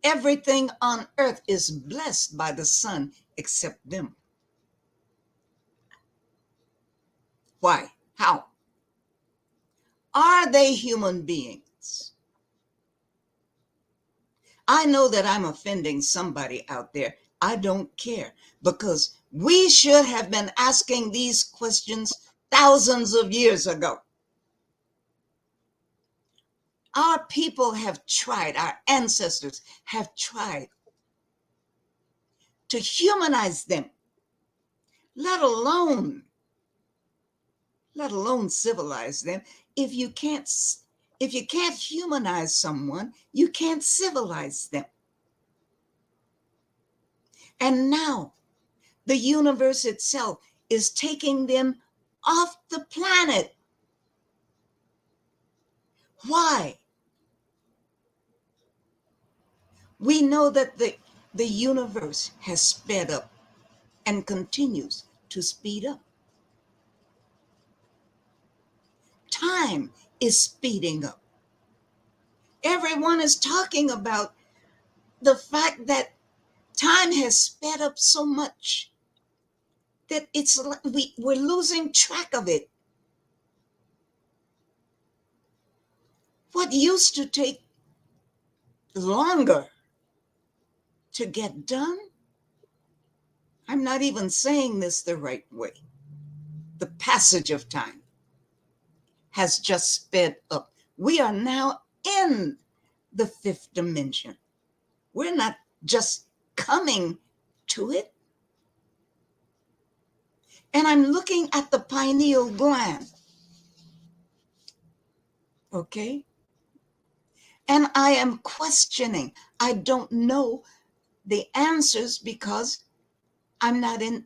Everything on earth is blessed by the sun except them. Why? How? Are they human beings? I know that I'm offending somebody out there. I don't care, because we should have been asking these questions thousands of years ago. Our people have tried, our ancestors have tried to humanize them, let alone civilize them. If you can't humanize someone, you can't civilize them. And now the universe itself is taking them off the planet. Why? We know that the universe has sped up and continues to speed up. Time is speeding up. Everyone is talking about the fact that time has sped up so much that it's like we're losing track of it. What used to take longer to get done, I'm not even saying this the right way. The passage of time has just sped up. We are now in the fifth dimension. We're not just coming to it. And I'm looking at the pineal gland. Okay? And I am questioning. I don't know the answers because I'm not in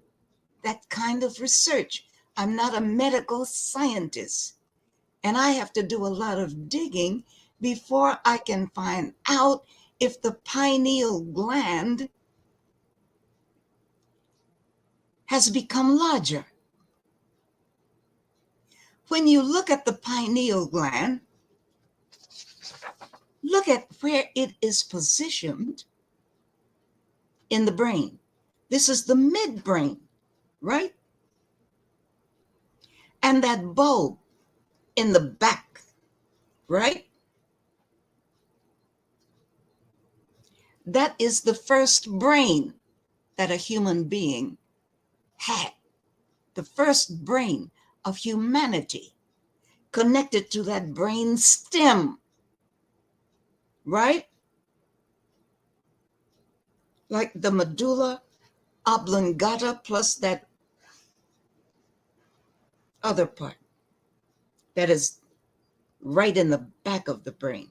that kind of research. I'm not a medical scientist. And I have to do a lot of digging before I can find out if the pineal gland has become larger. When you look at the pineal gland, look at where it is positioned in the brain. This is the midbrain, right? And that bulb in the back, right? That is the first brain that a human being had. The first brain of humanity connected to that brain stem, right? Like the medulla oblongata plus that other part that is right in the back of the brain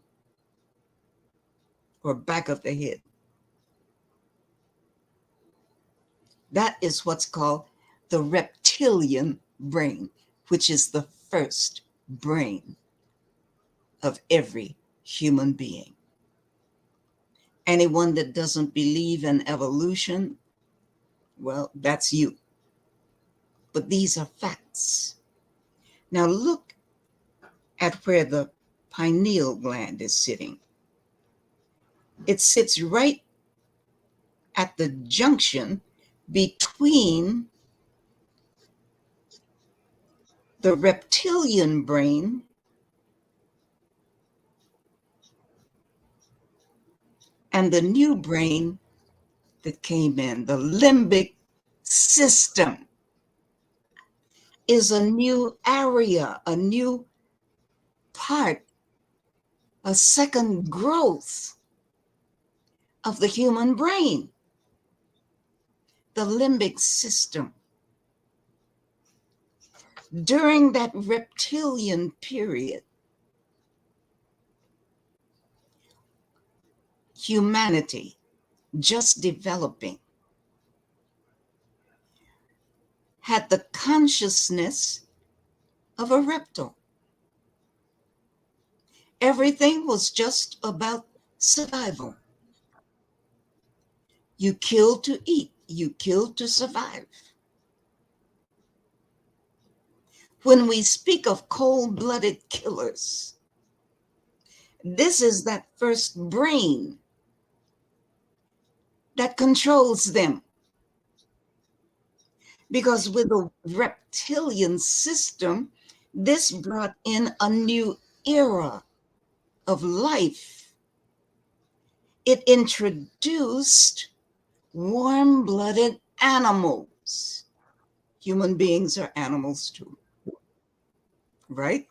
or back of the head. That is what's called the reptilian brain, which is the first brain of every human being. Anyone that doesn't believe in evolution, well, that's you. But these are facts. Now look at where the pineal gland is sitting. It sits right at the junction between the reptilian brain and the new brain that came in. The limbic system is a new area, a new part, a second growth of the human brain. The limbic system. During that reptilian period, humanity just developing had the consciousness of a reptile. Everything was just about survival. You kill to eat, you kill to survive. When we speak of cold-blooded killers, this is that first brain that controls them. Because with the reptilian system, this brought in a new era of life. It introduced warm-blooded animals. Human beings are animals too, right?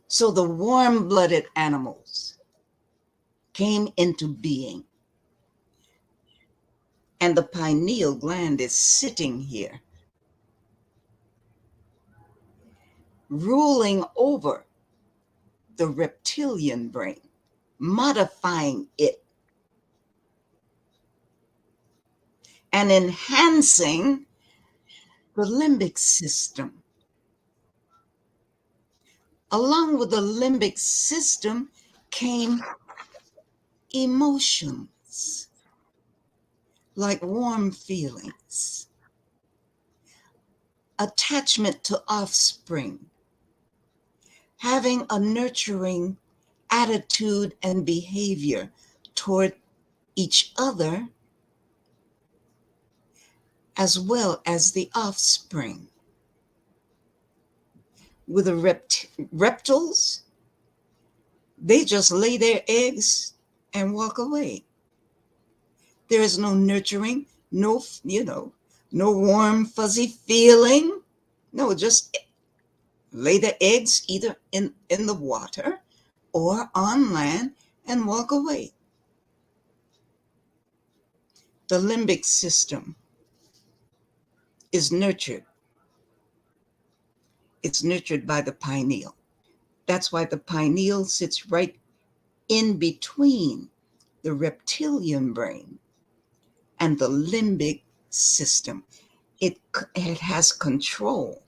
So the warm-blooded animals came into being. And the pineal gland is sitting here, ruling over the reptilian brain, modifying it, and enhancing the limbic system. Along with the limbic system came emotions, like warm feelings, attachment to offspring, having a nurturing attitude and behavior toward each other, as well as the offspring. With the reptiles, they just lay their eggs and walk away. There is no nurturing, no, no warm, fuzzy feeling. No, just lay the eggs either in the water or on land and walk away. The limbic system is nurtured. It's nurtured by the pineal. That's why the pineal sits right in between the reptilian brain and the limbic system. It has control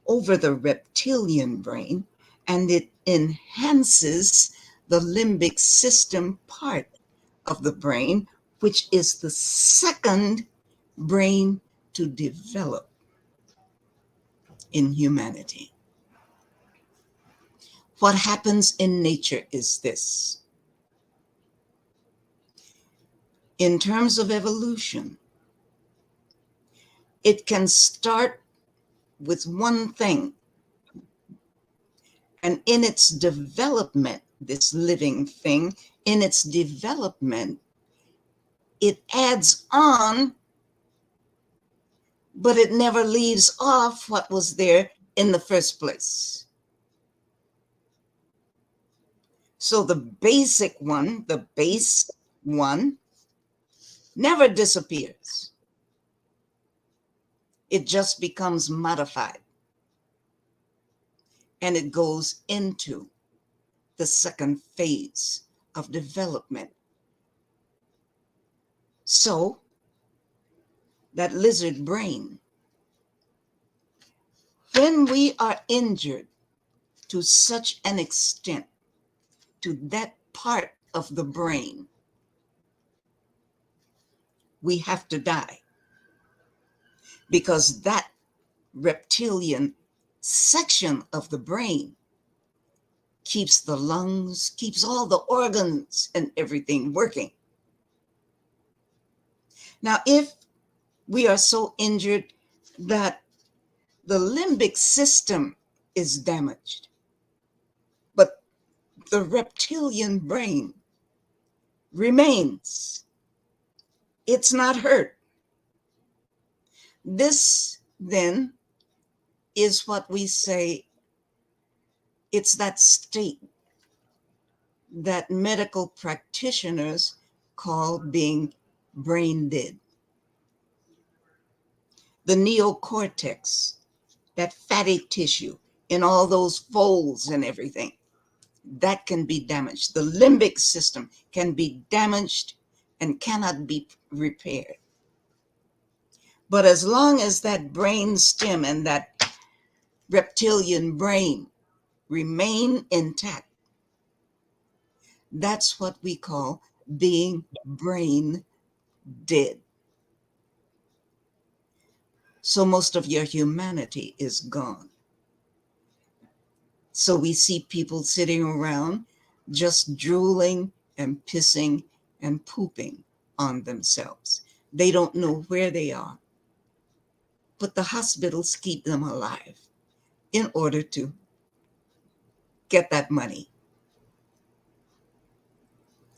over the reptilian brain, and it enhances the limbic system part of the brain, which is the second brain to develop in humanity. What happens in nature is this. In terms of evolution, it can start with one thing, and in its development, this living thing, in its development, it adds on, but it never leaves off what was there in the first place. So the basic one, the base one, never disappears. It just becomes modified. And it goes into the second phase of development. So that lizard brain, when we are injured to such an extent to that part of the brain, we have to die, because that reptilian section of the brain keeps the lungs, keeps all the organs and everything working. Now, if we are so injured that the limbic system is damaged, but the reptilian brain remains, it's not hurt. This then is what we say, it's that state that medical practitioners call being brain dead. The neocortex, that fatty tissue in all those folds and everything, that can be damaged. The limbic system can be damaged and cannot be repaired. But as long as that brain stem and that reptilian brain remain intact, that's what we call being brain dead. So most of your humanity is gone. So we see people sitting around just drooling and pissing and pooping on themselves. They don't know where they are, but the hospitals keep them alive in order to get that money.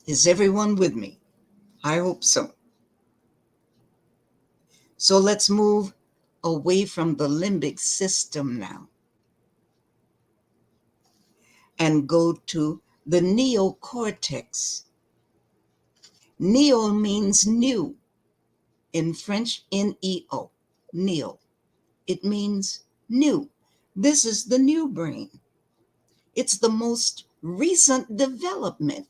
Is everyone with me? I hope so. So let's move away from the limbic system now and go to the neocortex. Neo means new. In French, N-E-O, neo. It means new. This is the new brain. It's the most recent development.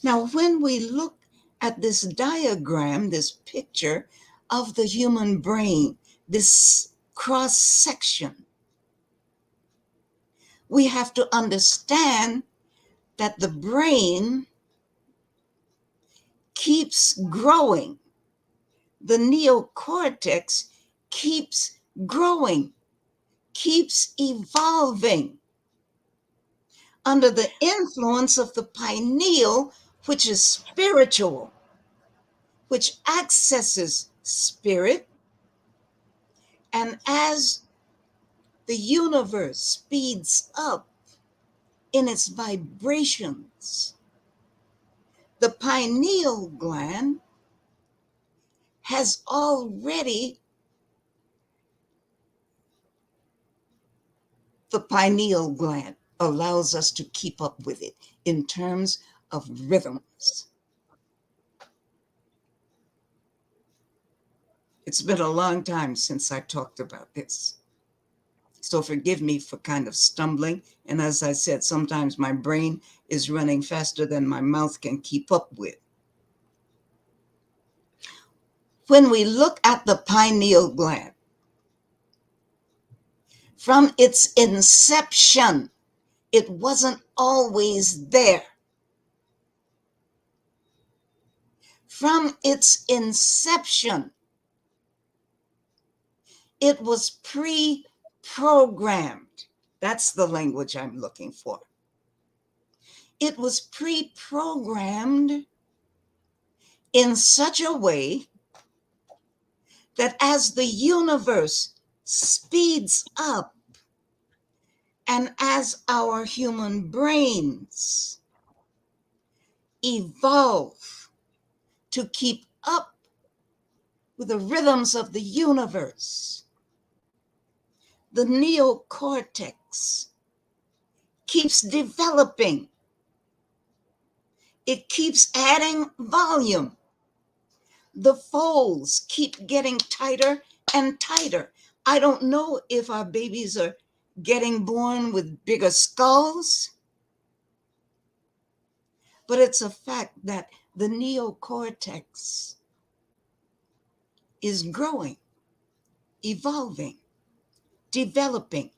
Now, when we look at this diagram, this picture of the human brain, this cross section, we have to understand that the brain keeps growing. The neocortex keeps growing, keeps evolving under the influence of the pineal, which is spiritual, which accesses spirit. And as the universe speeds up in its vibrations, the pineal gland has already, the pineal gland allows us to keep up with it in terms of rhythms. It's been a long time since I talked about this, so forgive me for kind of stumbling. And as I said, sometimes my brain is running faster than my mouth can keep up with. When we look at the pineal gland, from its inception, it wasn't always there. From its inception, it was pre-programmed. That's the language I'm looking for. It was pre-programmed in such a way that as the universe speeds up and as our human brains evolve to keep up with the rhythms of the universe, the neocortex keeps developing. It keeps adding volume. The folds keep getting tighter and tighter. I don't know if our babies are getting born with bigger skulls, but it's a fact that the neocortex is growing, evolving, developing.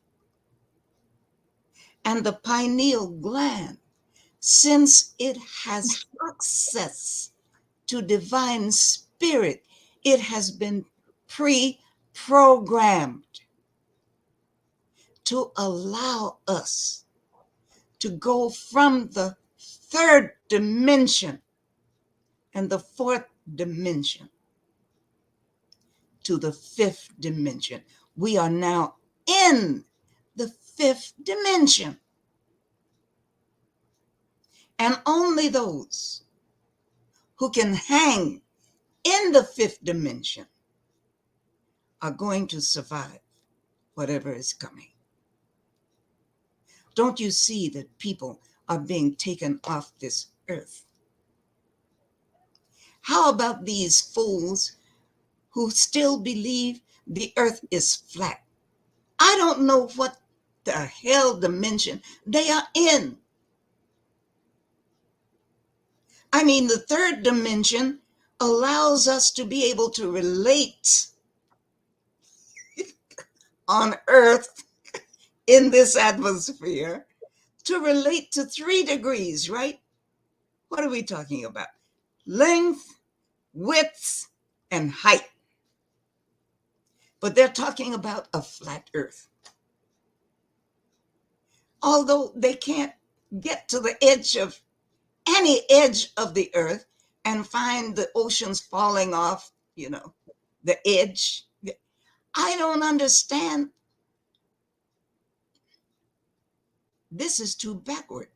And the pineal gland, since it has access to divine spirit, it has been pre-programmed to allow us to go from the third dimension and the fourth dimension to the fifth dimension. We are now in the fifth dimension. And only those who can hang in the fifth dimension are going to survive whatever is coming. Don't you see that people are being taken off this earth? How about these fools who still believe the earth is flat? I don't know what the hell dimension they are in. I mean, the third dimension allows us to be able to relate on earth in this atmosphere, to relate to 3 degrees, right? What are we talking about? Length, width, and height. But they're talking about a flat earth. Although they can't get to the edge of any edge of the earth and find the oceans falling off, the edge. I don't understand. This is too backward.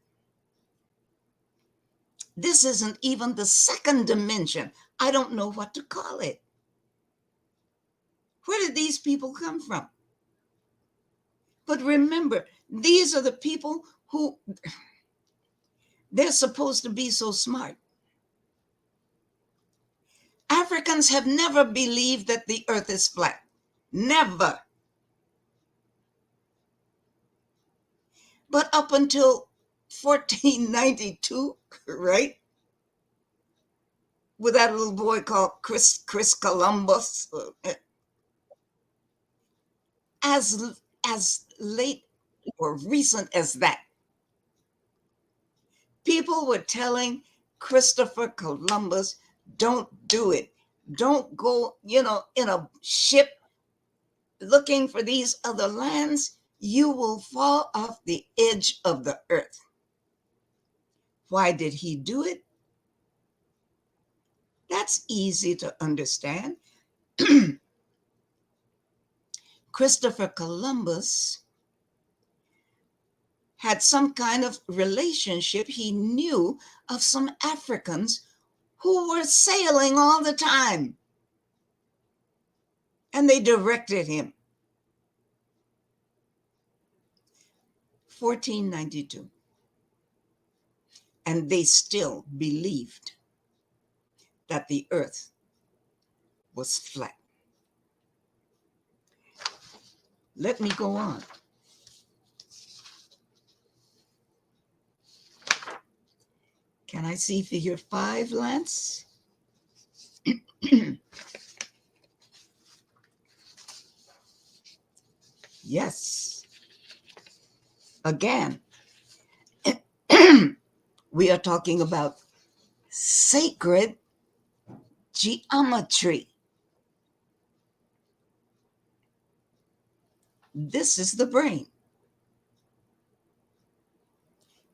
This isn't even the second dimension. I don't know what to call it. Where did these people come from? But remember, these are the people who, they're supposed to be so smart. Africans have never believed that the earth is flat. Never. But up until 1492, right? With that little boy called Chris Columbus, as late or recent as that, people were telling Christopher Columbus, don't do it. Don't go, in a ship looking for these other lands. You will fall off the edge of the earth. Why did he do it? That's easy to understand. Christopher Columbus had some kind of relationship. He knew of some Africans who were sailing all the time, and they directed him. 1492. And they still believed that the earth was flat. Let me go on. Can I see figure 5, Lance? Yes. Again, we are talking about sacred geometry. This is the brain.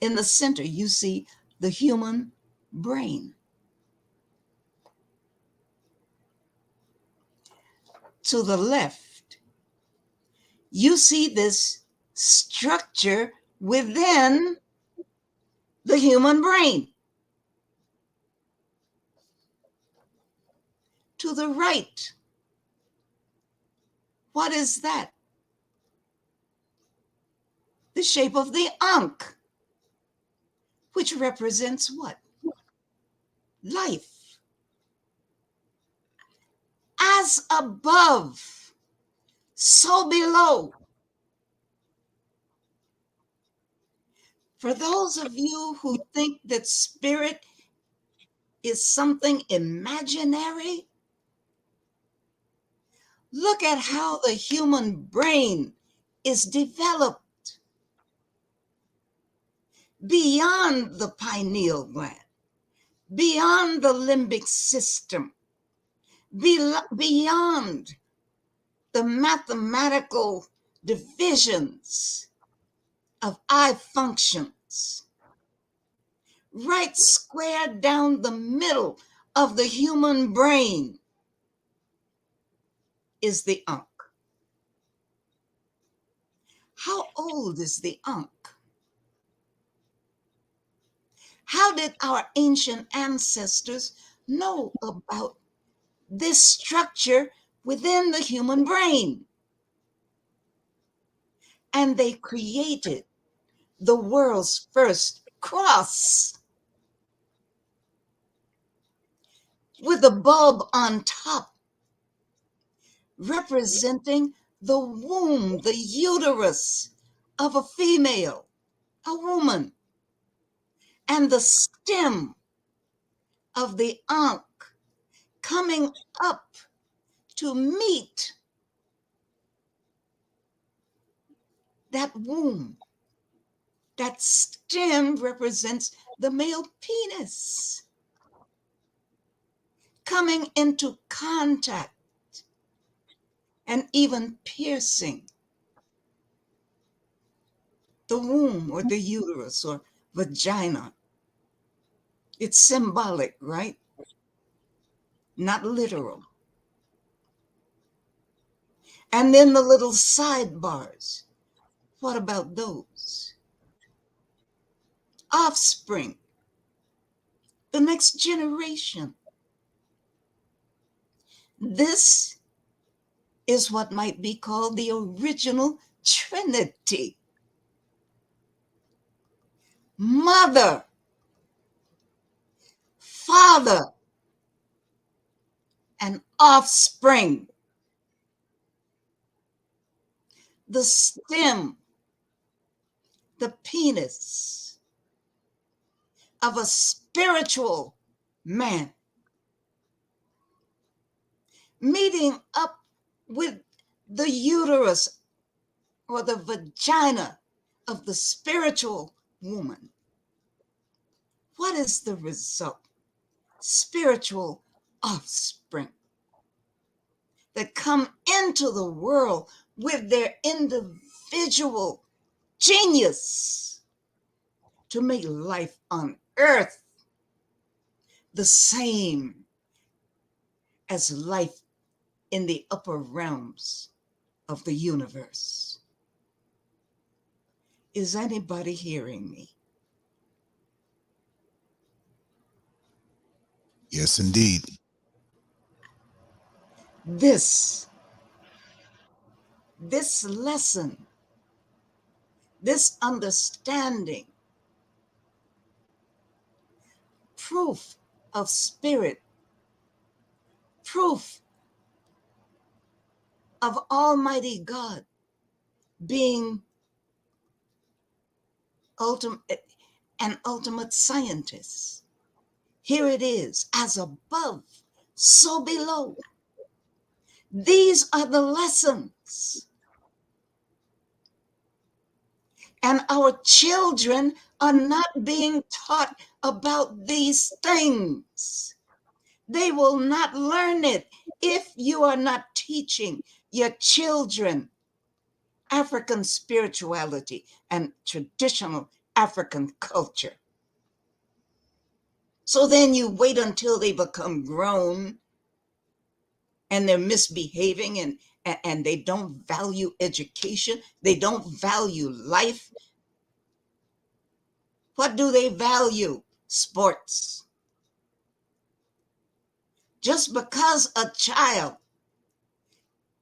In the center, you see the human brain. To the left, you see this structure within the human brain. To the right, what is that? The shape of the ankh, which represents what? Life. As above, so below. For those of you who think that spirit is something imaginary, look at how the human brain is developed beyond the pineal gland, beyond the limbic system, beyond the mathematical divisions of eye functions. Right square down the middle of the human brain is the ankh. How old is the ankh? How did our ancient ancestors know about this structure within the human brain? And they created the world's first cross with a bulb on top, representing the womb, the uterus of a female, a woman, and the stem of the ankh coming up to meet that womb. That stem represents the male penis coming into contact and even piercing the womb or the uterus or vagina. It's symbolic, right? Not literal. And then the little sidebars. What about those? Offspring, the next generation. This is what might be called the original Trinity. Mother, Father, and offspring. The stem, the penis of a spiritual man meeting up with the uterus or the vagina of the spiritual woman. What is the result? Spiritual offspring that come into the world with their individual genius to make life on earth the same as life in the upper realms of the universe. Is anybody hearing me? Yes, indeed. This lesson, this understanding, proof of spirit, proof of Almighty God being an ultimate scientist. Here it is, as above, so below. These are the lessons. And our children are not being taught about these things. They will not learn it if you are not teaching your children African spirituality and traditional African culture. So then you wait until they become grown and they're misbehaving and they don't value education. They don't value life. What do they value? Sports. Just because a child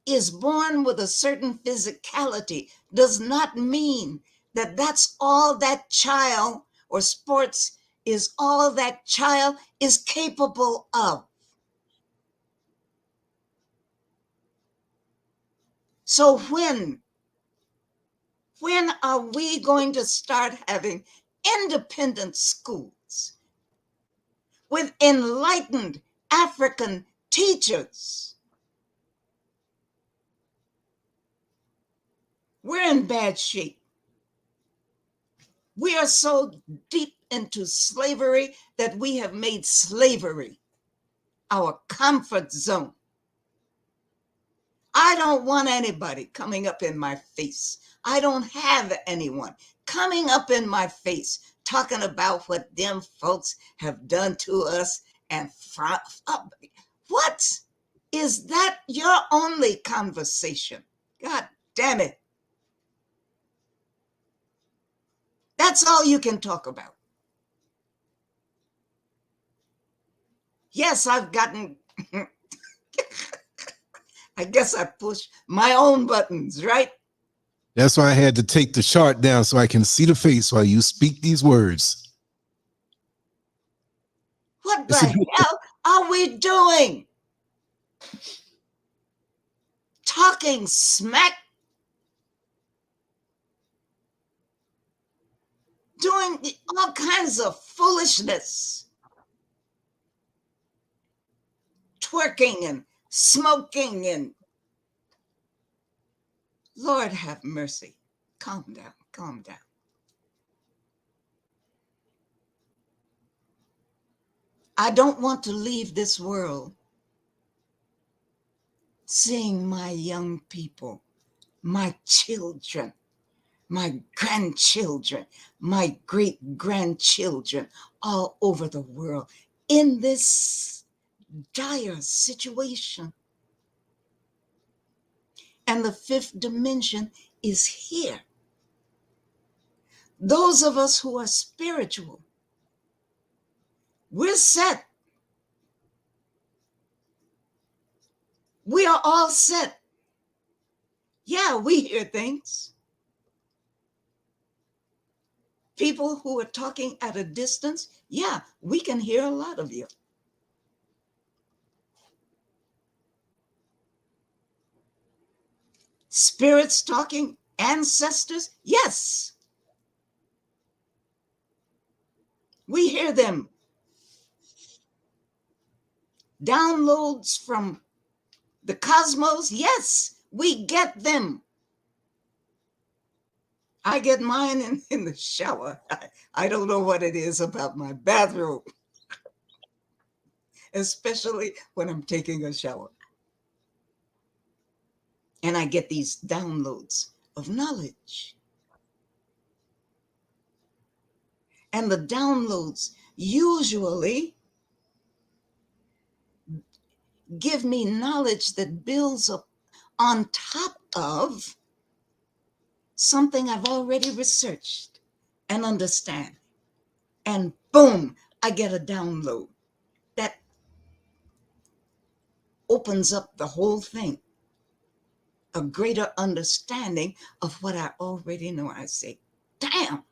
is born with a certain physicality does not mean that that's all that child, or sports is all that child is capable of. So when are we going to start having independent schools with enlightened African teachers? We're in bad shape. We are so deep into slavery that we have made slavery our comfort zone. I don't want anybody coming up in my face. I don't have anyone coming up in my face talking about what them folks have done to us. And what is that your only conversation? God damn it. That's all you can talk about. Yes, I've gotten, I guess I pushed my own buttons, right? That's why I had to take the chart down so I can see the face while you speak these words. What the hell are we doing? Talking smack? Doing all kinds of foolishness. Twerking and smoking and Lord have mercy. Calm down, calm down. I don't want to leave this world seeing my young people, my children, my grandchildren, my great-grandchildren all over the world in this dire situation. And the fifth dimension is here. Those of us who are spiritual, we're set. We are all set. Yeah, we hear things. People who are talking at a distance, yeah, we can hear a lot of you. Spirits talking, ancestors, yes. We hear them. Downloads from the cosmos, yes, we get them. I get mine in the shower. I don't know what it is about my bathroom, especially when I'm taking a shower. And I get these downloads of knowledge. And the downloads usually give me knowledge that builds up on top of something I've already researched and understand. And boom, I get a download that opens up the whole thing, a greater understanding of what I already know. I say, damn.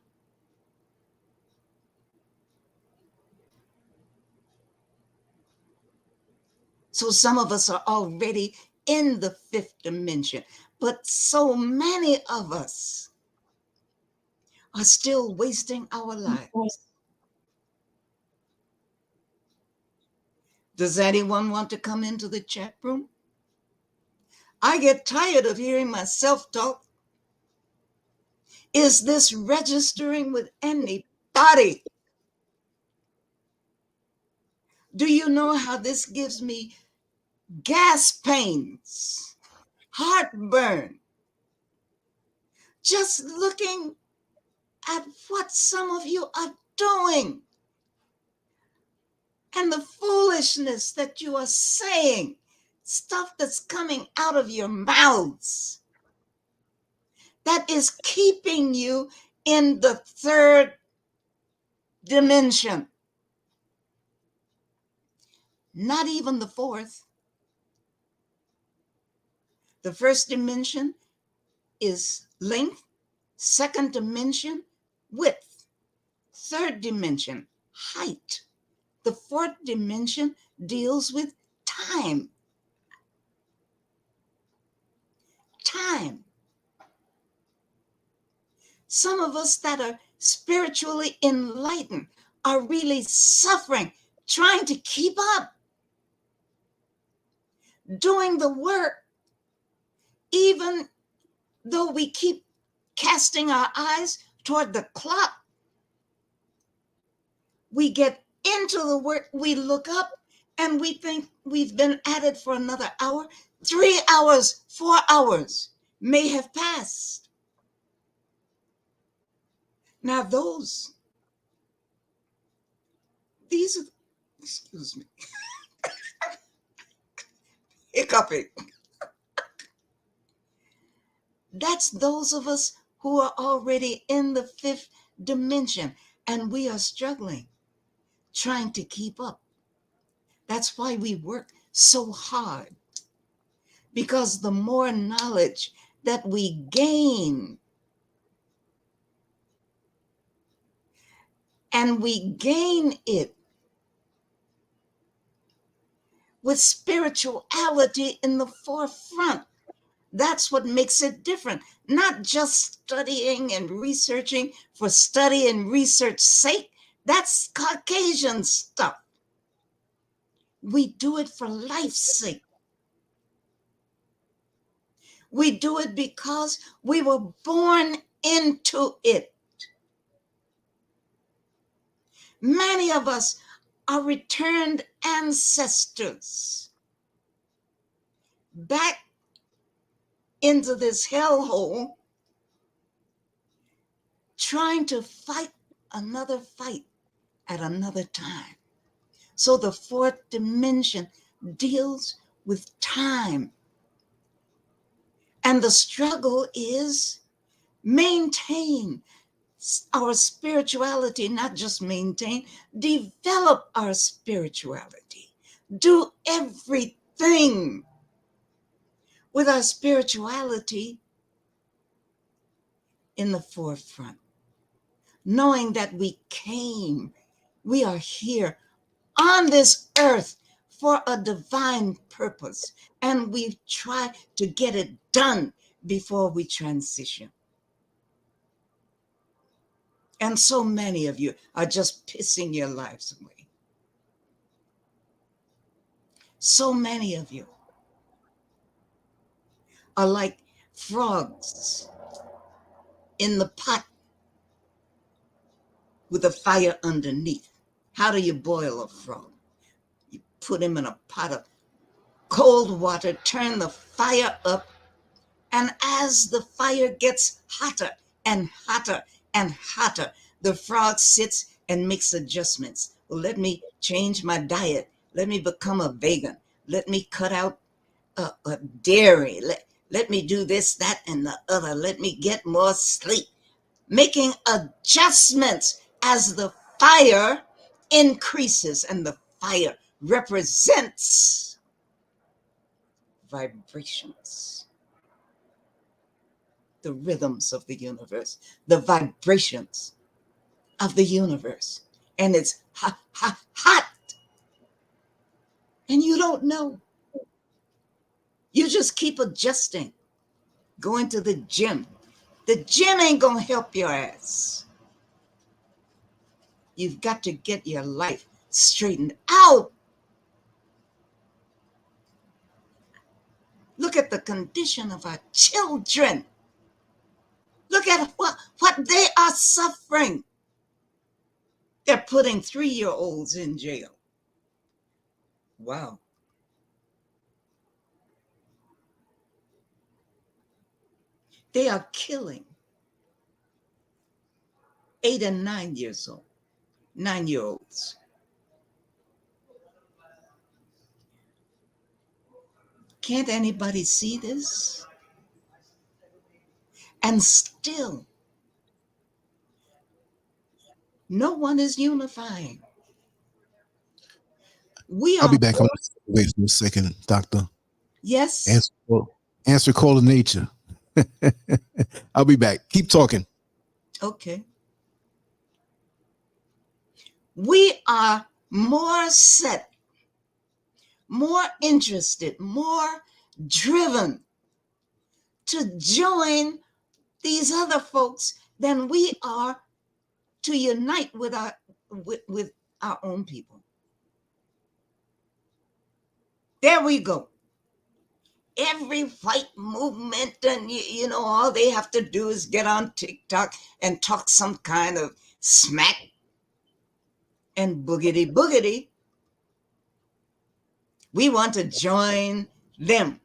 So some of us are already in the fifth dimension, but so many of us are still wasting our lives. Does anyone want to come into the chat room? I get tired of hearing myself talk. Is this registering with anybody? Do you know how this gives me gas pains, heartburn, just looking at what some of you are doing and the foolishness that you are saying, stuff that's coming out of your mouths that is keeping you in the third dimension, not even the fourth. The first dimension is length, second dimension, width, third dimension, height. The fourth dimension deals with time. Time. Some of us that are spiritually enlightened are really suffering, trying to keep up, doing the work, even though we keep casting our eyes toward the clock. We get into the work, we look up, and we think we've been at it for another hour. 3 hours, 4 hours may have passed. Now these are, excuse me, hiccuping. That's those of us who are already in the fifth dimension, and we are struggling, trying to keep up. That's why we work so hard, because the more knowledge that we gain, and we gain it with spirituality in the forefront. That's what makes it different. Not just studying and researching for study and research sake. That's Caucasian stuff. We do it for life's sake. We do it because we were born into it. Many of us are returned ancestors back into this hellhole, trying to fight another fight at another time. So the fourth dimension deals with time. And the struggle is maintain our spirituality, not just maintain, develop our spirituality. Do everything with our spirituality in the forefront, knowing that we are here on this earth for a divine purpose, and we try to get it done before we transition. And so many of you are just pissing your lives away. So many of you are like frogs in the pot with a fire underneath. How do you boil a frog? You put him in a pot of cold water, turn the fire up, and as the fire gets hotter and hotter and hotter, the frog sits and makes adjustments. Well, let me change my diet. Let me become a vegan. Let me cut out dairy. Let me do this, that, and the other. Let me get more sleep. Making adjustments as the fire increases, and the fire represents vibrations, the rhythms of the universe, the vibrations of the universe. And it's hot, hot, hot. And you don't know. You just keep adjusting, going to the gym. The gym ain't going to help your ass. You've got to get your life straightened out. Look at the condition of our children. Look at what they are suffering. They're putting 3-year-olds in jail. Wow. They are killing 8 and 9 years old, 9-year-olds. Can't anybody see this? And still, no one is unifying. I'll be back. Wait for a second, Doctor. Yes. Answer call to nature. I'll be back. Keep talking. Okay. We are more set, more interested, more driven to join these other folks than we are to unite with our own people. There we go. Every white movement, and you know, all they have to do is get on TikTok and talk some kind of smack and boogity boogity. We want to join them.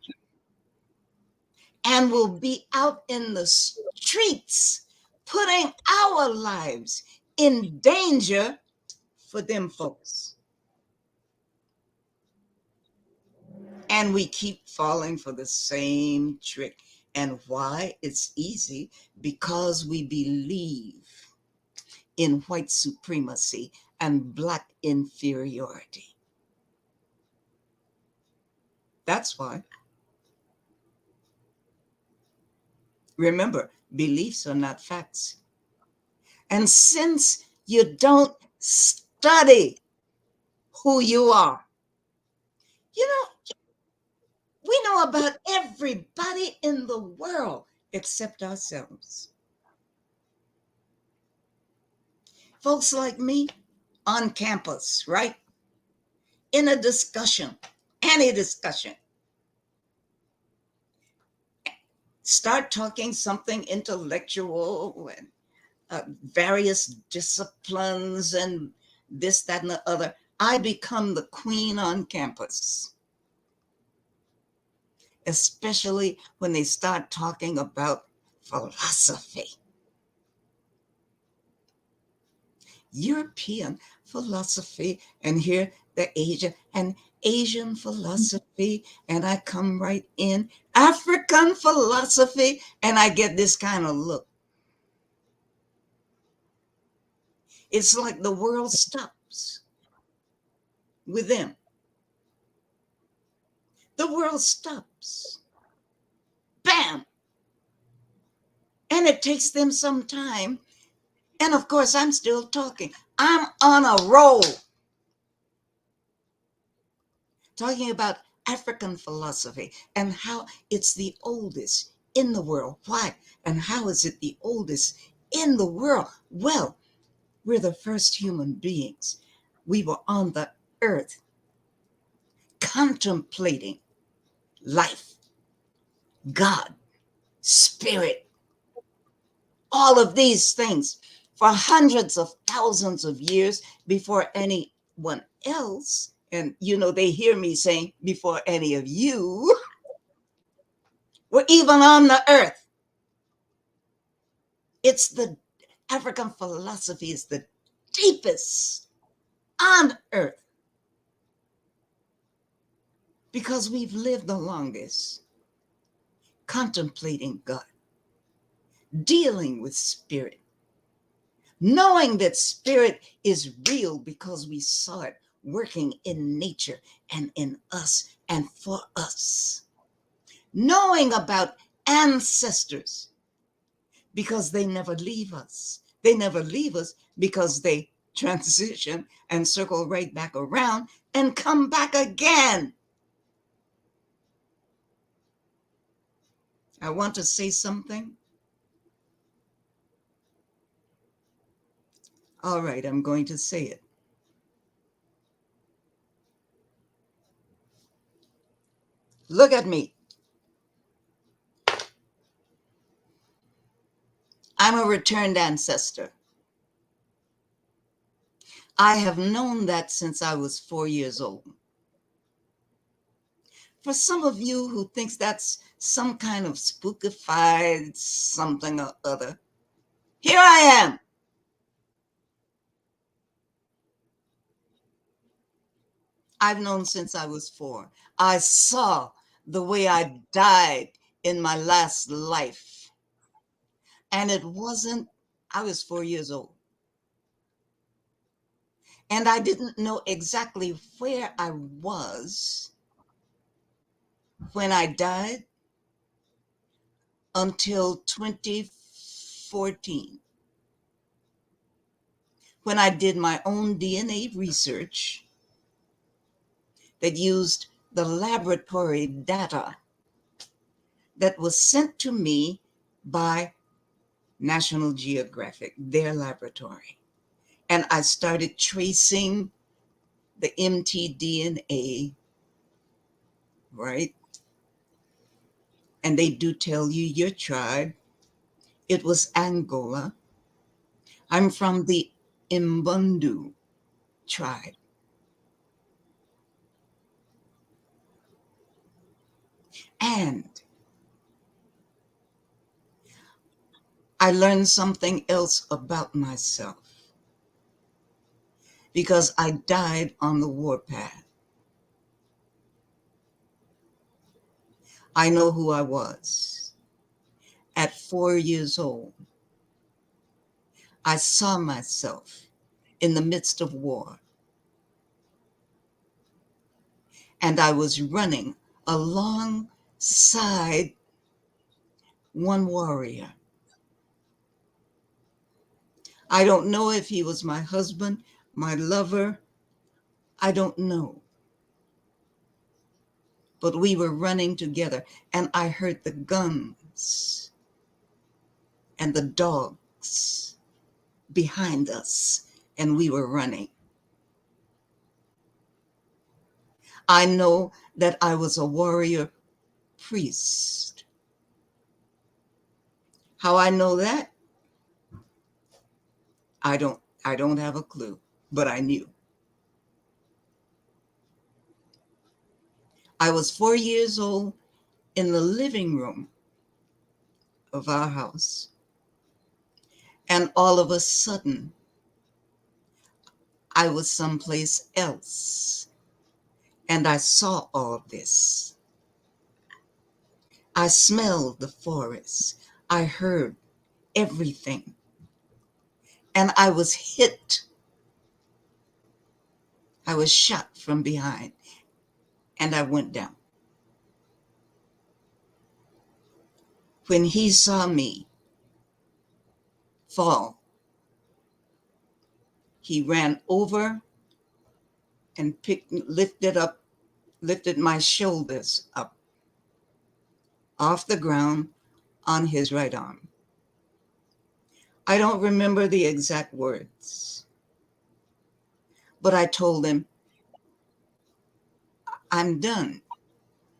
And we'll be out in the streets putting our lives in danger for them folks. And we keep falling for the same trick. And why? It's easy, because we believe in white supremacy and Black inferiority. That's why. Remember, beliefs are not facts. And since you don't study who you are, you know, we know about everybody in the world except ourselves. Folks like me on campus, right? In a discussion, any discussion, start talking something intellectual and various disciplines and this, that, and the other. I become the queen on campus, especially when they start talking about philosophy. European philosophy, and here the Asian philosophy, and I come right in African philosophy, and I get this kind of look. It's like the world stops with them. The world stops. Bam! And it takes them some time. And of course, I'm still talking. I'm on a roll. Talking about African philosophy and how it's the oldest, in the world. Why? And how is it the oldest in the world? Well, we're the first human beings. We were on the earth contemplating life, God, spirit, all of these things for hundreds of thousands of years before anyone else. And, they hear me saying before any of you were even on the earth. It's the African philosophy is the deepest on earth because we've lived the longest contemplating God, dealing with spirit, knowing that spirit is real because we saw it working in nature and in us and for us, knowing about ancestors because they never leave us. They never leave us because they transition and circle right back around and come back again. I want to say something. All right, I'm going to say it. Look at me. I'm a returned ancestor. I have known that since I was 4 years old. For some of you who thinks that's some kind of spookified something or other, here I am. I've known since I was 4. I saw the way I died in my last life. And it wasn't, I was 4 years old. And I didn't know exactly where I was when I died until 2014, when I did my own DNA research that used the laboratory data that was sent to me by National Geographic, their laboratory. And I started tracing the mtDNA, right? And they do tell you your tribe. It was Angola. I'm from the Mbundu tribe. And I learned something else about myself because I died on the warpath. I know who I was. At 4 years old, I saw myself in the midst of war. And I was running alongside one warrior. I don't know if he was my husband, my lover. I don't know. But we were running together, and I heard the guns and the dogs behind us, and we were running. I know that I was a warrior priest. How I know that? I don't have a clue, but I knew. I was 4 years old in the living room of our house. And all of a sudden, I was someplace else. And I saw all this. I smelled the forest. I heard everything. And I was hit. I was shot from behind. And I went down. When he saw me fall, he ran over and lifted my shoulders up off the ground on his right arm. I don't remember the exact words, but I told him, I'm done.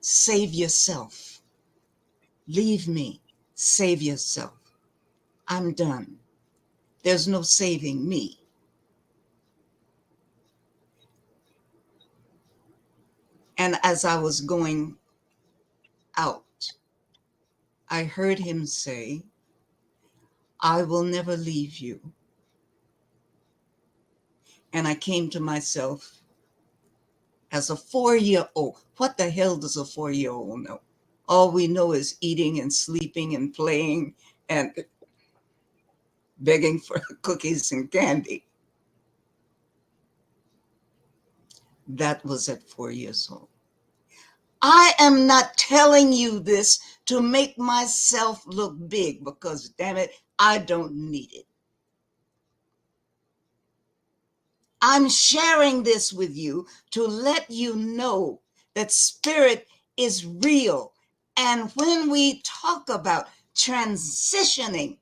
Save yourself. Leave me. Save yourself. I'm done. There's no saving me. And as I was going out, I heard him say, I will never leave you. And I came to myself as a 4-year-old. What the hell does a 4-year-old know? All we know is eating and sleeping and playing and begging for cookies and candy. That was at 4 years old. I am not telling you this to make myself look big, because damn it, I don't need it. I'm sharing this with you to let you know that spirit is real. And when we talk about transitioning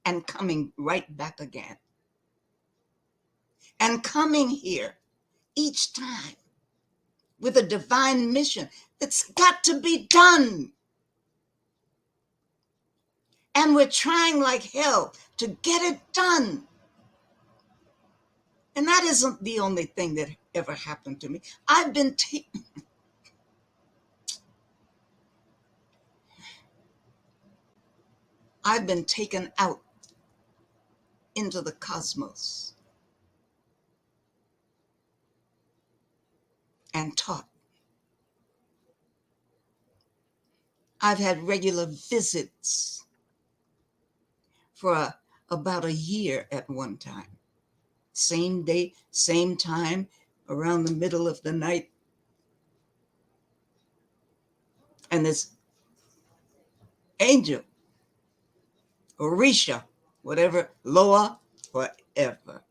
and coming right back again, and coming here each time with a divine mission that's got to be done. And we're trying like hell to get it done. And that isn't the only thing that ever happened to me. I've been taken out into the cosmos and taught. I've had regular visits for about a year at one time. Same day, same time, around the middle of the night. And this angel, Orisha, whatever, Loa, whatever,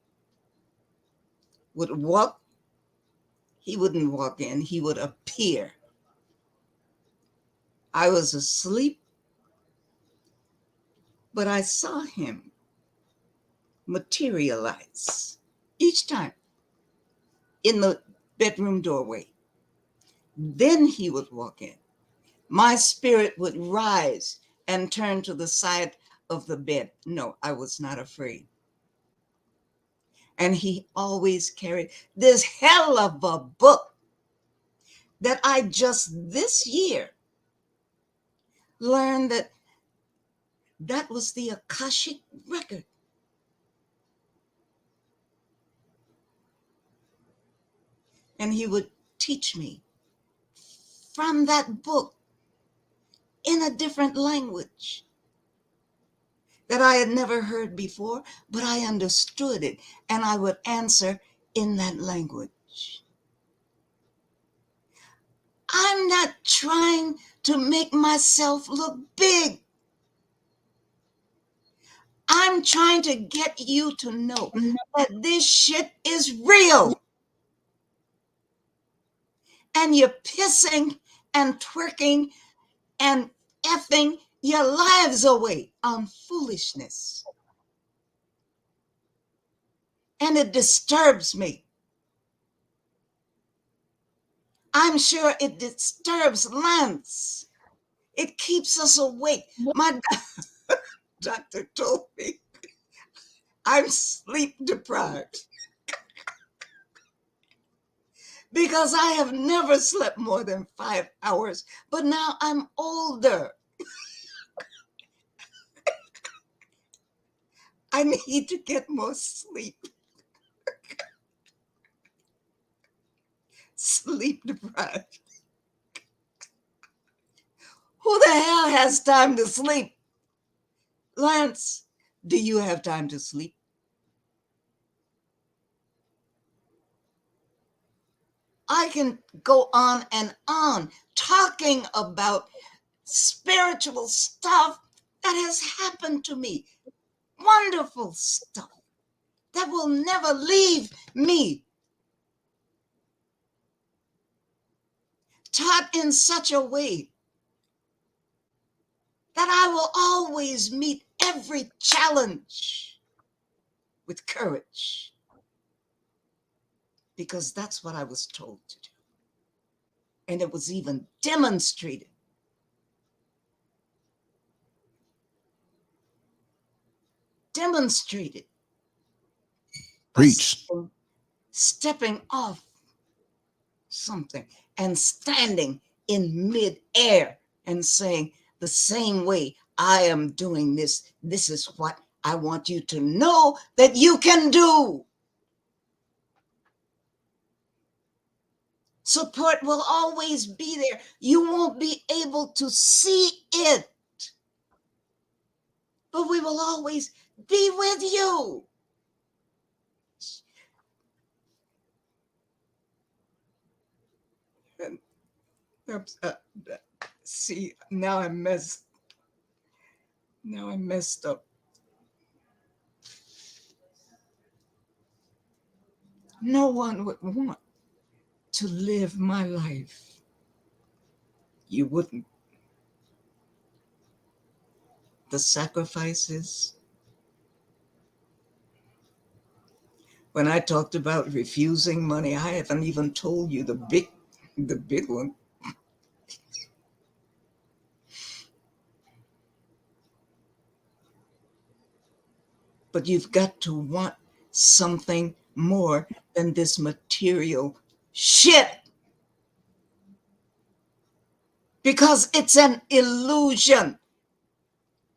would walk. He wouldn't walk in, he would appear. I was asleep, but I saw him materialize each time in the bedroom doorway. Then he would walk in. My spirit would rise and turn to the side of the bed. No, I was not afraid. And he always carried this hell of a book that I just this year learned that was the Akashic record. And he would teach me from that book in a different language that I had never heard before, but I understood it, and I would answer in that language. I'm not trying to make myself look big. I'm trying to get you to know that this shit is real. And you're pissing and twerking and effing your lives away on foolishness. And it disturbs me. I'm sure it disturbs Lance. It keeps us awake. My doctor told me I'm sleep deprived because I have never slept more than 5 hours, but now I'm older. I need to get more sleep. Sleep deprived. Who the hell has time to sleep? Lance, do you have time to sleep? I can go on and on talking about spiritual stuff that has happened to me. Wonderful stuff that will never leave me. Taught in such a way that I will always meet every challenge with courage, because that's what I was told to do. And it was even demonstrated. Preach. Stepping off something and standing in midair and saying, the same way I am doing this, this is what I want you to know that you can do. Support will always be there. You won't be able to see it, but we will always be with you. And, see, now I messed up. No one would want to live my life. You wouldn't. The sacrifices. When I talked about refusing money, I haven't even told you the big one. But you've got to want something more than this material shit, because it's an illusion.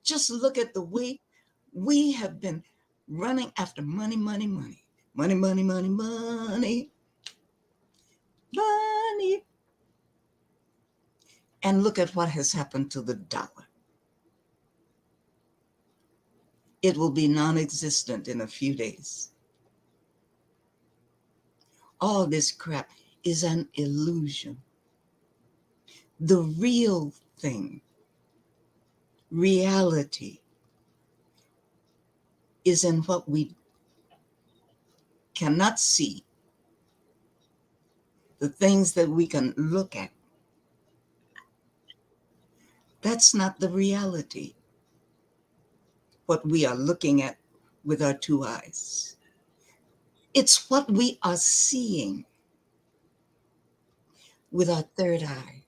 Just look at the way we have been running after money, money, money, money, money, money, money, money. And look at what has happened to the dollar. It will be non-existent in a few days. All this crap is an illusion. The real thing, reality, is in what we cannot see, the things that we can look at. That's not the reality, what we are looking at with our two eyes. It's what we are seeing with our third eye.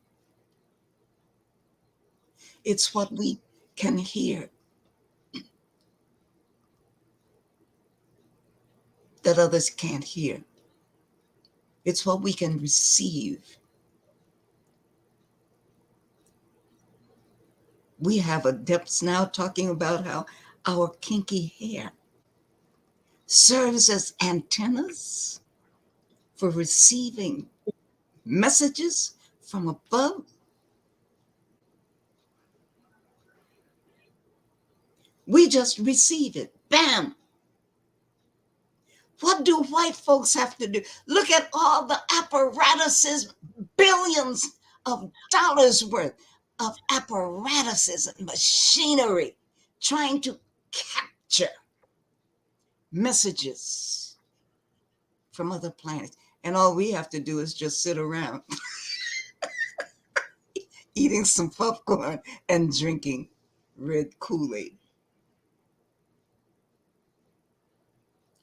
It's what we can hear that others can't hear. It's what we can receive. We have adepts now talking about how our kinky hair serves as antennas for receiving messages from above. We just receive it. Bam! What do white folks have to do? Look at all the apparatuses, billions of dollars worth of apparatuses and machinery trying to capture messages from other planets. And all we have to do is just sit around eating some popcorn and drinking red Kool-Aid.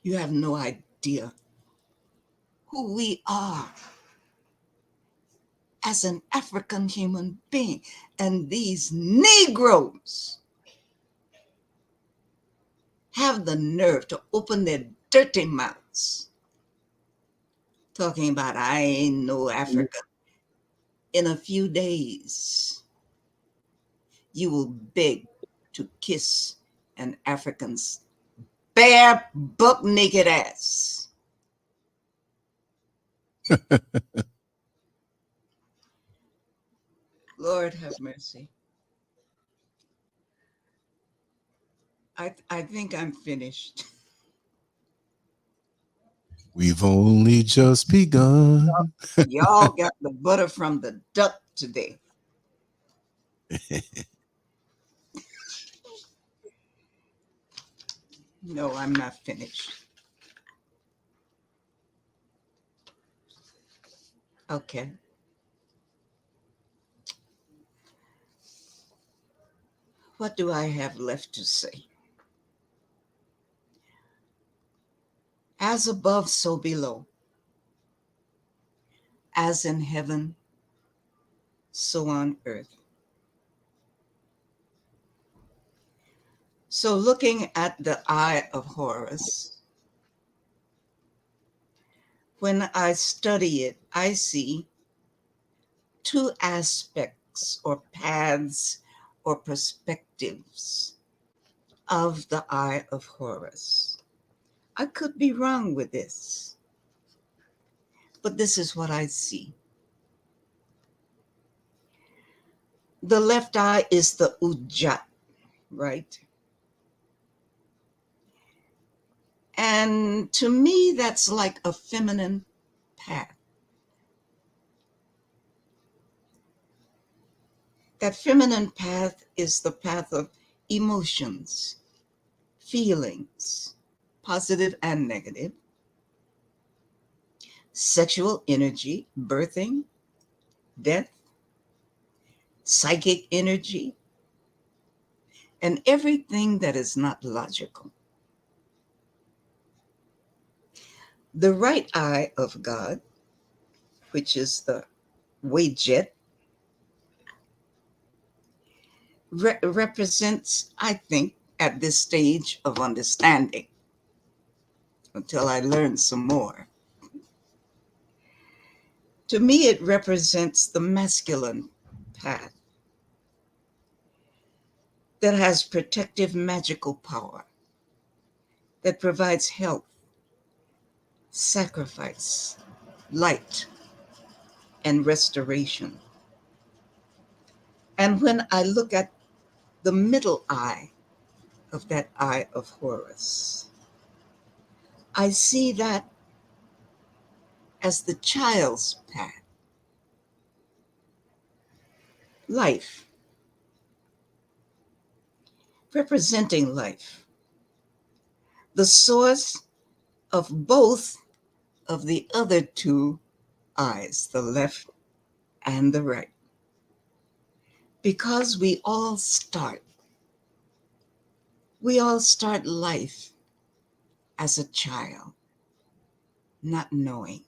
You have no idea who we are as an African human being. And these Negroes have the nerve to open their dirty mouths talking about, I ain't no African. In a few days, you will beg to kiss an African's bare, buck naked ass. Lord have mercy. I think I'm finished. We've only just begun. Y'all got the butter from the duck today. No, I'm not finished. Okay. What do I have left to say? As above, so below. As in heaven, so on earth. So looking at the eye of Horus, when I study it, I see two aspects or paths or perspectives of the eye of Horus. I could be wrong with this, but this is what I see. The left eye is the Ujjat, right? And to me, that's like a feminine path. That feminine path is the path of emotions, feelings, positive and negative, sexual energy, birthing, death, psychic energy, and everything that is not logical. The right eye of God, which is the Wayjet, represents, I think, at this stage of understanding, until I learn some more. To me, it represents the masculine path that has protective magical power, that provides health, sacrifice, light, and restoration. And when I look at the middle eye of that eye of Horus, I see that as the child's path, life, representing life, the source of both of the other two eyes, the left and the right. Because we all start life as a child, not knowing.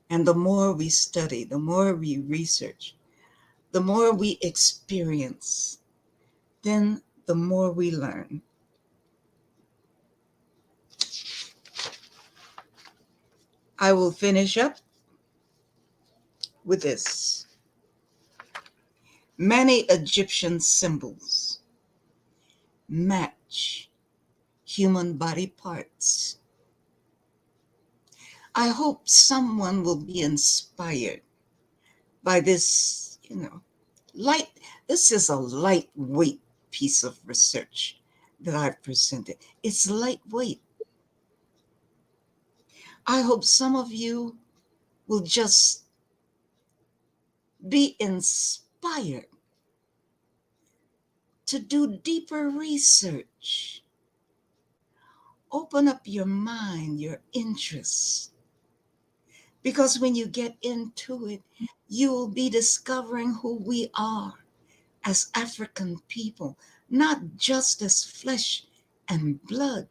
And the more we study, the more we research, the more we experience, then the more we learn. I will finish up with this. Many Egyptian symbols match human body parts. I hope someone will be inspired by this, this is a lightweight piece of research that I've presented. It's lightweight. I hope some of you will just be inspired to do deeper research. Open up your mind, your interests. Because when you get into it, you will be discovering who we are as African people, not just as flesh and blood.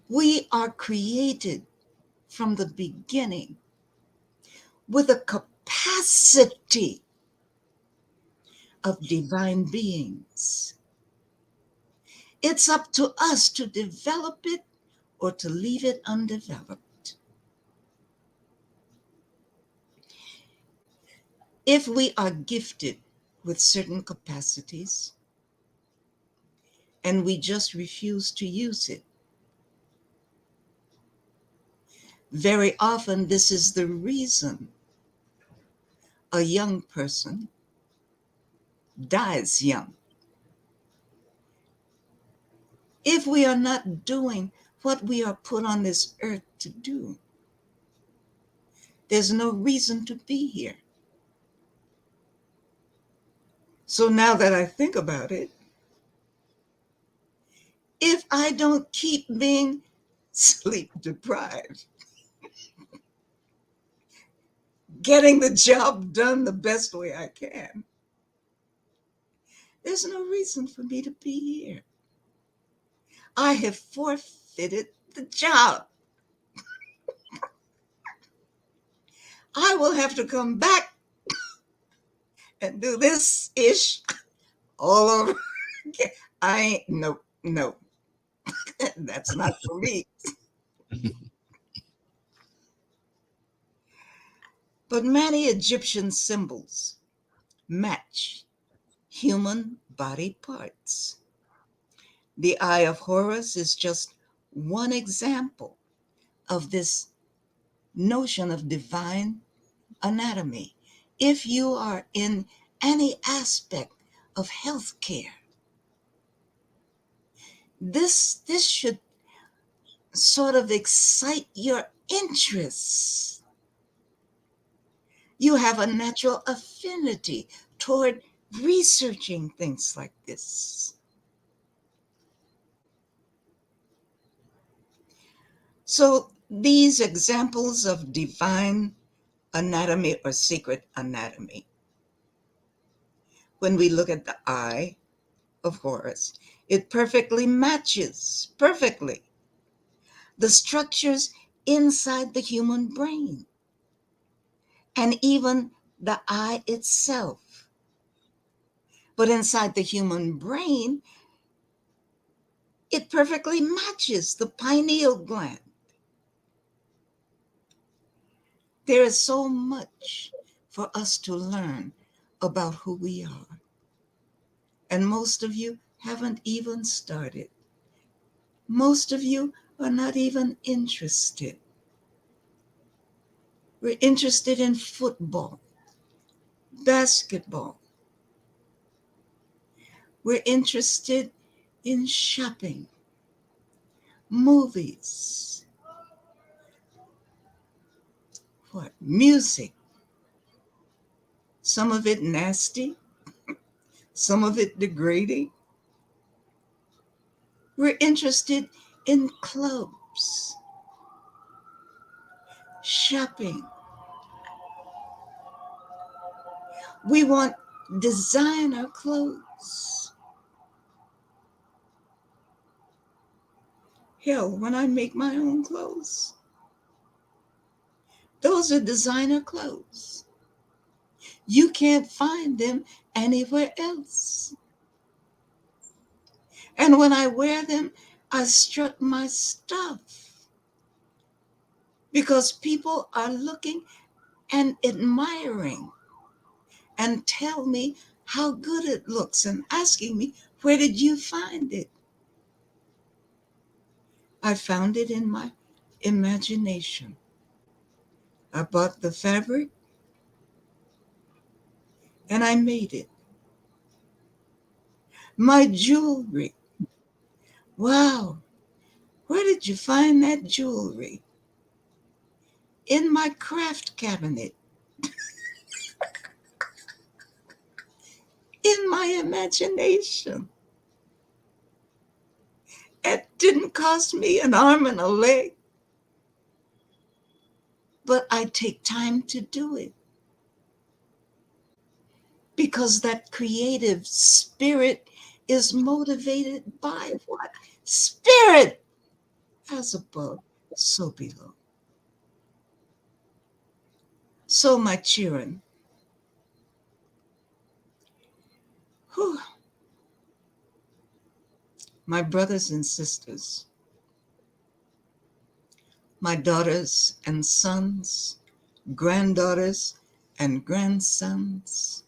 We are created from the beginning with a capacity of divine beings. It's up to us to develop it or to leave it undeveloped. If we are gifted with certain capacities and we just refuse to use it, very often this is the reason a young person dies young. If we are not doing what we are put on this earth to do, there's no reason to be here. So now that I think about it, if I don't keep being sleep deprived, getting the job done the best way I can, there's no reason for me to be here. I have forfeited the job. I will have to come back and do this ish all over again. I ain't, no, that's not for me. But many Egyptian symbols match human body parts. The Eye of Horus is just one example of this notion of divine anatomy. If you are in any aspect of healthcare, this should sort of excite your interest. You have a natural affinity toward researching things like this. So these examples of divine anatomy or secret anatomy, when we look at the eye of Horus, it perfectly matches, perfectly, the structures inside the human brain and even the eye itself. But inside the human brain, it perfectly matches the pineal gland. There is so much for us to learn about who we are. And most of you haven't even started. Most of you are not even interested. We're interested in football, basketball. We're interested in shopping, movies, what? Music. Some of it nasty, some of it degrading. We're interested in clubs, shopping. We want designer clothes. Hell, when I make my own clothes, those are designer clothes. You can't find them anywhere else. And when I wear them, I strut my stuff because people are looking and admiring and tell me how good it looks and asking me, where did you find it? I found it in my imagination. I bought the fabric and I made it. My jewelry. Wow, where did you find that jewelry? In my craft cabinet. In my imagination. It didn't cost me an arm and a leg, but I take time to do it. Because that creative spirit is motivated by what? Spirit! As above, so below. So my children, whew, my brothers and sisters, my daughters and sons, granddaughters and grandsons,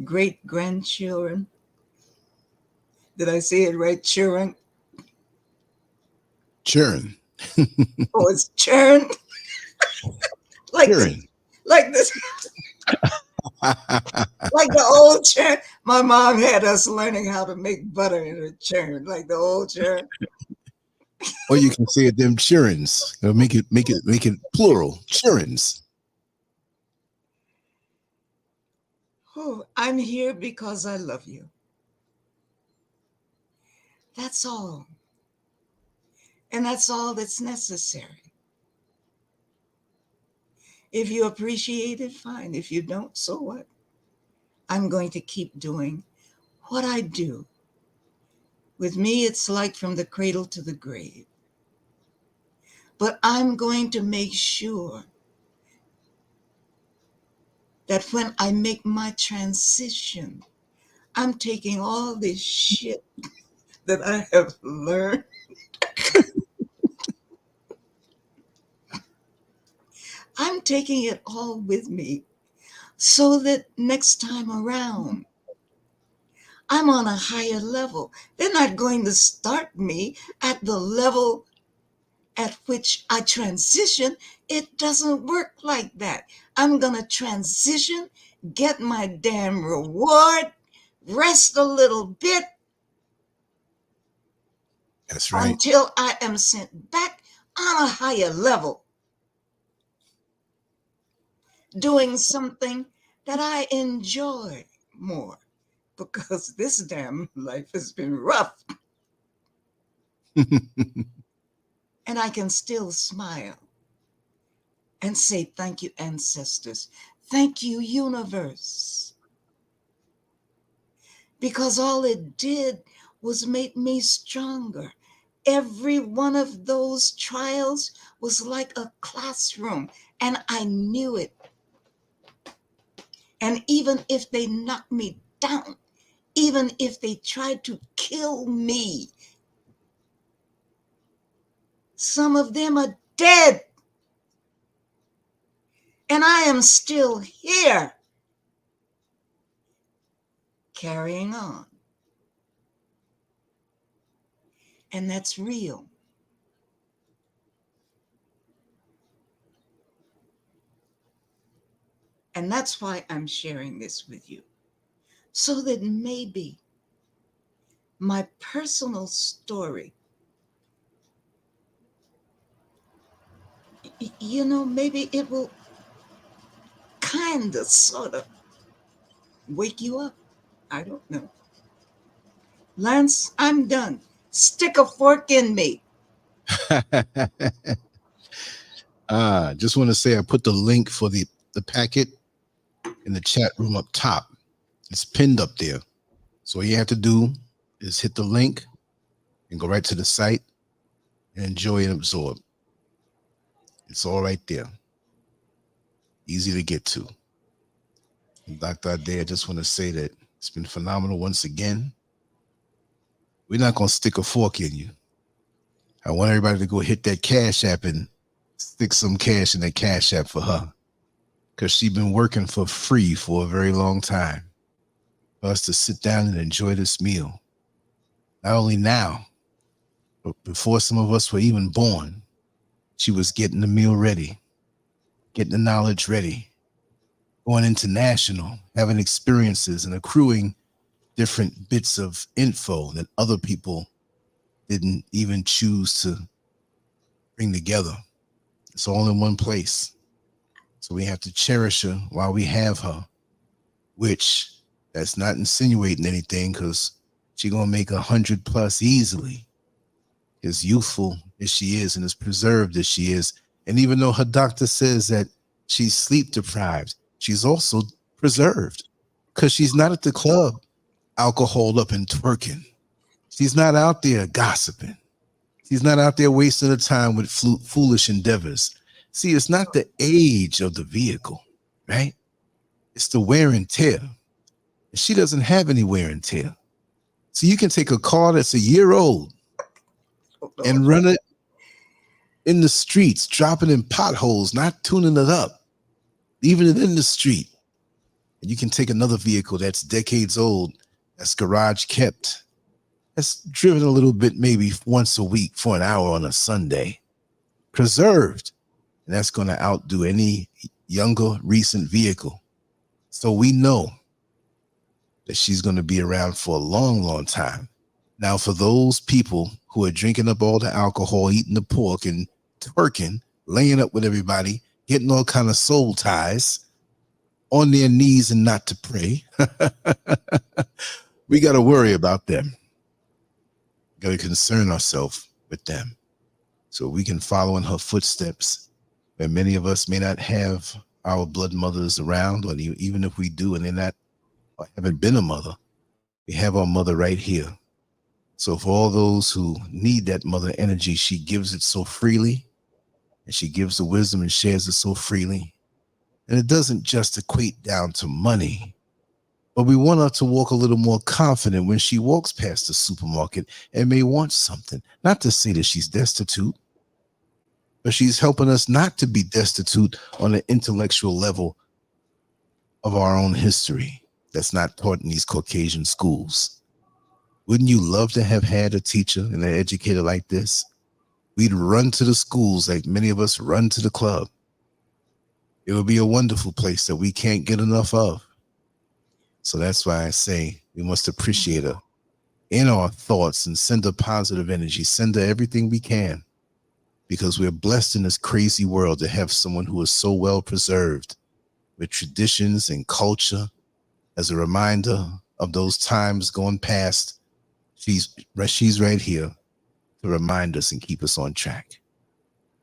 great-grandchildren. Did I say it right? Children? Churn. Oh, it's churn. like Churn. this, like this, like the old churn. My mom had us learning how to make butter in a churn, like the old churn. Or you can say it them churns. Make it plural. Churns. Oh, I'm here because I love you. That's all. And that's all that's necessary. If you appreciate it, fine. If you don't, so what? I'm going to keep doing what I do. With me, it's like from the cradle to the grave. But I'm going to make sure that when I make my transition, I'm taking all this shit that I have learned. I'm taking it all with me so that next time around, I'm on a higher level. They're not going to start me at the level at which I transition. It doesn't work like that. I'm going to transition, get my damn reward, rest a little bit. That's right. Until I am sent back on a higher level, doing something that I enjoy more, because this damn life has been rough. And I can still smile and say, thank you, ancestors. Thank you, universe. Because all it did was make me stronger. Every one of those trials was like a classroom, and I knew it. And even if they knocked me down, even if they tried to kill me, some of them are dead. And I am still here, carrying on. And that's real. And that's why I'm sharing this with you, so that maybe my personal story, maybe it will kind of, sort of wake you up. I don't know. Lance, I'm done. Stick a fork in me. Just want to say I put the link for the packet in the chat room up top. It's pinned up there. So all you have to do is hit the link and go right to the site and enjoy and absorb. It's all right there. Easy to get to. And Dr. Ade, I just want to say that it's been phenomenal once again. We're not going to stick a fork in you. I want everybody to go hit that Cash App and stick some cash in that Cash App for her, because she's been working for free for a very long time for us to sit down and enjoy this meal. Not only now, but before some of us were even born, she was getting the meal ready, getting the knowledge ready, going international, having experiences and accruing different bits of info that other people didn't even choose to bring together. It's all in one place. So we have to cherish her while we have her, which that's not insinuating anything, because she's going to make 100+ easily, as youthful as she is and as preserved as she is. And even though her doctor says that she's sleep deprived, she's also preserved, because she's not at the club alcohol up and twerking. She's not out there gossiping. She's not out there wasting her time with foolish endeavors. See, it's not the age of the vehicle, right? It's the wear and tear. She doesn't have any wear and tear. So you can take a car that's a year old and run it in the streets, dropping in potholes, not tuning it up, leaving it in the street. And you can take another vehicle that's decades old, that's garage kept, that's driven a little bit maybe once a week for an hour on a Sunday, preserved, and that's going to outdo any younger recent vehicle. So we know that she's going to be around for a long, long time. Now, for those people who are drinking up all the alcohol, eating the pork and twerking, laying up with everybody, getting all kind of soul ties, on their knees and not to pray, we got to worry about them. Got to concern ourselves with them so we can follow in her footsteps, where many of us may not have our blood mothers around, or even if we do and they're not, or haven't been a mother, we have our mother right here. So for all those who need that mother energy, she gives it so freely, and she gives the wisdom and shares it so freely. And it doesn't just equate down to money, but we want her to walk a little more confident when she walks past the supermarket and may want something. Not to say that she's destitute, but she's helping us not to be destitute on an intellectual level of our own history that's not taught in these Caucasian schools. Wouldn't you love to have had a teacher and an educator like this? We'd run to the schools like many of us run to the club. It would be a wonderful place that we can't get enough of. So that's why I say we must appreciate her in our thoughts and send her positive energy, send her everything we can, because we're blessed in this crazy world to have someone who is so well preserved with traditions and culture as a reminder of those times gone past. She's right here to remind us and keep us on track.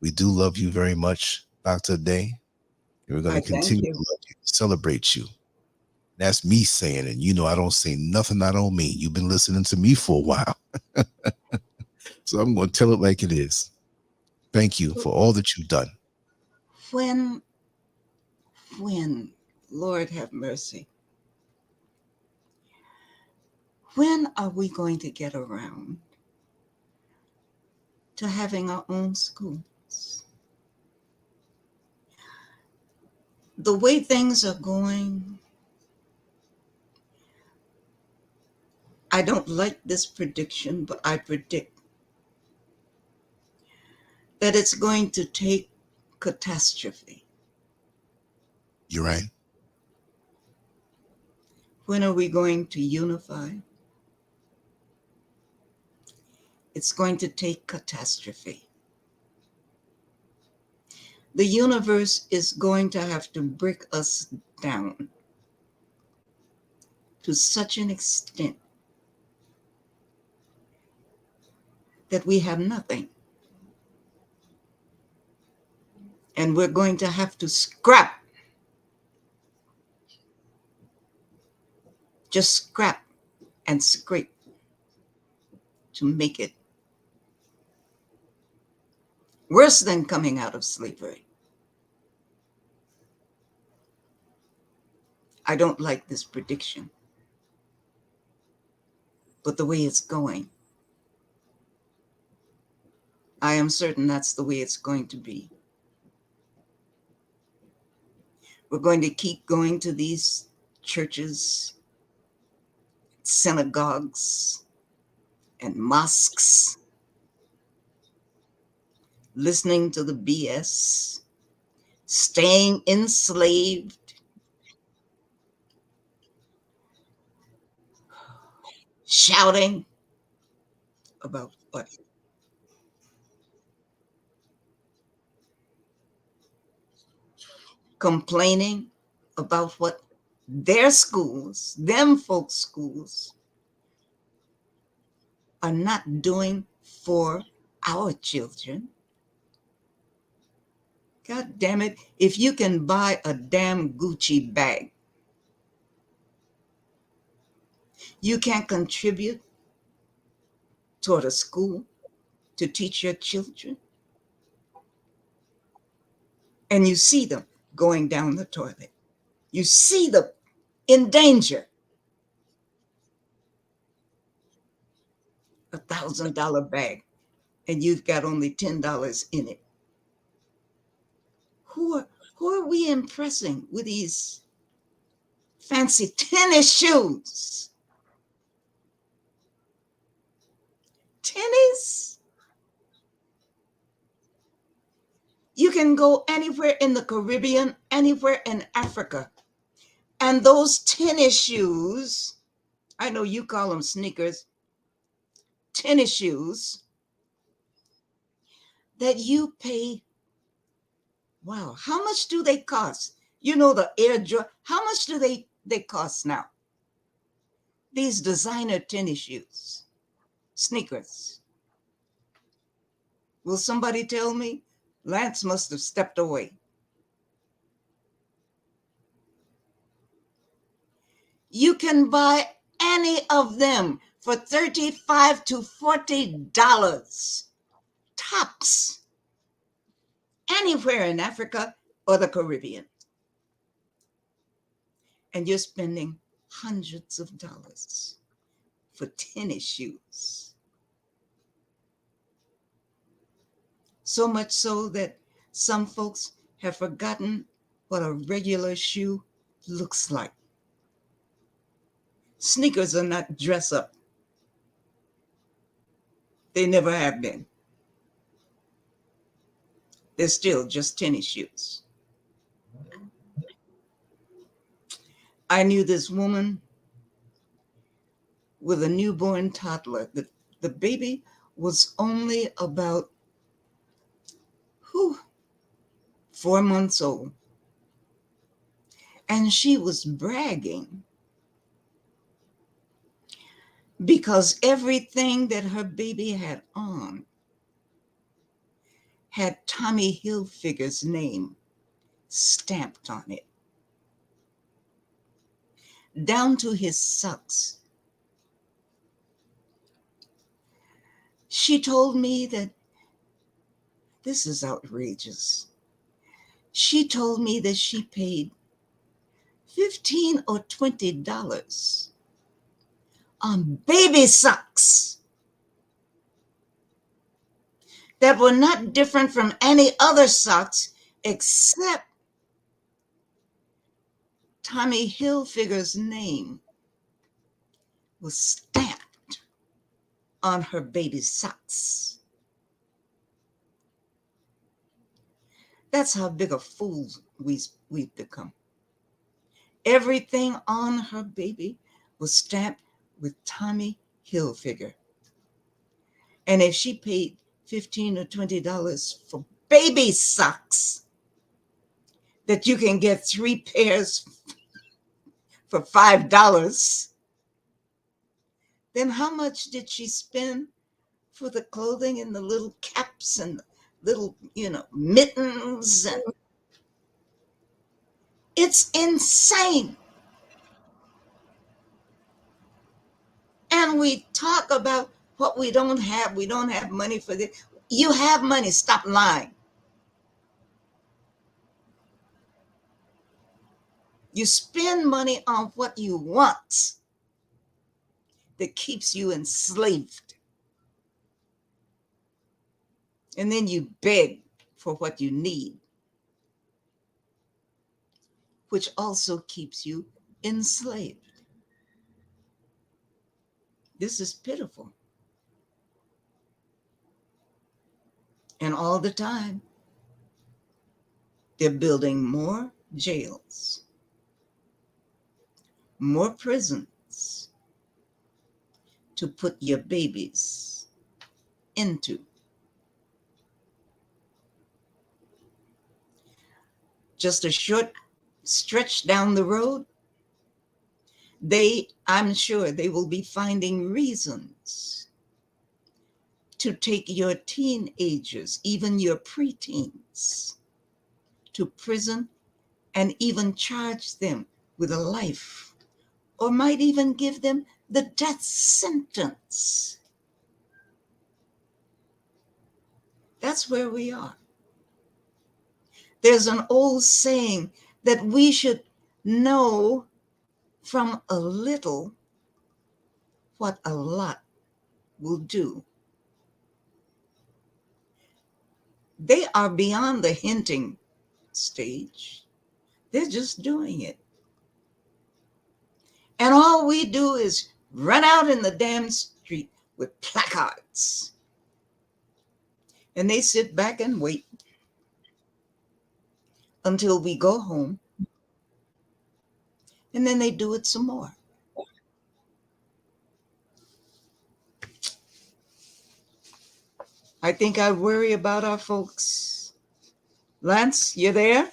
We do love you very much, Dr. Day. And we're going to continue to love you, celebrate you. That's me saying it. You know, I don't say nothing I don't mean. You've been listening to me for a while. So I'm going to tell it like it is. Thank you for all that you've done. When, Lord have mercy, when are we going to get around to having our own schools? The way things are going, I don't like this prediction, but I predict that it's going to take catastrophe. You're right. When are we going to unify? It's going to take catastrophe. The universe is going to have to break us down to such an extent that we have nothing. And we're going to have to scrap. Just scrap and scrape to make it. Worse than coming out of slavery. I don't like this prediction. But the way it's going, I am certain that's the way it's going to be. We're going to keep going to these churches, synagogues, and mosques, listening to the BS, staying enslaved, shouting about what? Complaining about what their schools, them folks' schools, are not doing for our children. God damn it, if you can buy a damn Gucci bag, you can't contribute toward a school to teach your children. And you see them going down the toilet. You see them in danger. $1,000 bag, and you've got only $10 in it. Who are we impressing with these fancy tennis shoes? Tennis? You can go anywhere in the Caribbean, anywhere in Africa, and those tennis shoes, I know you call them sneakers, tennis shoes that you pay. Wow, how much do they cost? You know, the Air Jordan, how much do they cost now? These designer tennis shoes, sneakers. Will somebody tell me? Lance must have stepped away. You can buy any of them for $35 to $40 tops, anywhere in Africa or the Caribbean. And you're spending hundreds of dollars for tennis shoes. So much so that some folks have forgotten what a regular shoe looks like. Sneakers are not dress up. They never have been. They're still just tennis shoes. I knew this woman with a newborn toddler. The baby was only about 4 months old. And she was bragging because everything that her baby had on had Tommy Hilfiger's name stamped on it, down to his socks. She told me that this is outrageous. She told me that she paid $15 or $20 on baby socks that were not different from any other socks except Tommy Hilfiger's name was stamped on her baby socks. That's how big of fools we've become. Everything on her baby was stamped with Tommy Hilfiger. And if she paid $15 or $20 for baby socks that you can get 3 pairs for $5, then how much did she spend for the clothing and the little caps and little, mittens? And it's insane. And we talk about what we don't have. We don't have money for this. You have money. Stop lying. You spend money on what you want that keeps you enslaved. And then you beg for what you need, which also keeps you enslaved. This is pitiful. And all the time, they're building more jails, more prisons to put your babies into. Just a short stretch down the road, I'm sure they will be finding reasons to take your teenagers, even your preteens, to prison and even charge them with a life, or might even give them the death sentence. That's where we are. There's an old saying that we should know from a little what a lot will do. They are beyond the hinting stage. They're just doing it. And all we do is run out in the damn street with placards. And they sit back and wait until we go home. And then they do it some more. I think I worry about our folks. Lance, you there?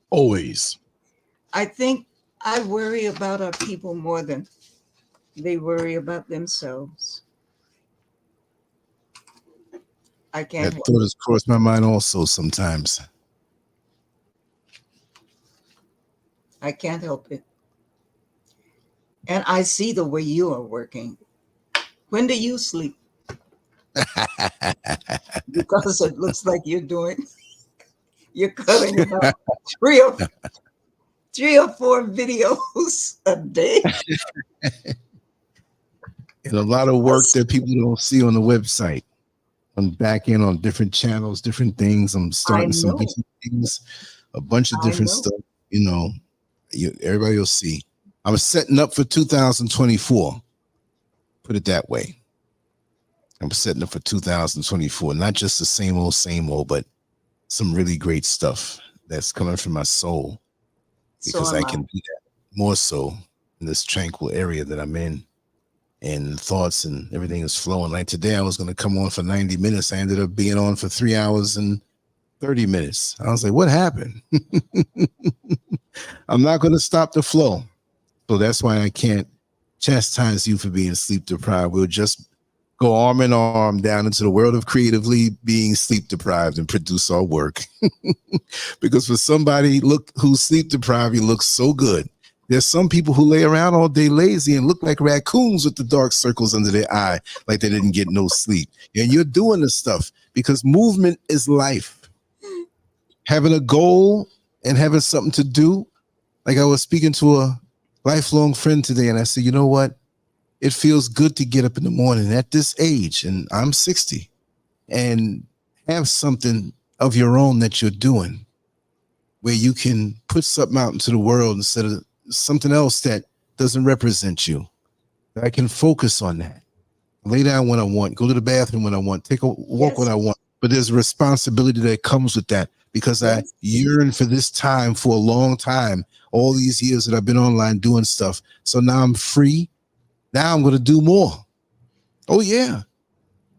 Always. I think I worry about our people more than they worry about themselves. I can't. That thought has crossed my mind also sometimes. I can't help it. And I see the way you are working. When do you sleep? Because it looks like you're cutting about three or four videos a day. And a lot of work that people don't see on the website. I'm back in on different channels, different things. I'm starting some different things, a bunch of different stuff. You know, everybody will see. I'm setting up for 2024. Put it that way. I'm setting up for 2024. Not just the same old, but some really great stuff that's coming from my soul. Because I can do that more so in this tranquil area that I'm in. And thoughts and everything is flowing. Like today, I was going to come on for 90 minutes. I ended up being on for 3 hours and 30 minutes. I was like, what happened? I'm not going to stop the flow. So that's why I can't chastise you for being sleep deprived. We'll just go arm in arm down into the world of creatively being sleep deprived and produce our work. Because for somebody who's sleep deprived, you look so good. There's some people who lay around all day lazy and look like raccoons with the dark circles under their eye, like they didn't get no sleep. And you're doing this stuff because movement is life. Having a goal and having something to do. Like I was speaking to a lifelong friend today, and I said, you know what? It feels good to get up in the morning at this age, and I'm 60, and have something of your own that you're doing where you can put something out into the world instead of something else that doesn't represent you. I can focus on that. Lay down when I want, go to the bathroom when I want, take a walk when I want. But there's a responsibility that comes with that because I yearn for this time for a long time, all these years that I've been online doing stuff. So now I'm free. Now I'm going to do more. Oh, yeah.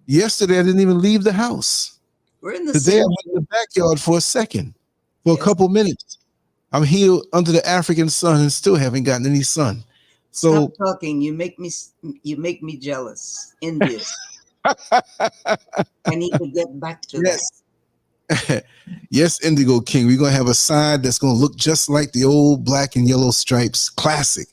Yesterday, I didn't even leave the house. We're in the Today, I went in the backyard for a second, for a couple minutes. I'm here under the African sun and still haven't gotten any sun. So stop talking. You make me jealous. Envious. I need to get back to that. Yes, Indigo King. We're gonna have a side that's gonna look just like the old black and yellow stripes classic.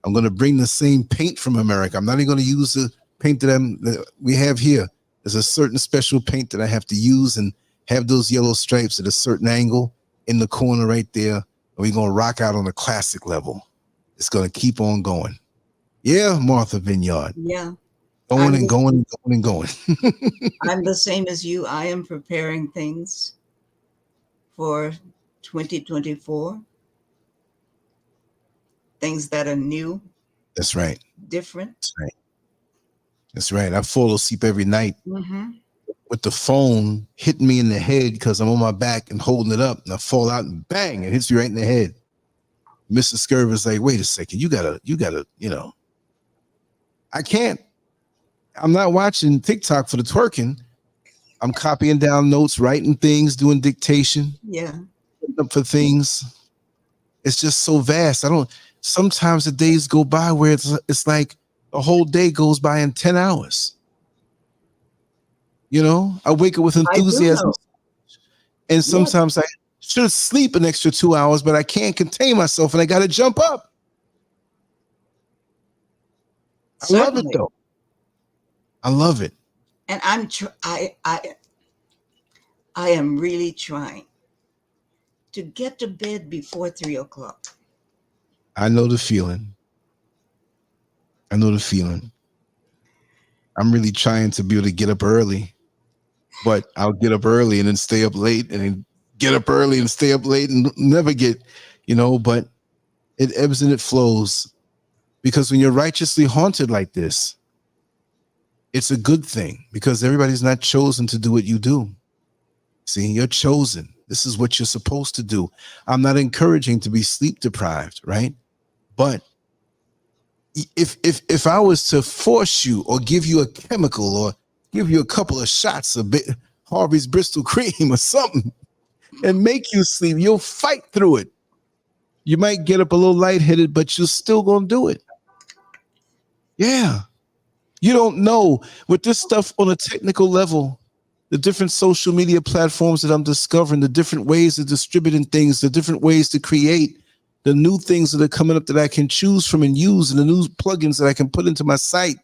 I'm gonna bring the same paint from America. I'm not even gonna use the paint that we have here. There's a certain special paint that I have to use and have those yellow stripes at a certain angle in the corner right there, and we're gonna rock out on a classic level. It's gonna keep on going. Yeah, Martha Vineyard. Yeah. Going and going and going and going. I'm the same as you. I am preparing things for 2024. Things that are new. That's right. Different. That's right. That's right. I fall asleep every night. With the phone hitting me in the head because I'm on my back and holding it up, and I fall out and bang, it hits you right in the head. Mr. Scurv is like, wait a second, you gotta, you know. I can't. I'm not watching TikTok for the twerking. I'm copying down notes, writing things, doing dictation. Yeah. Up for things. It's just so vast. Sometimes the days go by where it's like a whole day goes by in 10 hours. You know, I wake up with enthusiasm. And sometimes I should sleep an extra 2 hours, but I can't contain myself and I got to jump up. I love it though. I love it. And I am really trying to get to bed before 3 o'clock. I know the feeling. I know the feeling. I'm really trying to be able to get up early. But I'll get up early and then stay up late and then get up early and stay up late and never get, but it ebbs and it flows. Because when you're righteously haunted like this, it's a good thing because everybody's not chosen to do what you do. See, you're chosen. This is what you're supposed to do. I'm not encouraging to be sleep deprived, right? But if I was to force you or give you a chemical or give you a couple of shots of Harvey's Bristol cream or something and make you sleep, you'll fight through it. You might get up a little lightheaded, but you're still going to do it. Yeah. You don't know with this stuff on a technical level, the different social media platforms that I'm discovering, the different ways of distributing things, the different ways to create. the new things that are coming up that I can choose from and use, and the new plugins that I can put into my site.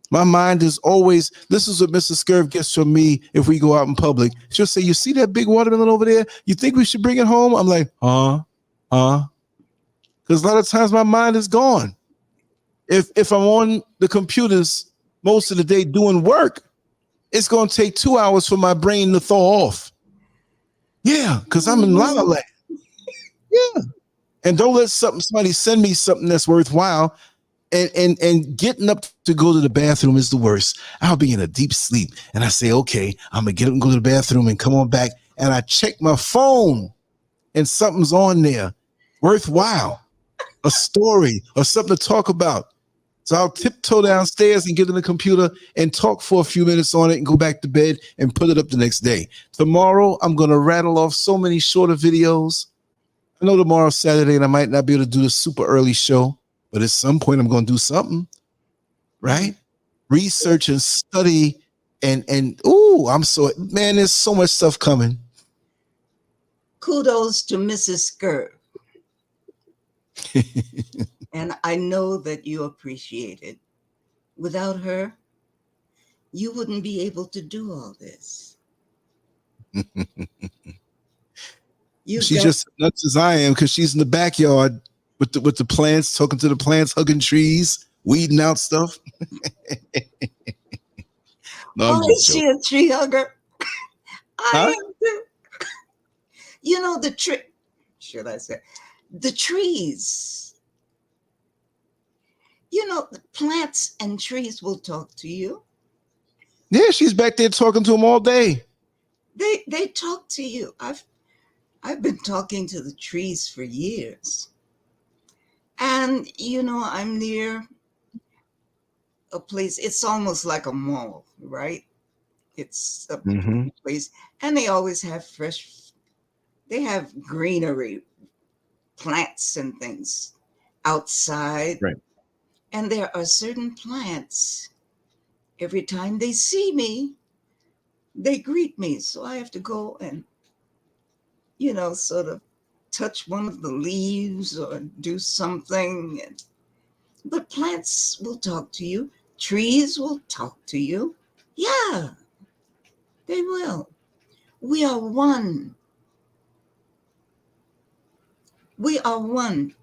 My mind is always, this is what Mrs. Scurv gets from me if we go out in public. She'll say, you see that big watermelon over there? You think we should bring it home? I'm like, because a lot of times my mind is gone. If I'm on the computers most of the day doing work, it's going to take 2 hours for my brain to thaw off. Yeah, because I'm in La La Land. Yeah. And don't let somebody send me something that's worthwhile. And getting up to go to the bathroom is the worst. I'll be in a deep sleep and I say, okay, I'm gonna get up and go to the bathroom and come on back. And I check my phone and something's on there worthwhile, a story or something to talk about. So I'll tiptoe downstairs and get in the computer and talk for a few minutes on it and go back to bed and put it up the next day. Tomorrow, I'm gonna rattle off so many shorter videos. I know tomorrow's Saturday and I might not be able to do the super early show, but at some point I'm going to do something, right? Research and study and I'm so, man, there's so much stuff coming. Kudos to Mrs. Scurv. And I know that you appreciate it. Without her, you wouldn't be able to do all this. She's just nuts as I am because she's in the backyard with the plants, talking to the plants, hugging trees, weeding out stuff. No, is she a tree hugger? I am too. You know, the tree, should I say, the trees. You know, the plants and trees will talk to you. Yeah, she's back there talking to them all day. They talk to you. I've been talking to the trees for years. And, you know, I'm near a place, it's almost like a mall, right? It's a place, and they always have they have greenery, plants and things outside. Right. And there are certain plants, every time they see me, they greet me. So I have to go and, you know, sort of touch one of the leaves or do something. But plants will talk to you. Trees will talk to you. Yeah, they will. We are one. We are one.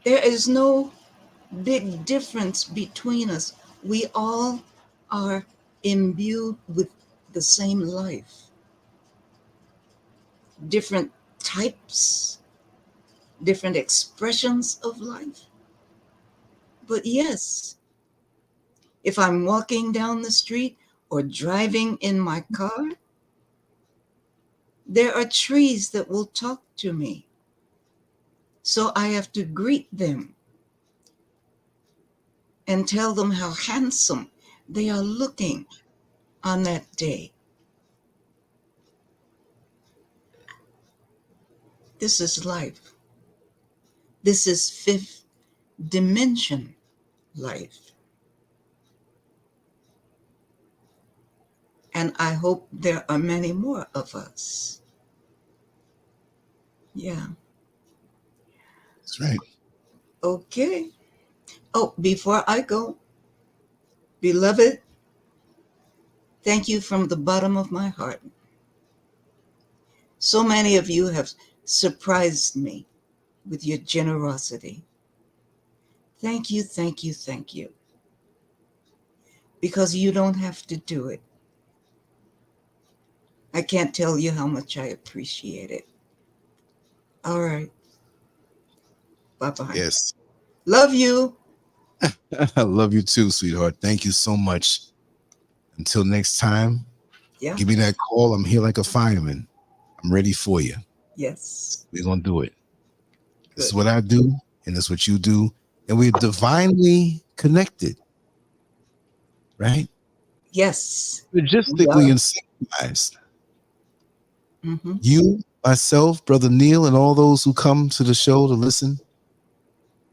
There is no big difference between us. We all are imbued with the same life. Different types, different expressions of life. But yes, if I'm walking down the street or driving in my car, there are trees that will talk to me. So I have to greet them and tell them how handsome they are looking on that day. This is life. This is fifth dimension life. And I hope there are many more of us. Yeah. That's right. Okay. Oh, before I go, beloved, thank you from the bottom of my heart. So many of you have surprised me with your generosity. Thank you, thank you, thank you. Because you don't have to do it. I can't tell you how much I appreciate it. All right. Bye-bye. Yes. Love you. I love you too, sweetheart. Thank you so much. Until next time, give me that call. I'm here like a fireman. I'm ready for you. Yes. We're going to do it. Good. This is what I do, and this is what you do. And we're divinely connected. Right? Yes. Logistically and synchronized. You, myself, Brother Neil, and all those who come to the show to listen.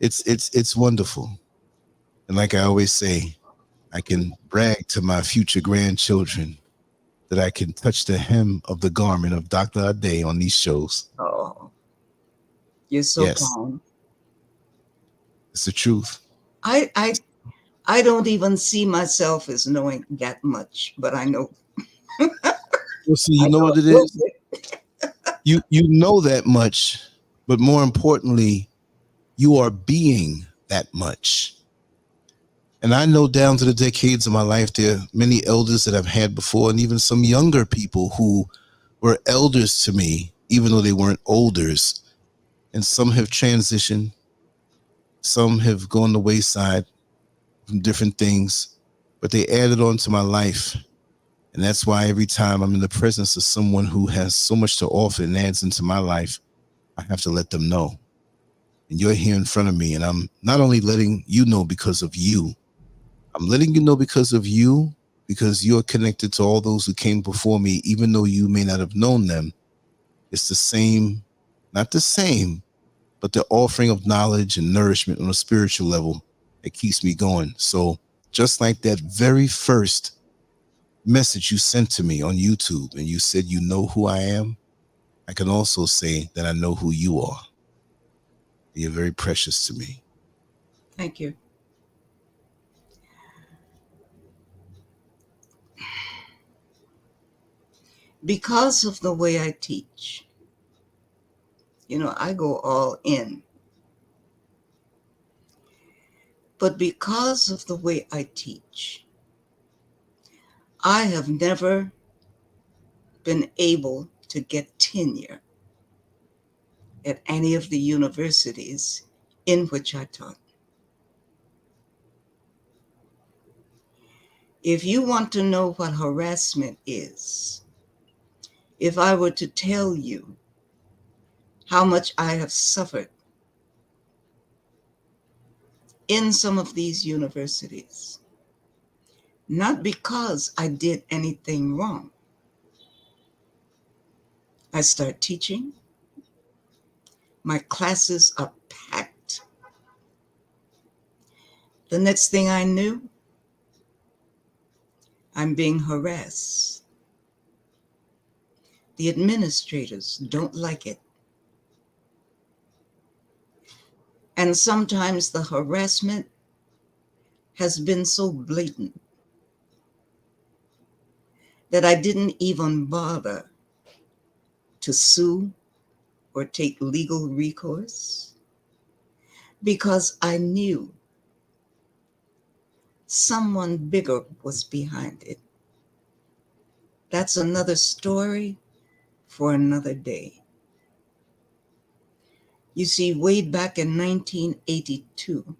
It's wonderful. And like I always say, I can brag to my future grandchildren that I can touch the hem of the garment of Dr. Ade on these shows. Oh. You're so Yes, kind. it's the truth. I, I, I don't even see myself as knowing that much, but I know, Well, see, I you know know what a it little is? bit. You know that much, but more importantly, you are being that much. And I know down to the decades of my life, there are many elders that I've had before, and even some younger people who were elders to me, even though they weren't olders. And some have transitioned, some have gone the wayside from different things, but they added on to my life. And that's why every time I'm in the presence of someone who has so much to offer and adds into my life, I have to let them know. And you're here in front of me, and I'm not only letting you know because of you, I'm letting you know because of you, because you're connected to all those who came before me, even though you may not have known them. It's the same, not the same, but the offering of knowledge and nourishment on a spiritual level that keeps me going. So just like that very first message you sent to me on YouTube and you said, you know who I am, I can also say that I know who you are. You're very precious to me. Thank you. Because of the way I teach, I go all in. But because of the way I teach, I have never been able to get tenure at any of the universities in which I taught. If you want to know what harassment is, if I were to tell you how much I have suffered in some of these universities, not because I did anything wrong. I start teaching, my classes are packed. The next thing I knew, I'm being harassed. The administrators don't like it. And sometimes the harassment has been so blatant that I didn't even bother to sue or take legal recourse because I knew someone bigger was behind it. That's another story for another day. You see, way back in 1982,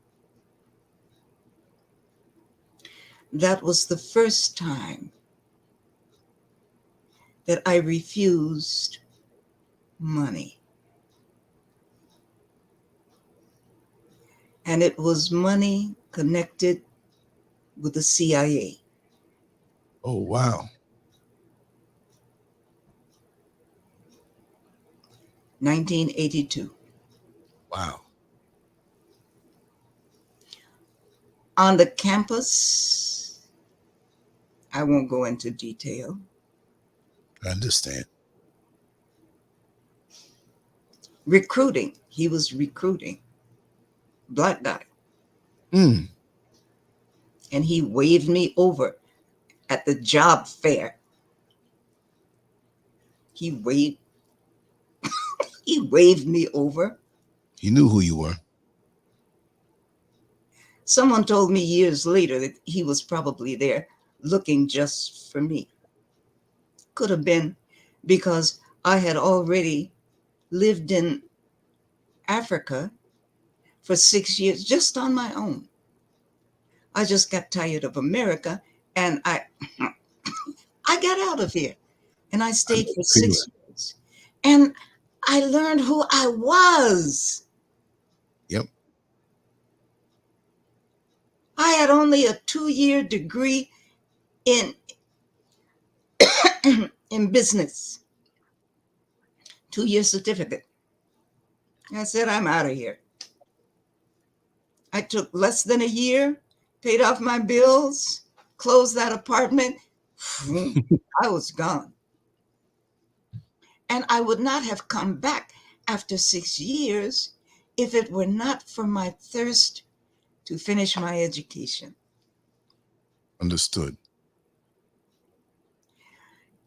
that was the first time that I refused money. And it was money connected with the CIA. Oh, wow. 1982. Wow. On the campus, I won't go into detail. I understand. Recruiting, he was recruiting. Black guy. Mm. And he waved me over at the job fair. He waved he waved me over. He knew who you were. Someone told me years later that he was probably there looking just for me. Could have been because I had already lived in Africa for 6 years just on my own. I just got tired of America and I got out of here and I I know stayed for the feeling. 6 years. And I learned who I was. Yep. I had only a 2-year degree in in business, 2-year certificate. I said, I'm out of here. I took less than a year, paid off my bills, closed that apartment. I was gone. And I would not have come back. after 6 years if it were not for my thirst to finish my education. Understood.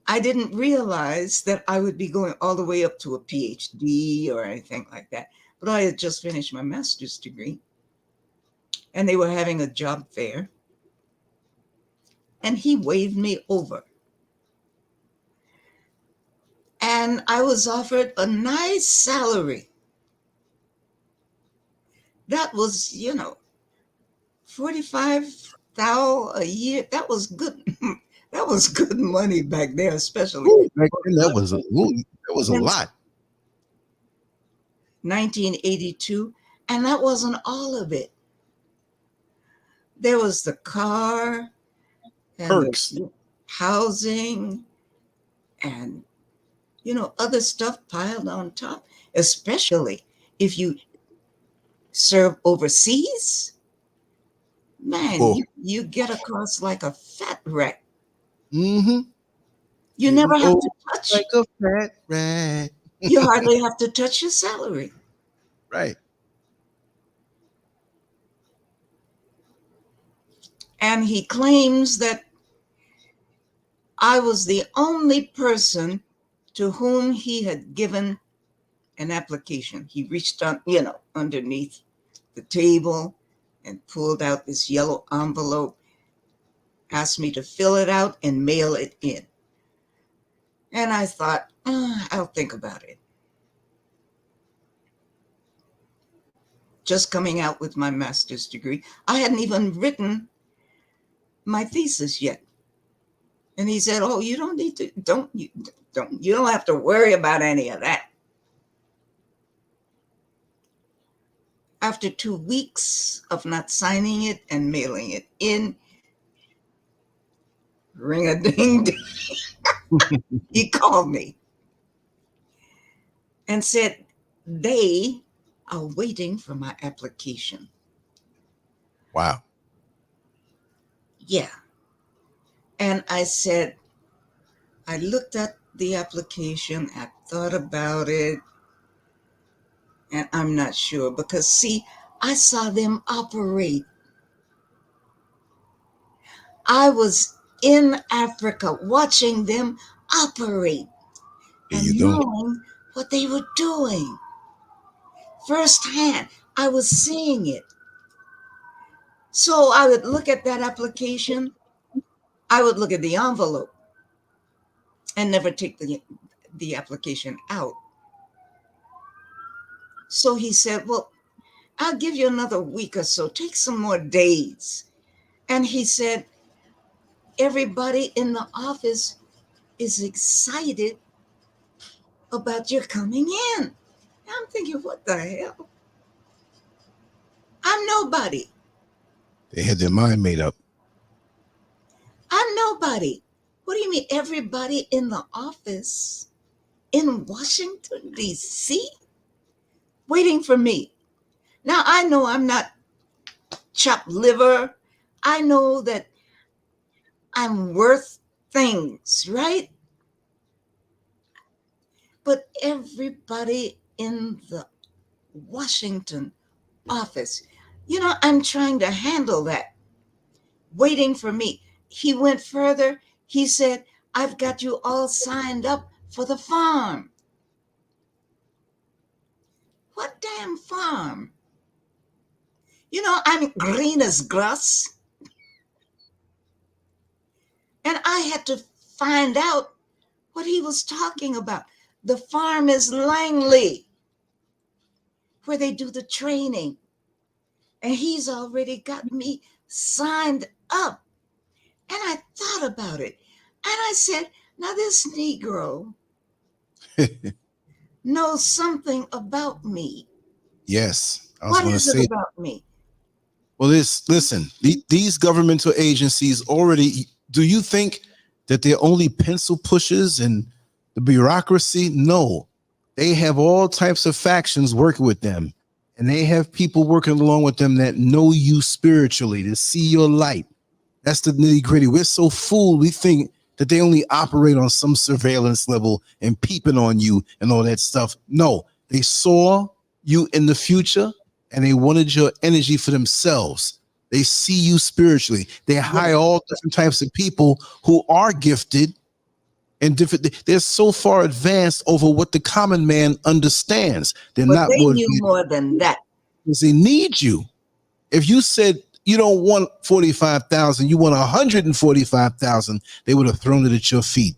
I didn't realize that I would be going all the way up to a Ph.D. or anything like that. But I had just finished my master's degree, and they were having a job fair, and he waved me over. And I was offered a nice salary. That was, 45,000 a year. That was good. That was good money back there, especially. Ooh, back then that was a lot. 1982, and that wasn't all of it. There was the car and Perks. the housing and other stuff piled on top, especially if you serve overseas. Man, Whoa. you get across like a fat rat. Mm-hmm. You never have to touch. Like a fat rat. You hardly have to touch your salary. Right. And he claims that I was the only person to whom he had given an application. He reached on, underneath the table and pulled out this yellow envelope, asked me to fill it out and mail it in. And I thought, I'll think about it. Just coming out with my master's degree. I hadn't even written my thesis yet. And he said, oh, you don't need to, you don't have to worry about any of that. After 2 weeks of not signing it and mailing it in, ring-a-ding-ding, he called me and said, they are waiting for my application. Wow. Yeah. And I said, I looked at the application, I thought about it, and I'm not sure because, see, I saw them operate. I was in Africa watching them operate and knowing what they were doing. Firsthand, I was seeing it. So I would look at that application, I would look at the envelope and never take the application out. So he said, well, I'll give you another week or so. Take some more days. And he said, everybody in the office is excited about your coming in. I'm thinking, what the hell? I'm nobody. They had their mind made up. I'm nobody. What do you mean everybody in the office in Washington, D.C., waiting for me? Now, I know I'm not chopped liver. I know that I'm worth things, right? But everybody in the Washington office, I'm trying to handle that, waiting for me. He went further. He said, I've got you all signed up for the farm. What damn farm? I'm green as grass. And I had to find out what he was talking about. The farm is Langley, where they do the training. And he's already got me signed up. And I thought about it. And I said, now this Negro knows something about me. Yes. What is it about me? Well, listen, these governmental agencies already, do you think that they're only pencil pushers and the bureaucracy? No, they have all types of factions working with them, and they have people working along with them that know you spiritually, to see your light. That's the nitty gritty. We're so fooled. We think that they only operate on some surveillance level and peeping on you and all that stuff. No, They saw you in the future and they wanted your energy for themselves. They see you spiritually. They hire all different types of people who are gifted and different. They're so far advanced over what the common man understands. They're But not they knew motivated more than that. because they need you. If you said you don't want 45,000, you want 145,000, they would have thrown it at your feet.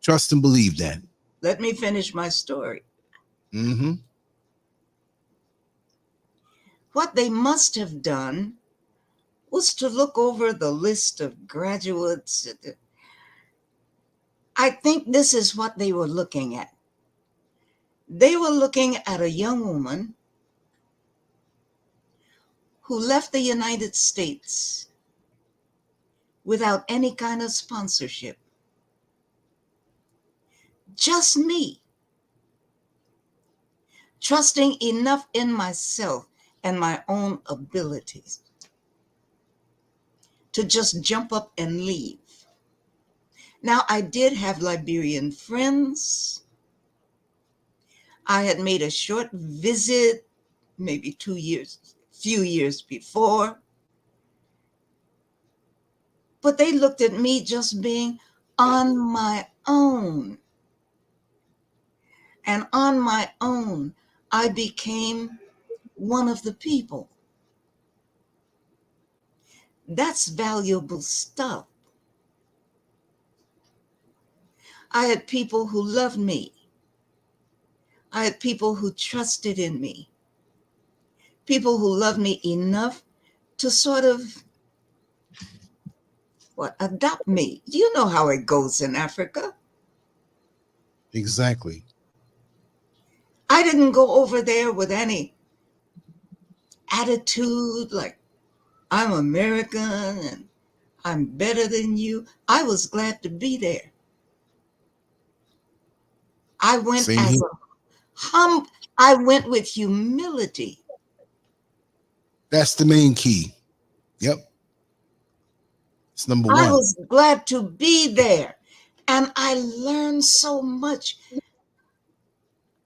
Trust and believe that. Let me finish my story. Mm-hmm. What they must have done was to look over the list of graduates. I think this is what they were looking at. They were looking at a young woman who left the United States without any kind of sponsorship. Just me, trusting enough in myself and my own abilities to just jump up and leave. Now, I did have Liberian friends. I had made a short visit, maybe few years before. But they looked at me just being on my own. And on my own, I became one of the people. That's valuable stuff. I had people who loved me. I had people who trusted in me. People who loved me enough to sort of, adopt me. You know how it goes in Africa. Exactly. I didn't go over there with any attitude like I'm American and I'm better than you. I was glad to be there. I went Same as here. I went with humility. That's the main key. Yep. It's number I one. was glad to be there. And I learned so much.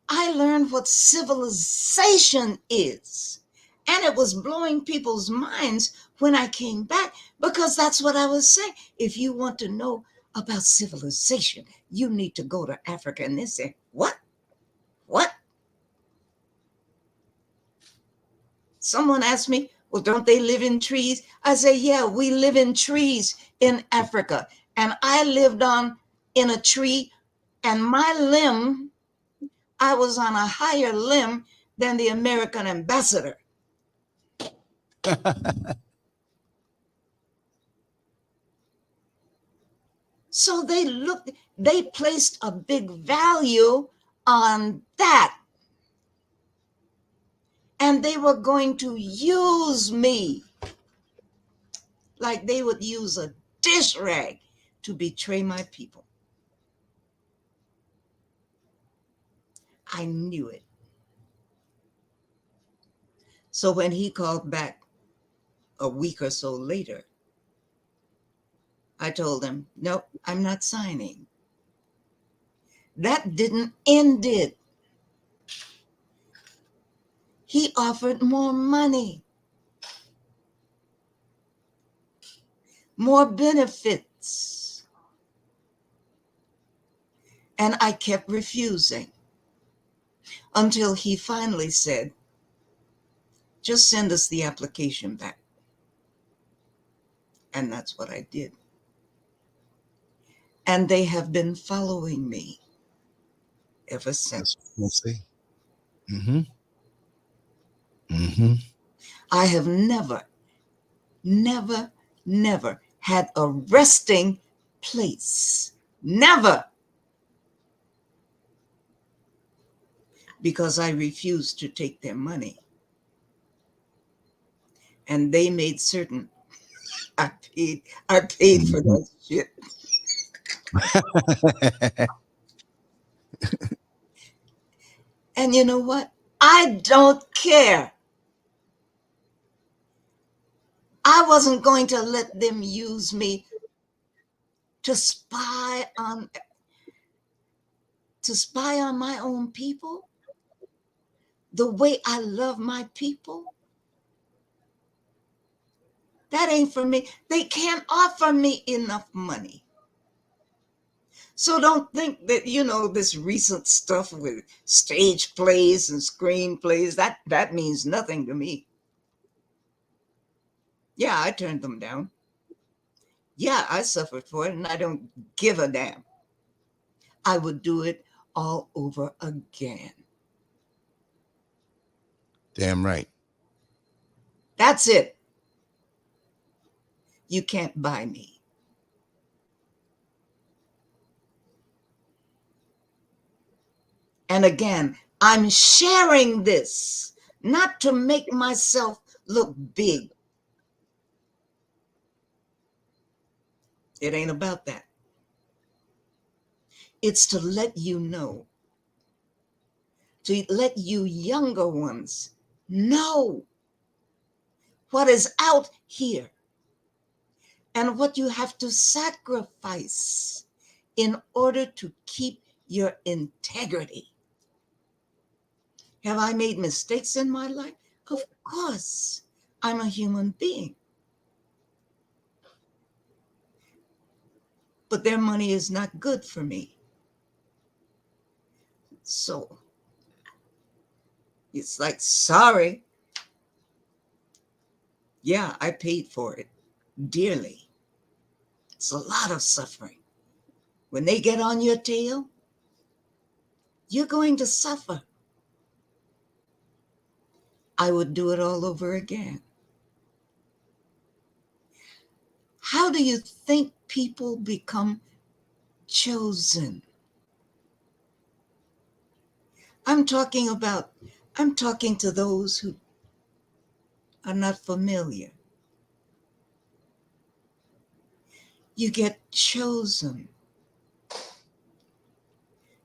I learned what civilization is. And it was blowing people's minds when I came back, because that's what I was saying. If you want to know about civilization, you need to go to Africa. And they say, what? What? Someone asked me, well, don't they live in trees? I say, yeah, we live in trees in Africa. And I lived in a tree, and my limb, I was on a higher limb than the American ambassador. So they placed a big value on that. And they were going to use me like they would use a dish rag to betray my people. I knew it. So when he called back a week or so later, I told him, nope, I'm not signing. That didn't end it. He offered more money, more benefits. And I kept refusing until he finally said, just send us the application back. And that's what I did. And they have been following me ever since. We'll see. Mm-hmm. Mm-hmm. I have never, never, never had a resting place. Never. Because I refused to take their money. And they made certain I paid for that shit. And you know what? I don't care. I wasn't going to let them use me to spy on my own people. the way I love my people, that ain't for me. They can't offer me enough money. So don't think that, this recent stuff with stage plays and screenplays, that means nothing to me. Yeah, I turned them down. Yeah, I suffered for it, and I don't give a damn. I would do it all over again. Damn right. That's it. You can't buy me. And again, I'm sharing this not to make myself look big. It ain't about that. It's to let you know, to let you younger ones know what is out here and what you have to sacrifice in order to keep your integrity. Have I made mistakes in my life? Of course, I'm a human being. But their money is not good for me. So it's like, sorry. Yeah, I paid for it dearly. It's a lot of suffering. When they get on your tail, you're going to suffer. I would do it all over again. How do you think people become chosen? I'm talking to those who are not familiar. You get chosen.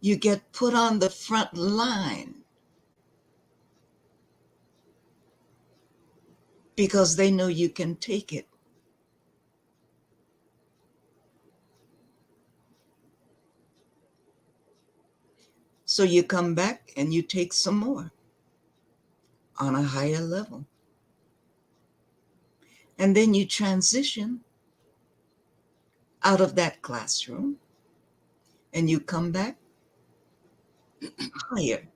You get put on the front line because they know you can take it. So you come back and you take some more on a higher level. And then you transition out of that classroom and you come back higher.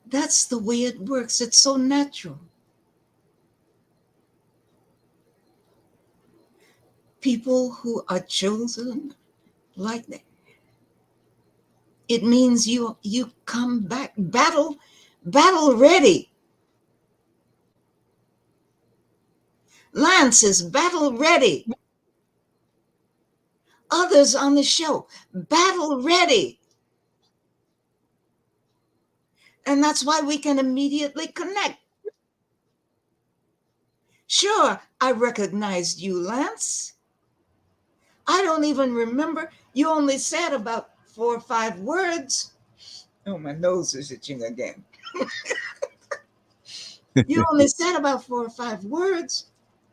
That's the way it works. It's so natural. People who are chosen like that, it means you come back battle ready. Lance is battle ready. Others on the show, battle ready. And that's why we can immediately connect. Sure, I recognized you, Lance. I don't even remember. You only said about 4 or 5 words. Oh, my nose is itching again. You only said about 4 or 5 words,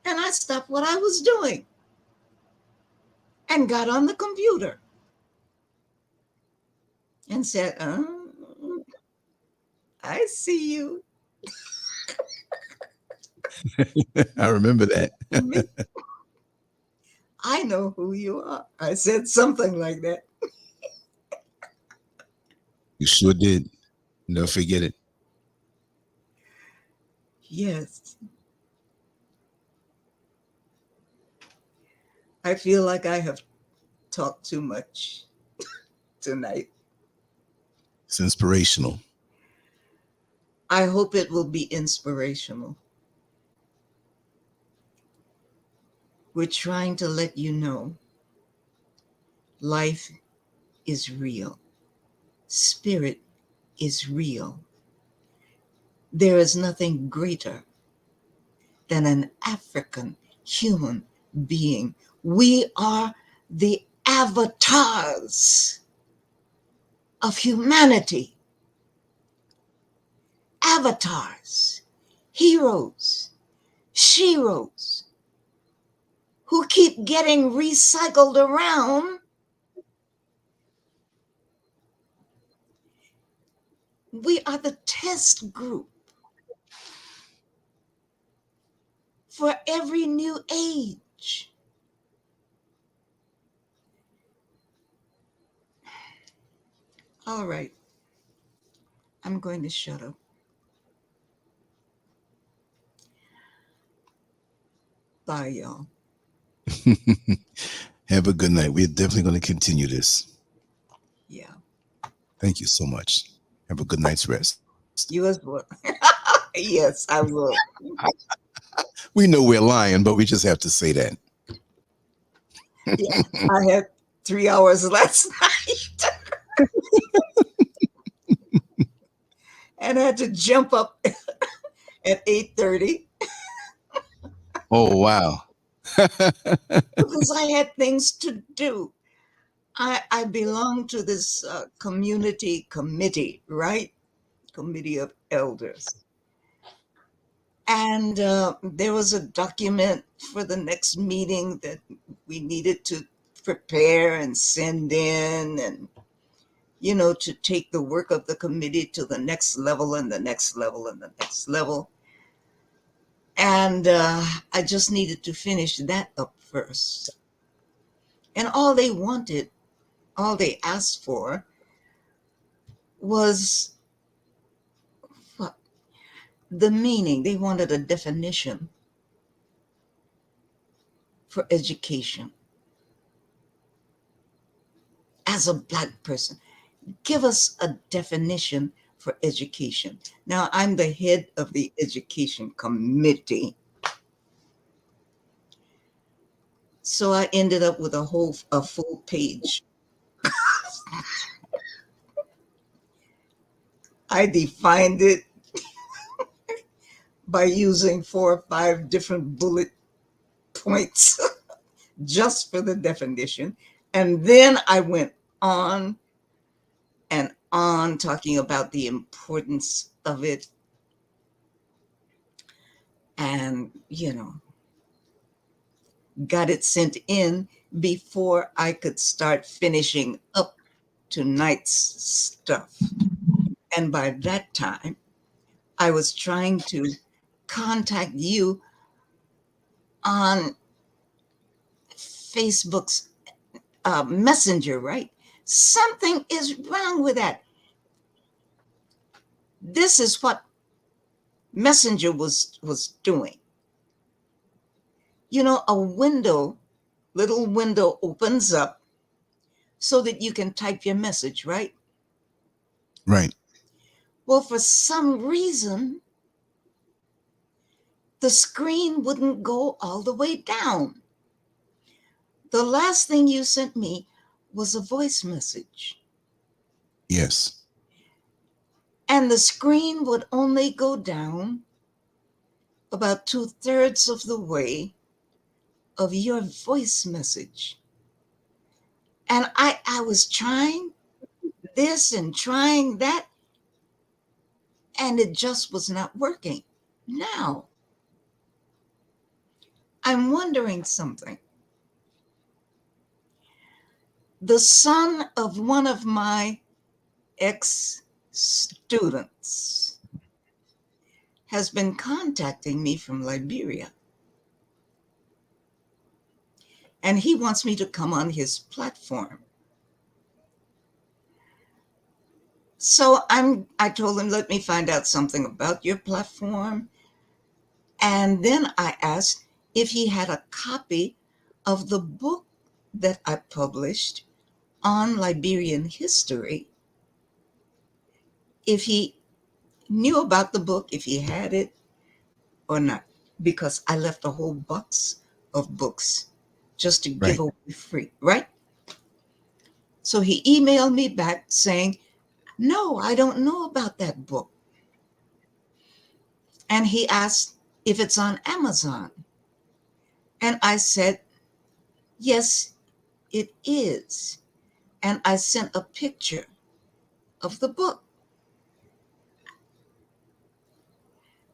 and I stopped what I was doing and got on the computer and said, I see you. I remember that. I know who you are. I said something like that. You sure did. Never forget it. Yes. I feel like I have talked too much tonight. It's inspirational. I hope it will be inspirational. We're trying to let you know life is real. Spirit is real. There is nothing greater than an African human being. We are the avatars of humanity. Avatars, heroes, sheroes, who keep getting recycled around We are the test group for every new age. All right. I'm going to shut up. Bye, y'all. Have a good night. We're definitely going to continue this. Yeah. Thank you so much. Have a good night's rest. You as well. Yes, I will. We know we're lying, but we just have to say that. Yeah, I had 3 hours last night and had to jump up at 8:30 Oh, wow. because I had things to do. I belong to this community committee, right? Committee of elders. And there was a document for the next meeting that we needed to prepare and send in, and, you know, to take the work of the committee to the next level and the next level and the next level. And I just needed to finish that up first. And all they asked for was what? The meaning. They wanted a definition for education. As a Black person, give us a definition for education. Now, I'm the head of the education committee. So I ended up with a full page. I defined it by using 4 or 5 different bullet points just for the definition. And then I went on and on talking about the importance of it. And, you know, got it sent in before I could start finishing up tonight's stuff. And by that time, I was trying to contact you on Facebook's Messenger, right? Something is wrong with that. This is what Messenger was doing. You know, a little window opens up so that you can type your message, right? Right. Well, for some reason, the screen wouldn't go all the way down. The last thing you sent me was a voice message. Yes. And the screen would only go down about 2/3 of the way of your voice message. And I was trying this and trying that, and it just was not working. Now, I'm wondering something. The son of one of my ex-students has been contacting me from Liberia. And he wants me to come on his platform. So I told him, let me find out something about your platform. And then I asked if he had a copy of the book that I published on Liberian history, if he knew about the book, if he had it or not, because I left a whole box of books just to give Right. away free, right? So he emailed me back saying, no, I don't know about that book. And he asked if it's on Amazon. And I said, yes, it is. And I sent a picture of the book.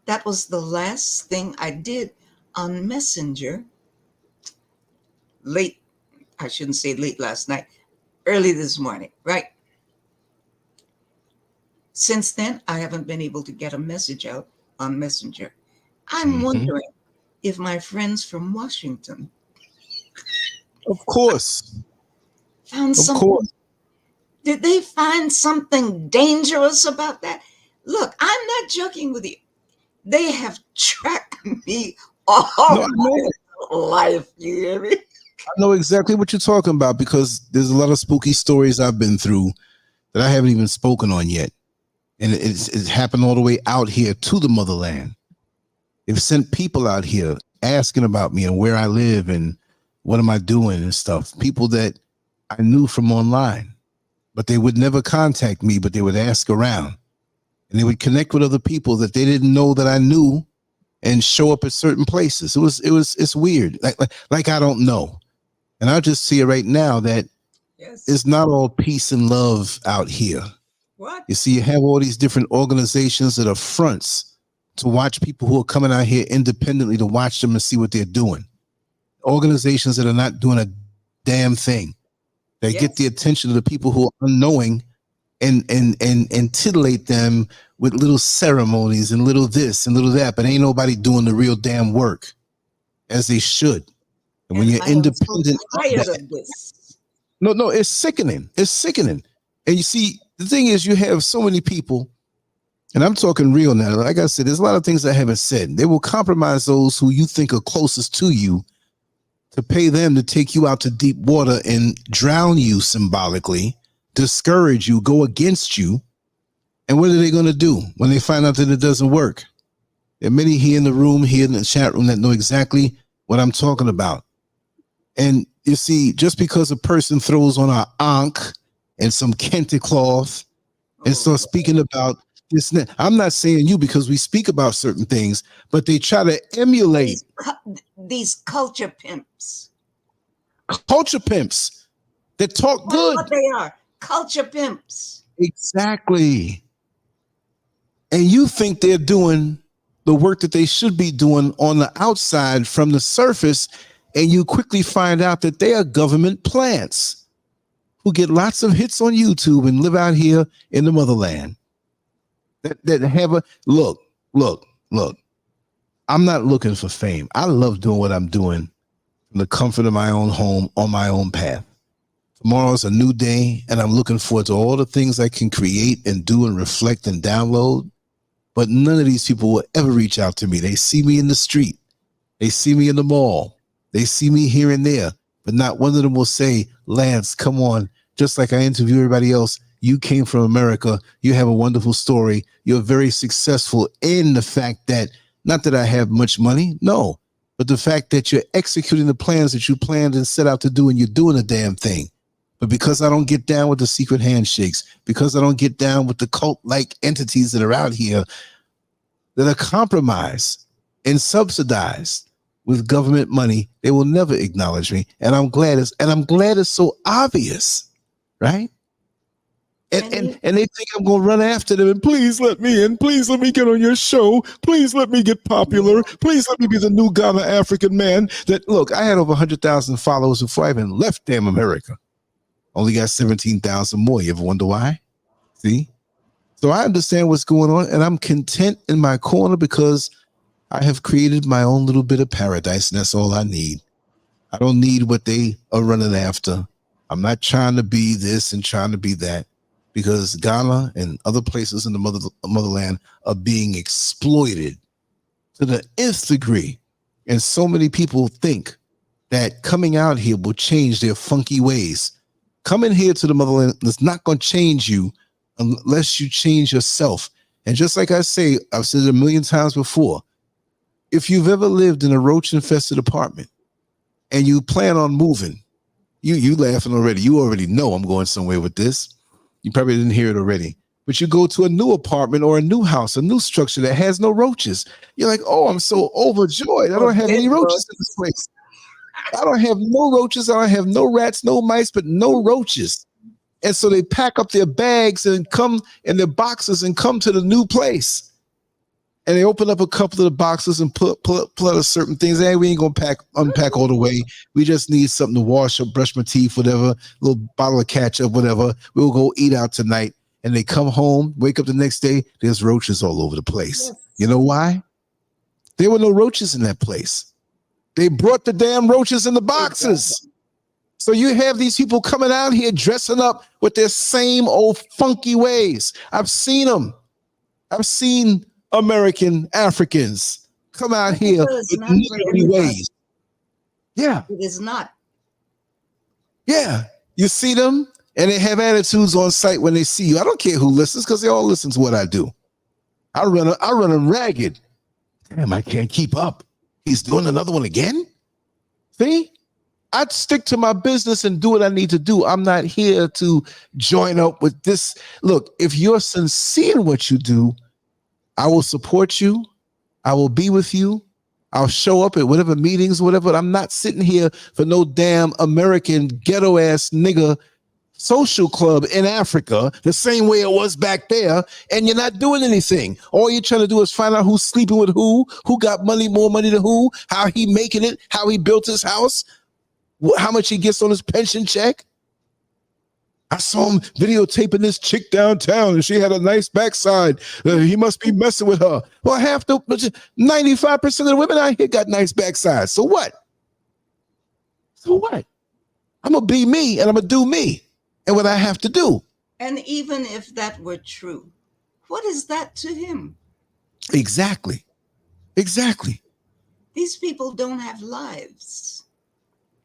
That was the last thing I did on Messenger late, I shouldn't say late last night, early this morning, right? Since then, I haven't been able to get a message out on Messenger. I'm Mhm. wondering if my friends from Washington Of course. found Of something. course. Did they find something dangerous about that? Look, I'm not joking with you. They have tracked me all No, I know. my life. You hear me? I know exactly what you're talking about because there's a lot of spooky stories I've been through that I haven't even spoken on yet. And it's happened all the way out here to the motherland. They've sent people out here asking about me and where I live and what am I doing and stuff. People that I knew from online, but they would never contact me, but they would ask around. And they would connect with other people that they didn't know that I knew and show up at certain places. It's weird. Like I don't know. And I just see it right now that Yes. it's not all peace and love out here. What? You see, you have all these different organizations that are fronts to watch people who are coming out here independently to watch them and see what they're doing. Organizations that are not doing a damn thing. They get the attention of the people who are unknowing and titillate them with little ceremonies and little this and little that, but ain't nobody doing the real damn work as they should. And when you're independent, I'm so tired of this. No, it's sickening. It's sickening. And you see, the thing is, you have so many people, and I'm talking real now. Like I said, there's a lot of things I haven't said. They will compromise those who you think are closest to you to pay them to take you out to deep water and drown you symbolically, discourage you, go against you. And what are they going to do when they find out that it doesn't work? There are many here in the room, here in the chat room that know exactly what I'm talking about. And you see, just because a person throws on an ankh and some kente cloth and starts speaking about this, I'm not saying you because we speak about certain things, but they try to emulate these culture pimps. Culture pimps that talk good. What they are, culture pimps. Exactly. And you think they're doing the work that they should be doing on the outside from the surface, and you quickly find out that they are government plants who get lots of hits on YouTube and live out here in the motherland. That have a look. I'm not looking for fame. I love doing what I'm doing from the comfort of my own home on my own path. Tomorrow's a new day, and I'm looking forward to all the things I can create and do and reflect and download. But none of these people will ever reach out to me. They see me in the street. They see me in the mall. They see me here and there. But not one of them will say, Lance, come on. Just like I interview everybody else, you came from America. You have a wonderful story. You're very successful in the fact that, not that I have much money, no, but the fact that you're executing the plans that you planned and set out to do, and you're doing a damn thing. But because I don't get down with the secret handshakes, because I don't get down with the cult-like entities that are out here that are compromised and subsidized with government money, they will never acknowledge me. And I'm glad it's so obvious, right? And they think I'm going to run after them and please let me in. Please let me get on your show. Please let me get popular. Please let me be the new Ghana African man. That look, I had over 100,000 followers before I even left damn America. Only got 17,000 more. You ever wonder why? See? So I understand what's going on, and I'm content in my corner because I have created my own little bit of paradise, and that's all I need. I don't need what they are running after. I'm not trying to be this and trying to be that, because Ghana and other places in the motherland are being exploited to the nth degree. And so many people think that coming out here will change their funky ways. Coming here to the motherland is not going to change you unless you change yourself. And just like I say, I've said it a million times before, if you've ever lived in a roach-infested apartment and you plan on moving, you laughing already. You already know I'm going somewhere with this. You probably didn't hear it already. But you go to a new apartment or a new house, a new structure that has no roaches. You're like, oh, I'm so overjoyed. I don't have any roaches in this place. I don't have no roaches. I don't have no rats, no mice, but no roaches. And so they pack up their bags and come in their boxes and come to the new place. And they open up a couple of the boxes and pull out certain things. Hey, we ain't gonna unpack all the way. We just need something to wash or brush my teeth, whatever, a little bottle of ketchup, whatever. We'll go eat out tonight. and they come home, wake up the next day, there's roaches all over the place. Yes. You know why? There were no roaches in that place. They brought the damn roaches in the boxes. Exactly. So you have these people coming out here dressing up with their same old funky ways. I've seen them. I've seen American Africans come out here It's with not for niggardly everybody. ways. Yeah, It is not. yeah. You see them, and they have attitudes on site when they see you. I don't care who listens, because they all listen to what I do. I run them ragged. Damn, I can't keep up. He's doing another one again? See? I'd stick to my business and do what I need to do. I'm not here to join up with this. Look, if you're sincere in what you do, I will support you. I will be with you. I'll show up at whatever meetings, whatever. But I'm not sitting here for no damn American ghetto ass nigga social club in Africa, the same way it was back there, and you're not doing anything. All you're trying to do is find out who's sleeping with who got money, more money than who, how he making it, how he built his house, how much he gets on his pension check. I saw him videotaping this chick downtown, and she had a nice backside. He must be messing with her. Well, 95% of the women out here got nice backsides. So what? So what? I'm gonna be me, and I'm gonna do me, and what I have to do. And even if that were true, what is that to him? Exactly. Exactly. These people don't have lives.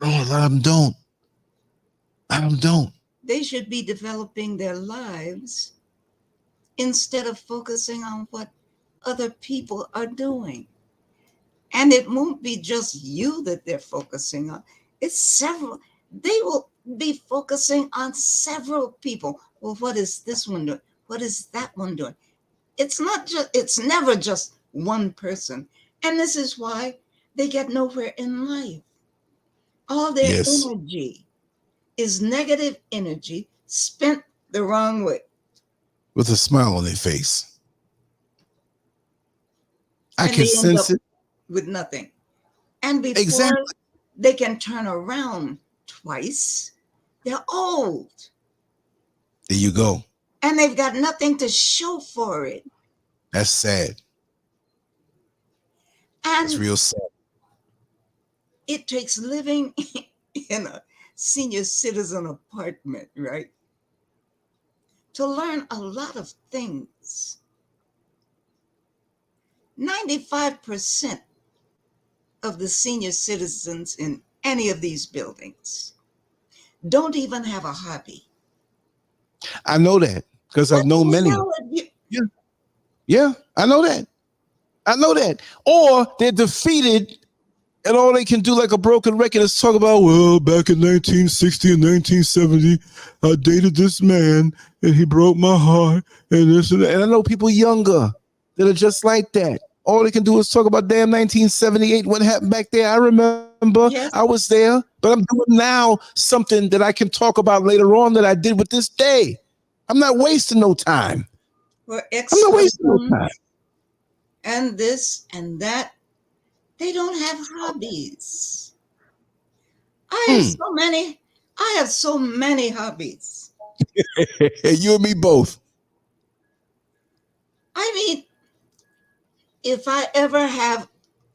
No, a lot of them don't. A lot of them don't. They should be developing their lives instead of focusing on what other people are doing. And it won't be just you that they're focusing on. It's several. They will be focusing on several people. Well, what is this one doing? What is that one doing? It's never just one person. And this is why they get nowhere in life. All their energy is negative energy spent the wrong way. With a smile on their face. I And can they end sense up it. with nothing. And before they can turn around twice, they're old. There you go. And they've got nothing to show for it. That's sad. And it's real sad. It takes living in a senior citizen apartment, right, to learn a lot of things. 95% of the senior citizens in any of these buildings don't even have a hobby. I know that because I've known many. Yeah, I know that. I know that. Or they're defeated, and all they can do, like a broken record, is talk about, well, back in 1960 and 1970, I dated this man, and he broke my heart, and this and that. And I know people younger that are just like that. All they can do is talk about damn 1978, what happened back there. I remember, I was there, but I'm doing now something that I can talk about later on that I did with this day. I'm not wasting no time. I'm not wasting no time. And this and that. They don't have hobbies. I have so many hobbies. You and me both. I mean, if I ever have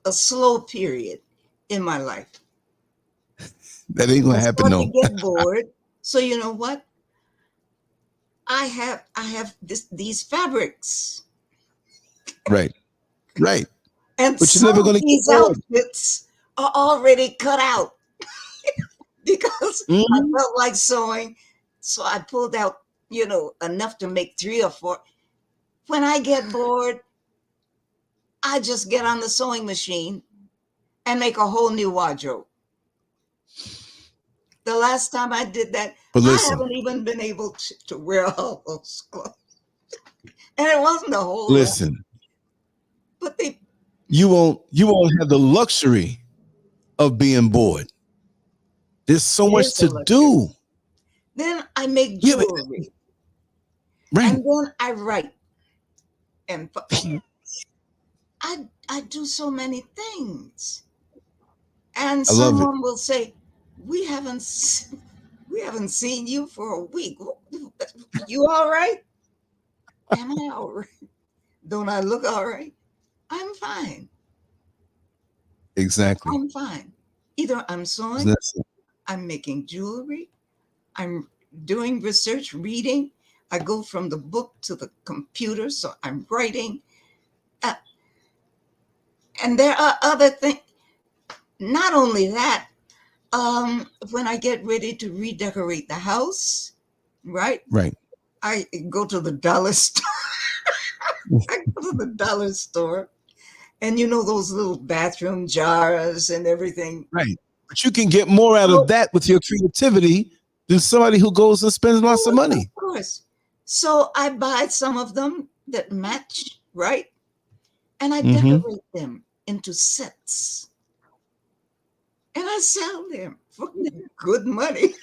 a slow period in my life, that ain't gonna happen. No. Get bored. So you know what? I have these fabrics. Right. Right. And but you're never gonna these outfits are already cut out because I felt like sewing. So I pulled out, enough to make 3 or 4. When I get bored, I just get on the sewing machine and make a whole new wardrobe. The last time I did that, I haven't even been able to wear all those clothes. And it wasn't a whole lot. But you won't have the luxury of being bored. There's so much to do. Then I make jewelry. Right. And then I write. And I do so many things. And someone will say, we haven't seen you for a week. You all right? Am I all right? Don't I look all right? I'm fine. Exactly. I'm fine. Either I'm sewing, That's it. I'm making jewelry, I'm doing research, reading. I go from the book to the computer, so I'm writing. Uh, and there are other things. Not only that, when I get ready to redecorate the house, right? Right. I go to the dollar store. I go to the dollar store, and you know those little bathroom jars and everything. Right. But you can get more out of that with your creativity than somebody who goes and spends lots of money. Of course. So I buy some of them that match, right? And I decorate them into sets. And I sell them for good money.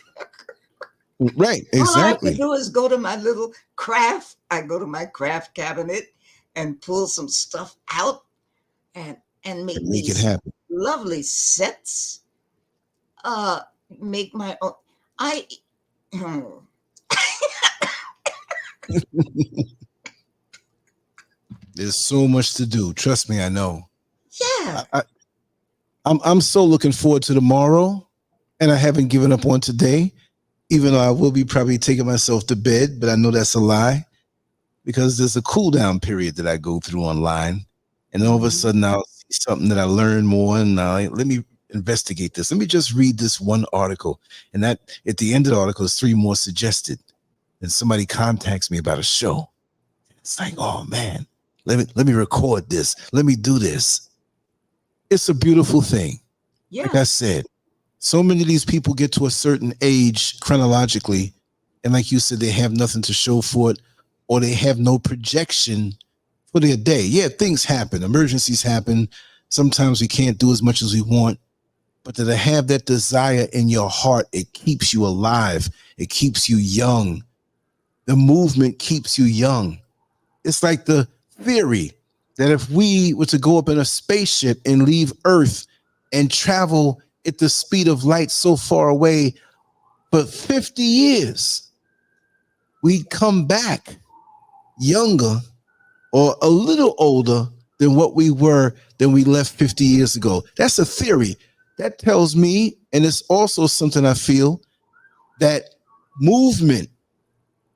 Right, All I have to exactly. do is go to my little craft. I go to my craft cabinet and pull some stuff out and make Make it these happen. lovely sets. Make my own. There's so much to do. Trust me, I know. Yeah. I'm so looking forward to tomorrow, and I haven't given up on today, even though I will be probably taking myself to bed, but I know that's a lie because there's a cool down period that I go through online, and all of a sudden I'll see something that I learn more, and let me investigate this. Let me just read this one article, and that at the end of the article is 3 more suggested. And somebody contacts me about a show. It's like, oh man, let me record this. Let me do this. It's a beautiful thing. Yeah. Like I said, so many of these people get to a certain age chronologically, and like you said, they have nothing to show for it, or they have no projection for their day. Yeah, things happen. Emergencies happen. Sometimes we can't do as much as we want, but to have that desire in your heart, it keeps you alive. It keeps you young. The movement keeps you young. It's like the theory that if we were to go up in a spaceship and leave Earth and travel at the speed of light so far away for 50 years, we'd come back younger or a little older than what we were than we left 50 years ago. That's a theory. That tells me, and it's also something I feel, that movement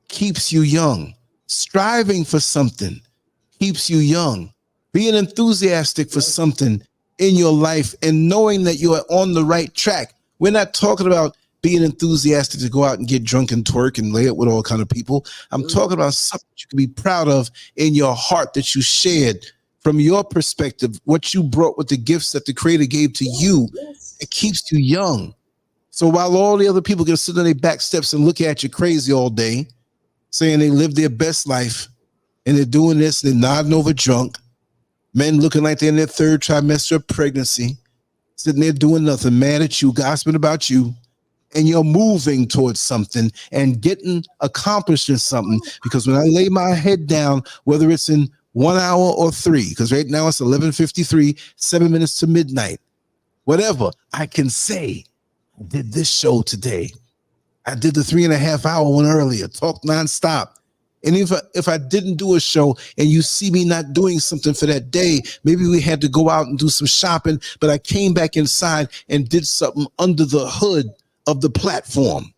keeps you young. Striving for something keeps you young. Being enthusiastic for something in your life and knowing that you are on the right track. We're not talking about being enthusiastic to go out and get drunk and twerk and lay it with all kind of people. I'm talking about something you can be proud of in your heart that you shared from your perspective, what you brought with the gifts that the Creator gave to you. It keeps you young. So while all the other people can sit on their back steps and look at you crazy all day, saying they live their best life and they're doing this, they're nodding over drunk, men looking like they're in their 3rd trimester of pregnancy, sitting there doing nothing, mad at you, gossiping about you, and you're moving towards something and getting accomplished in something. Because when I lay my head down, whether it's in 1 hour or 3, because right now it's 11:53, 7 minutes to midnight, whatever, I can say, I did this show today. I did the 3.5 hour one earlier, talked nonstop. And if I didn't do a show and you see me not doing something for that day, maybe we had to go out and do some shopping, but I came back inside and did something under the hood of the platform.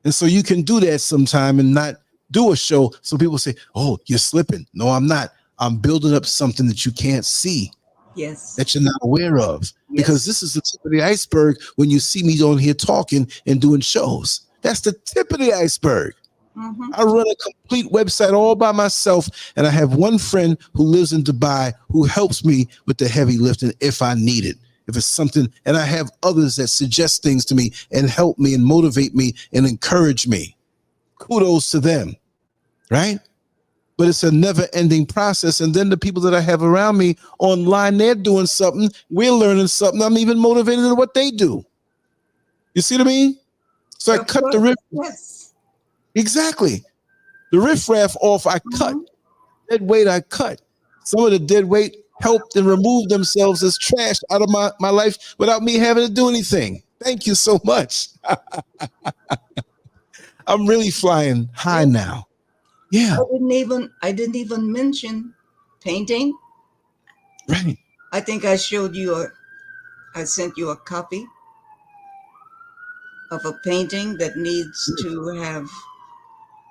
And so you can do that sometime and not do a show. So people say, oh, you're slipping. No, I'm not. I'm building up something that you can't see. Yes. That you're not aware of. Because this is the tip of the iceberg when you see me on here talking and doing shows. That's the tip of the iceberg. I run a complete website all by myself, and I have one friend who lives in Dubai who helps me with the heavy lifting if I need it. If it's something, and I have others that suggest things to me and help me and motivate me and encourage me. Kudos to them, right? But it's a never-ending process. And then the people that I have around me online, they're doing something. We're learning something. I'm even motivated in what they do. You see what I mean? So I cut the riff. Yes. Exactly. The riffraff off, I cut. Dead weight, I cut. Some of the dead weight helped and removed themselves as trash out of my life without me having to do anything. Thank you so much. I'm really flying high now. Yeah. I didn't even mention painting. Right. I think I sent you a copy of a painting that needs to have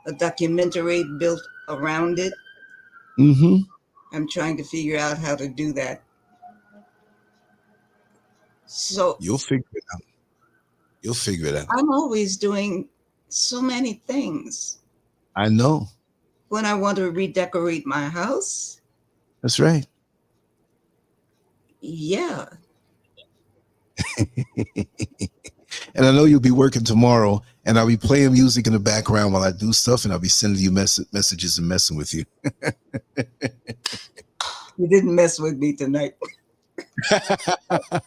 a documentary built around it. Mm-hmm. I'm trying to figure out how to do that. So You'll figure it out. You'll figure it out. I'm always doing so many things. I know. When I want to redecorate my house, That's right. yeah. And I know you'll be working tomorrow, and I'll be playing music in the background while I do stuff, and I'll be sending you messages and messing with you. You didn't mess with me tonight.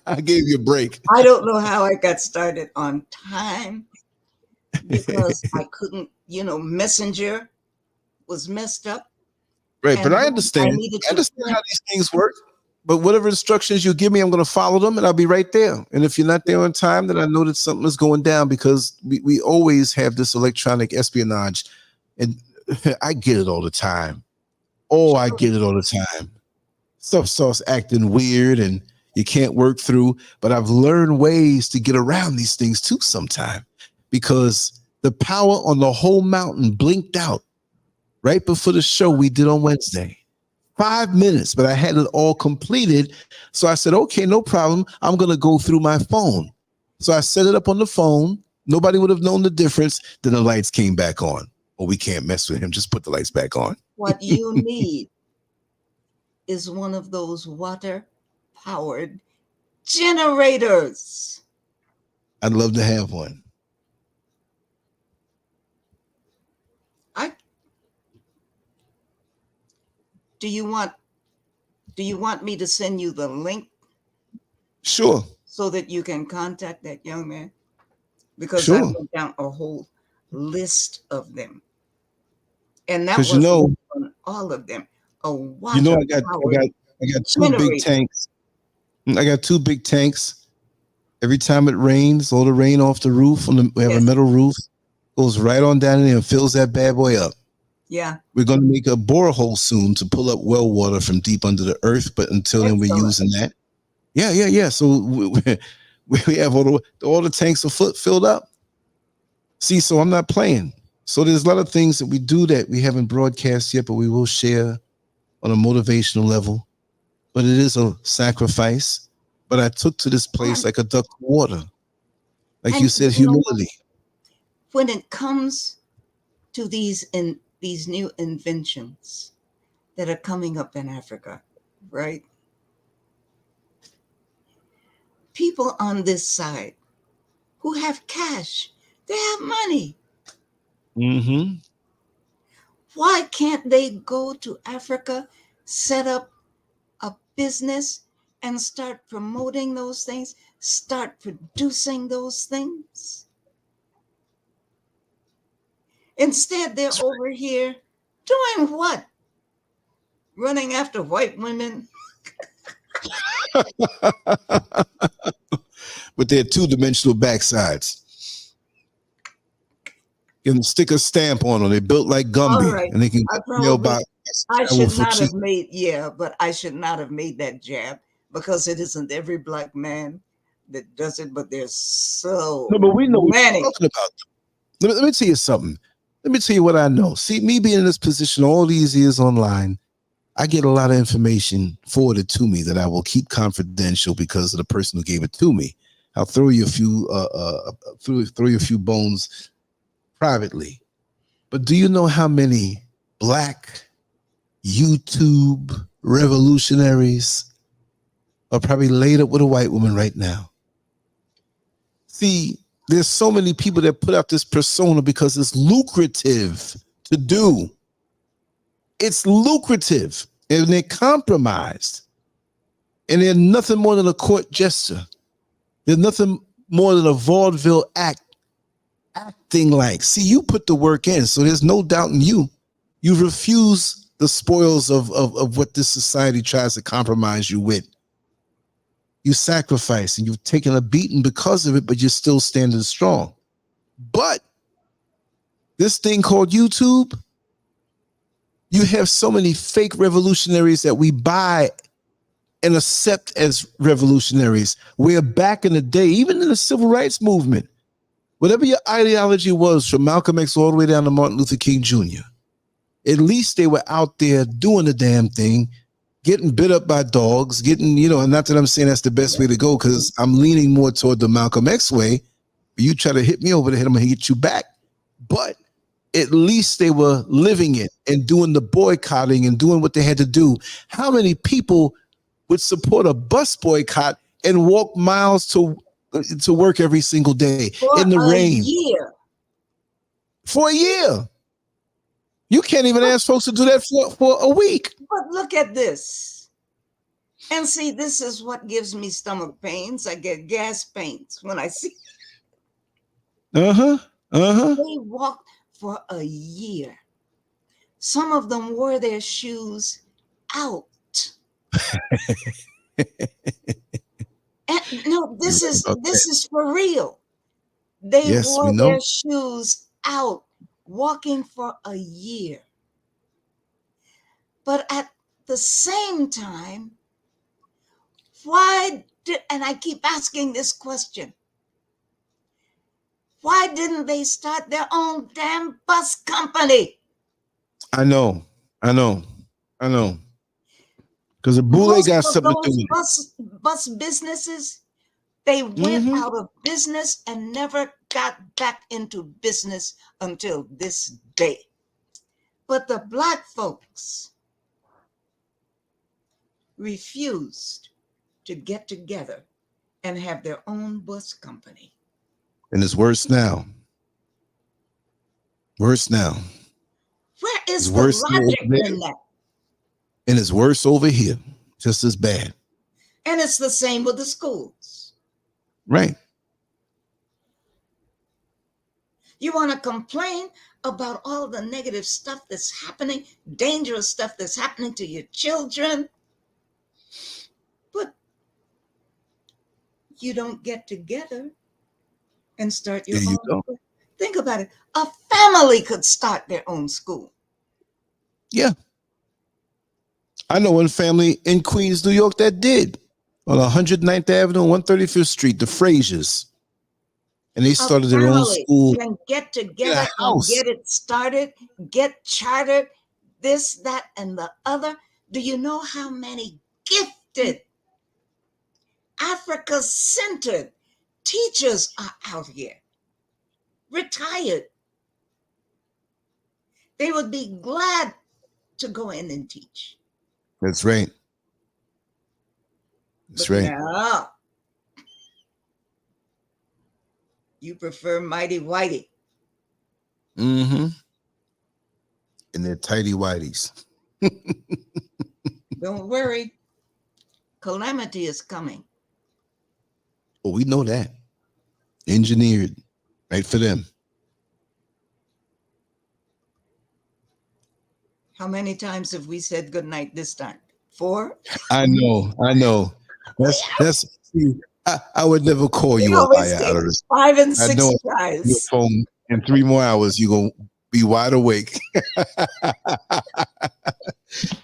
I gave you a break. I don't know how I got started on time because I couldn't, Messenger was messed up. Right, but I I understand. needed I to understand how these things work. But whatever instructions you give me, I'm going to follow them, and I'll be right there. And if you're not there on time, then I know that something is going down, because we always have this electronic espionage, and I get it all the time. Oh, I get it all the time. Stuff starts acting weird, and you can't work through. But I've learned ways to get around these things too sometime, because the power on the whole mountain blinked out right before the show we did on Wednesday. 5 minutes, but I had it all completed. So I said, okay, no problem. I'm going to go through my phone. So I set it up on the phone. Nobody would have known the difference. Then the lights came back on. Oh, we can't mess with him. Just put the lights back on. What you need is one of those water-powered generators. I'd love to have one. Do you want me to send you the link? Sure. So that you can contact that young man? Because sure. I wrote down a whole list of them. And that was on all of them. A water I got two big tanks. I got 2 big tanks. Every time it rains, all the rain off the roof, we have a metal roof, goes right on down in there and fills that bad boy up. Yeah. We're going to make a borehole soon to pull up well water from deep under the earth. But until then, we're using that. Yeah. So we have all the tanks are filled up. See, so I'm not playing. So there's a lot of things that we do that we haven't broadcast yet, but we will share on a motivational level. But it is a sacrifice. But I took to this place like a duck to water. Like you said, humility. When it comes to these new inventions that are coming up in Africa, right? People on this side who have cash, they have money. Mm-hmm. Why can't they go to Africa, set up a business, and start promoting those things, start producing those things? Instead, they're over here doing what? Running after white women. With their 2-dimensional backsides. You can stick a stamp on them. They're built like Gumby. Right. And they can I should not have made that jab, because it isn't every black man that does it, but there's so no, but we know many. What you're talking about. Let me tell you something. Let me tell you what I know. See, me being in this position all these years online, I get a lot of information forwarded to me that I will keep confidential because of the person who gave it to me. I'll throw you a few bones privately. But do you know how many black YouTube revolutionaries are probably laid up with a white woman right now? See, there's so many people that put out this persona because it's lucrative to do. It's lucrative, and they're compromised. And they're nothing more than a court gesture. They're nothing more than a vaudeville acting like. See, you put the work in, so there's no doubt in you. You refuse the spoils of what this society tries to compromise you with. You sacrifice, and you've taken a beating because of it, but you're still standing strong. But this thing called YouTube, You have so many fake revolutionaries that we buy and accept as revolutionaries. Where back in the day, even in the civil rights movement, whatever your ideology was, from Malcolm X all the way down to Martin Luther King Jr., at least they were out there doing the damn thing, getting bit up by dogs, getting, and not that I'm saying that's the best way to go, because I'm leaning more toward the Malcolm X way. You try to hit me over the head, I'm going to hit you back. But at least they were living it and doing the boycotting and doing what they had to do. How many people would support a bus boycott and walk miles to work every single day in the rain? For a year. You can't even ask folks to do that for a week. But look at this. And see, this is what gives me stomach pains. I get gas pains when I see. They walked for a year. Some of them wore their shoes out. And no, this is for real. They wore their shoes out, walking for a year. But at the same time, and I keep asking this question, why didn't they start their own damn bus company? I know. Because the Boule got something to do with bus businesses, they went out of business and never got back into business until this day. But the Black folks refused to get together and have their own bus company. And it's worse now. Where is the logic in that? And it's worse over here, just as bad. And it's the same with the schools. Right. You want to complain about all the negative stuff that's happening, dangerous stuff that's happening to your children, but you don't get together and start your own. Think about it. A family could start their own school. Yeah. I know one family in Queens, New York that did, on 109th Avenue, 135th Street, the Fraziers. And they started their own school. Can get together and get it started, get chartered, this, that, and the other. Do you know how many gifted, Africa-centered teachers are out here? Retired. They would be glad to go in and teach. That's right. That's right. Now, you prefer Mighty Whitey. And their tighty whities. Don't worry. Calamity is coming. Oh, we know that. Engineered. Right for them. How many times have we said good night this time? 4? I know. That's I would never call you up out of this. 5 and 6 tries. Your phone in 3 more hours, you're gonna be wide awake.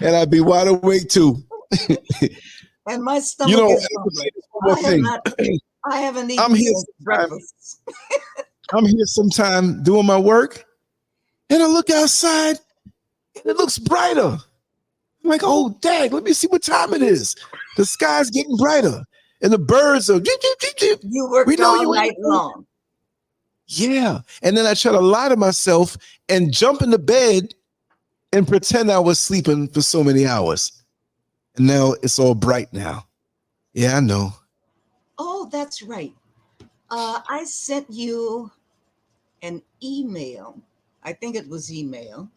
And I'd be wide awake too. And my stomach is rumbling. I haven't eaten since breakfast. I'm here sometime doing my work, and I look outside, and it looks brighter. I'm like, oh, dang, let me see what time it is. The sky's getting brighter, and the birds are. You worked all night long. Yeah, and then I try to lie to myself and jump into bed and pretend I was sleeping for so many hours. And now it's all bright now. Yeah, I know. Oh, that's right. I sent you an email. I think it was email.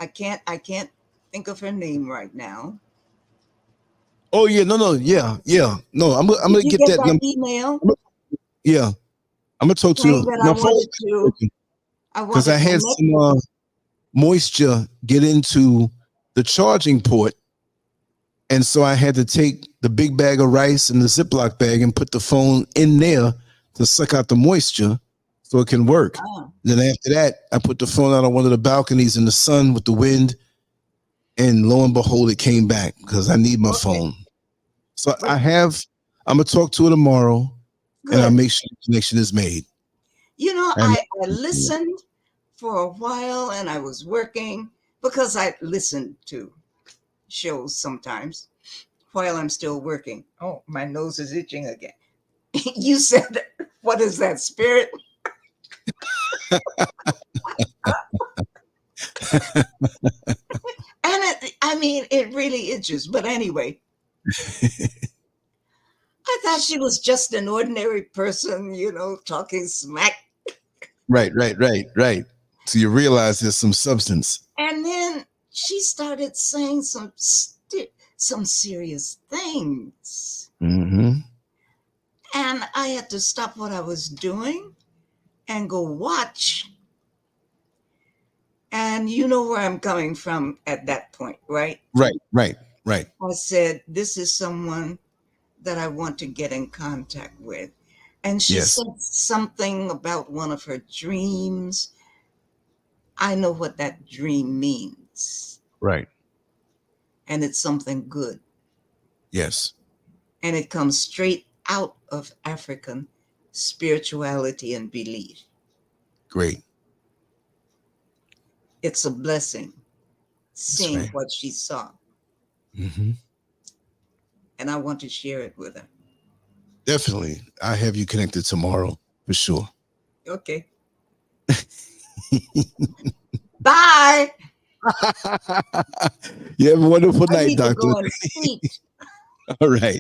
I can't think of her name right now. Oh yeah, no, yeah. No, I'm gonna get that email. Yeah, I'm gonna talk to you. Because I had some moisture get into the charging port, and so I had to take the big bag of rice and the Ziploc bag and put the phone in there to suck out the moisture so it can work. Oh, Then after that, I put the phone out on one of the balconies in the sun with the wind, and lo and behold, it came back because I need my phone. So I'm gonna talk to her tomorrow, and I'll good. make sure the connection is made. You know, And I listened for a while and I was working because I listened to shows sometimes while I'm still working. Oh, my nose is itching again. You said, what is that, spirit? And I mean, it really itches. But anyway, I thought she was just an ordinary person, you know, talking smack. right. So you realize there's some substance. And then she started saying some serious things. Mm-hmm. And I had to stop what I was doing and go watch. And you know where I'm coming from at that point, right? Right. I said, this is someone that I want to get in contact with. And she Yes. said something about one of her dreams. I know what that dream means. Right. And it's something good. Yes. And it comes straight out of African spirituality and belief. Great. It's a blessing seeing right. what she saw. Mm-hmm. And I want to share it with her. Definitely. I have you connected tomorrow for sure. Okay. Bye. You have a wonderful I night, need to Doctor. go and sleep. All right.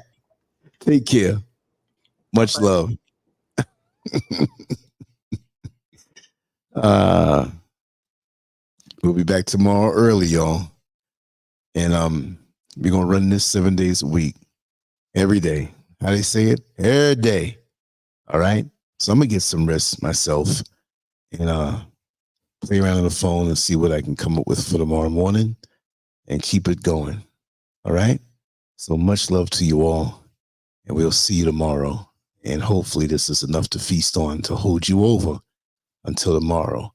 Take care. Much love. We'll be back tomorrow early, y'all. And we're gonna run this 7 days a week. Every day. How they say it? Every day. All right. So I'm gonna get some rest myself and play around on the phone and see what I can come up with for tomorrow morning and keep it going. All right. So much love to you all. And we'll see you tomorrow. And hopefully this is enough to feast on to hold you over until tomorrow.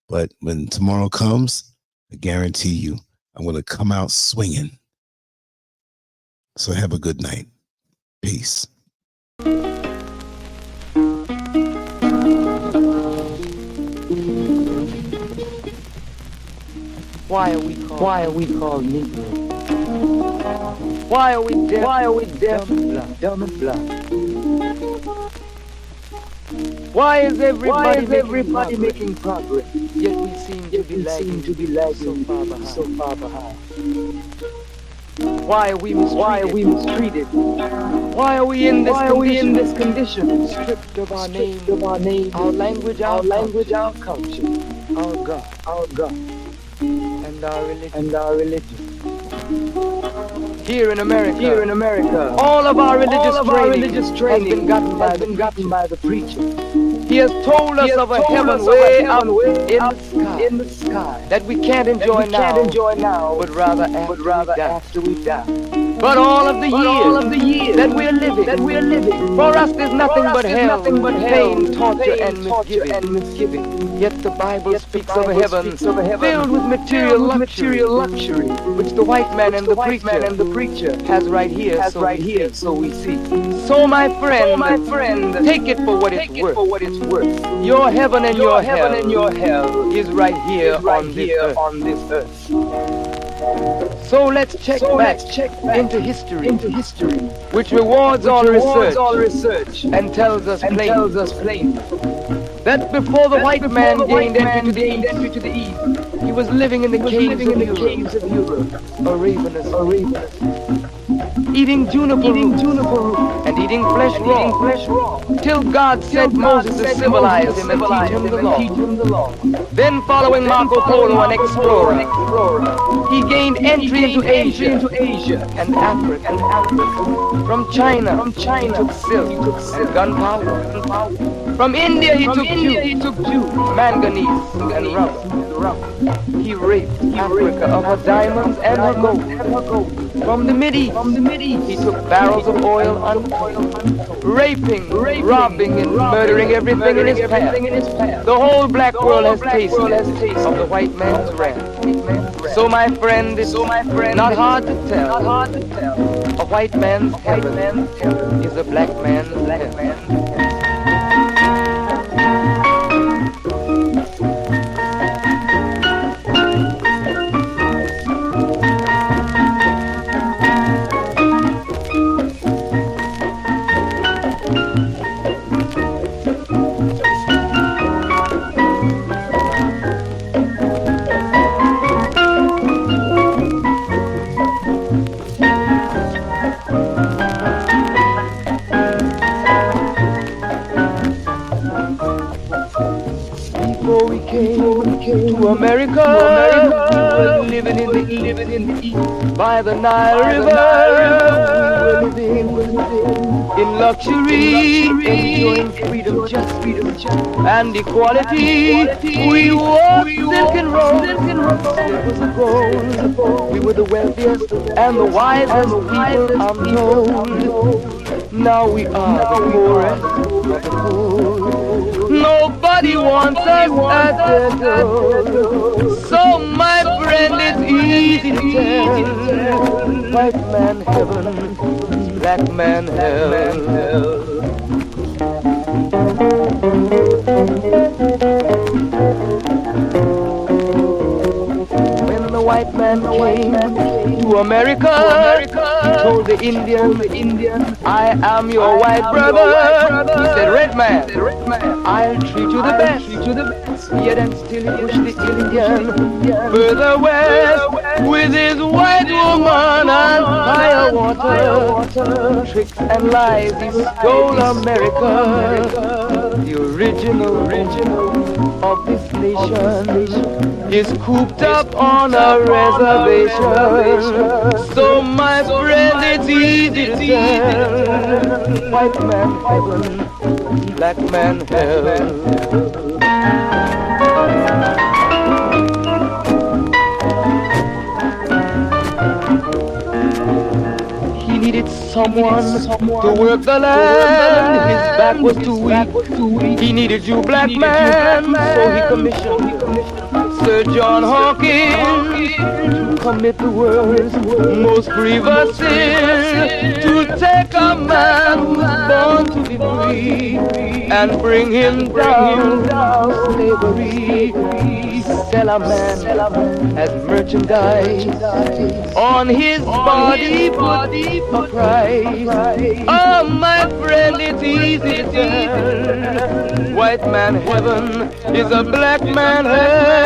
But when tomorrow comes, I guarantee you, I'm going to come out swinging. So have a good night. Peace. Why are we called Negro? Why are we deaf, dumb and blind? Why is everybody making progress? Yet we seem to be lagging so far behind. Why are we mistreated? Why are we in this condition? Stripped of our name, our language, our culture, our God, and our religion. Here in America, all of our religious training has been gotten by the preacher. He has told us of a heaven way up in the sky that we can't enjoy now, but rather after we die. But all of the years that we're living, for us there's nothing but hell, pain, torture, and misgiving. Yet the Bible speaks of a heaven filled with material luxury, which the white man and the preacher has right here, so we see. So my friend, take it for what it's worth. Your heaven and your hell is right here on this earth. So let's check back into history, which rewards all research and tells us plainly that before the white man gained entry to the East, he was living in the caves of Europe, a ravenous, eating juniper root and eating flesh raw, till God sent Moses to civilize him and teach him the law. Then following Marco Polo, an explorer, he gained entry into Asia and Africa. From China, he took silk and gunpowder. From India he took Jew, manganese, and rubber. He raped Africa of her diamonds and her gold. From the Mideast, he took barrels of oil untold, raping, robbing, and murdering everything in his path. The whole black world has tasted of the white man's wrath. So my friend, it's not hard to tell. A white man's heaven is a black man's hell. To America, we were living in the east by the Nile River. We were living in luxury, enjoying freedom, just and equality. We wore silken robes, slippers of gold. We were the wealthiest and the wisest people, I'm told. Now we are the poorest of the poor. Nobody wants us at their door. So my friend, it's easy to tell. White man heaven, black man hell. When the white man came to America, he told the Indian, I am your white brother. He said, red man, I'll treat you the best. Yet and still he pushed the Indian further west with his white woman and fire water. Tricks and lies, he stole America. The original of this nation is cooped up on a reservation. So my friend, it's easy to tell. White man heaven, black man hell. He needed someone to work the land. His back was too weak. He needed you, black man, so he commissioned Sir John Hawkins to commit the world's most grievous sin, to take a man who's born to be free and bring him down to slavery. Sell a man as merchandise, on his body put a price. Oh my friend, it's easy to tell. White man heaven is a black man hell.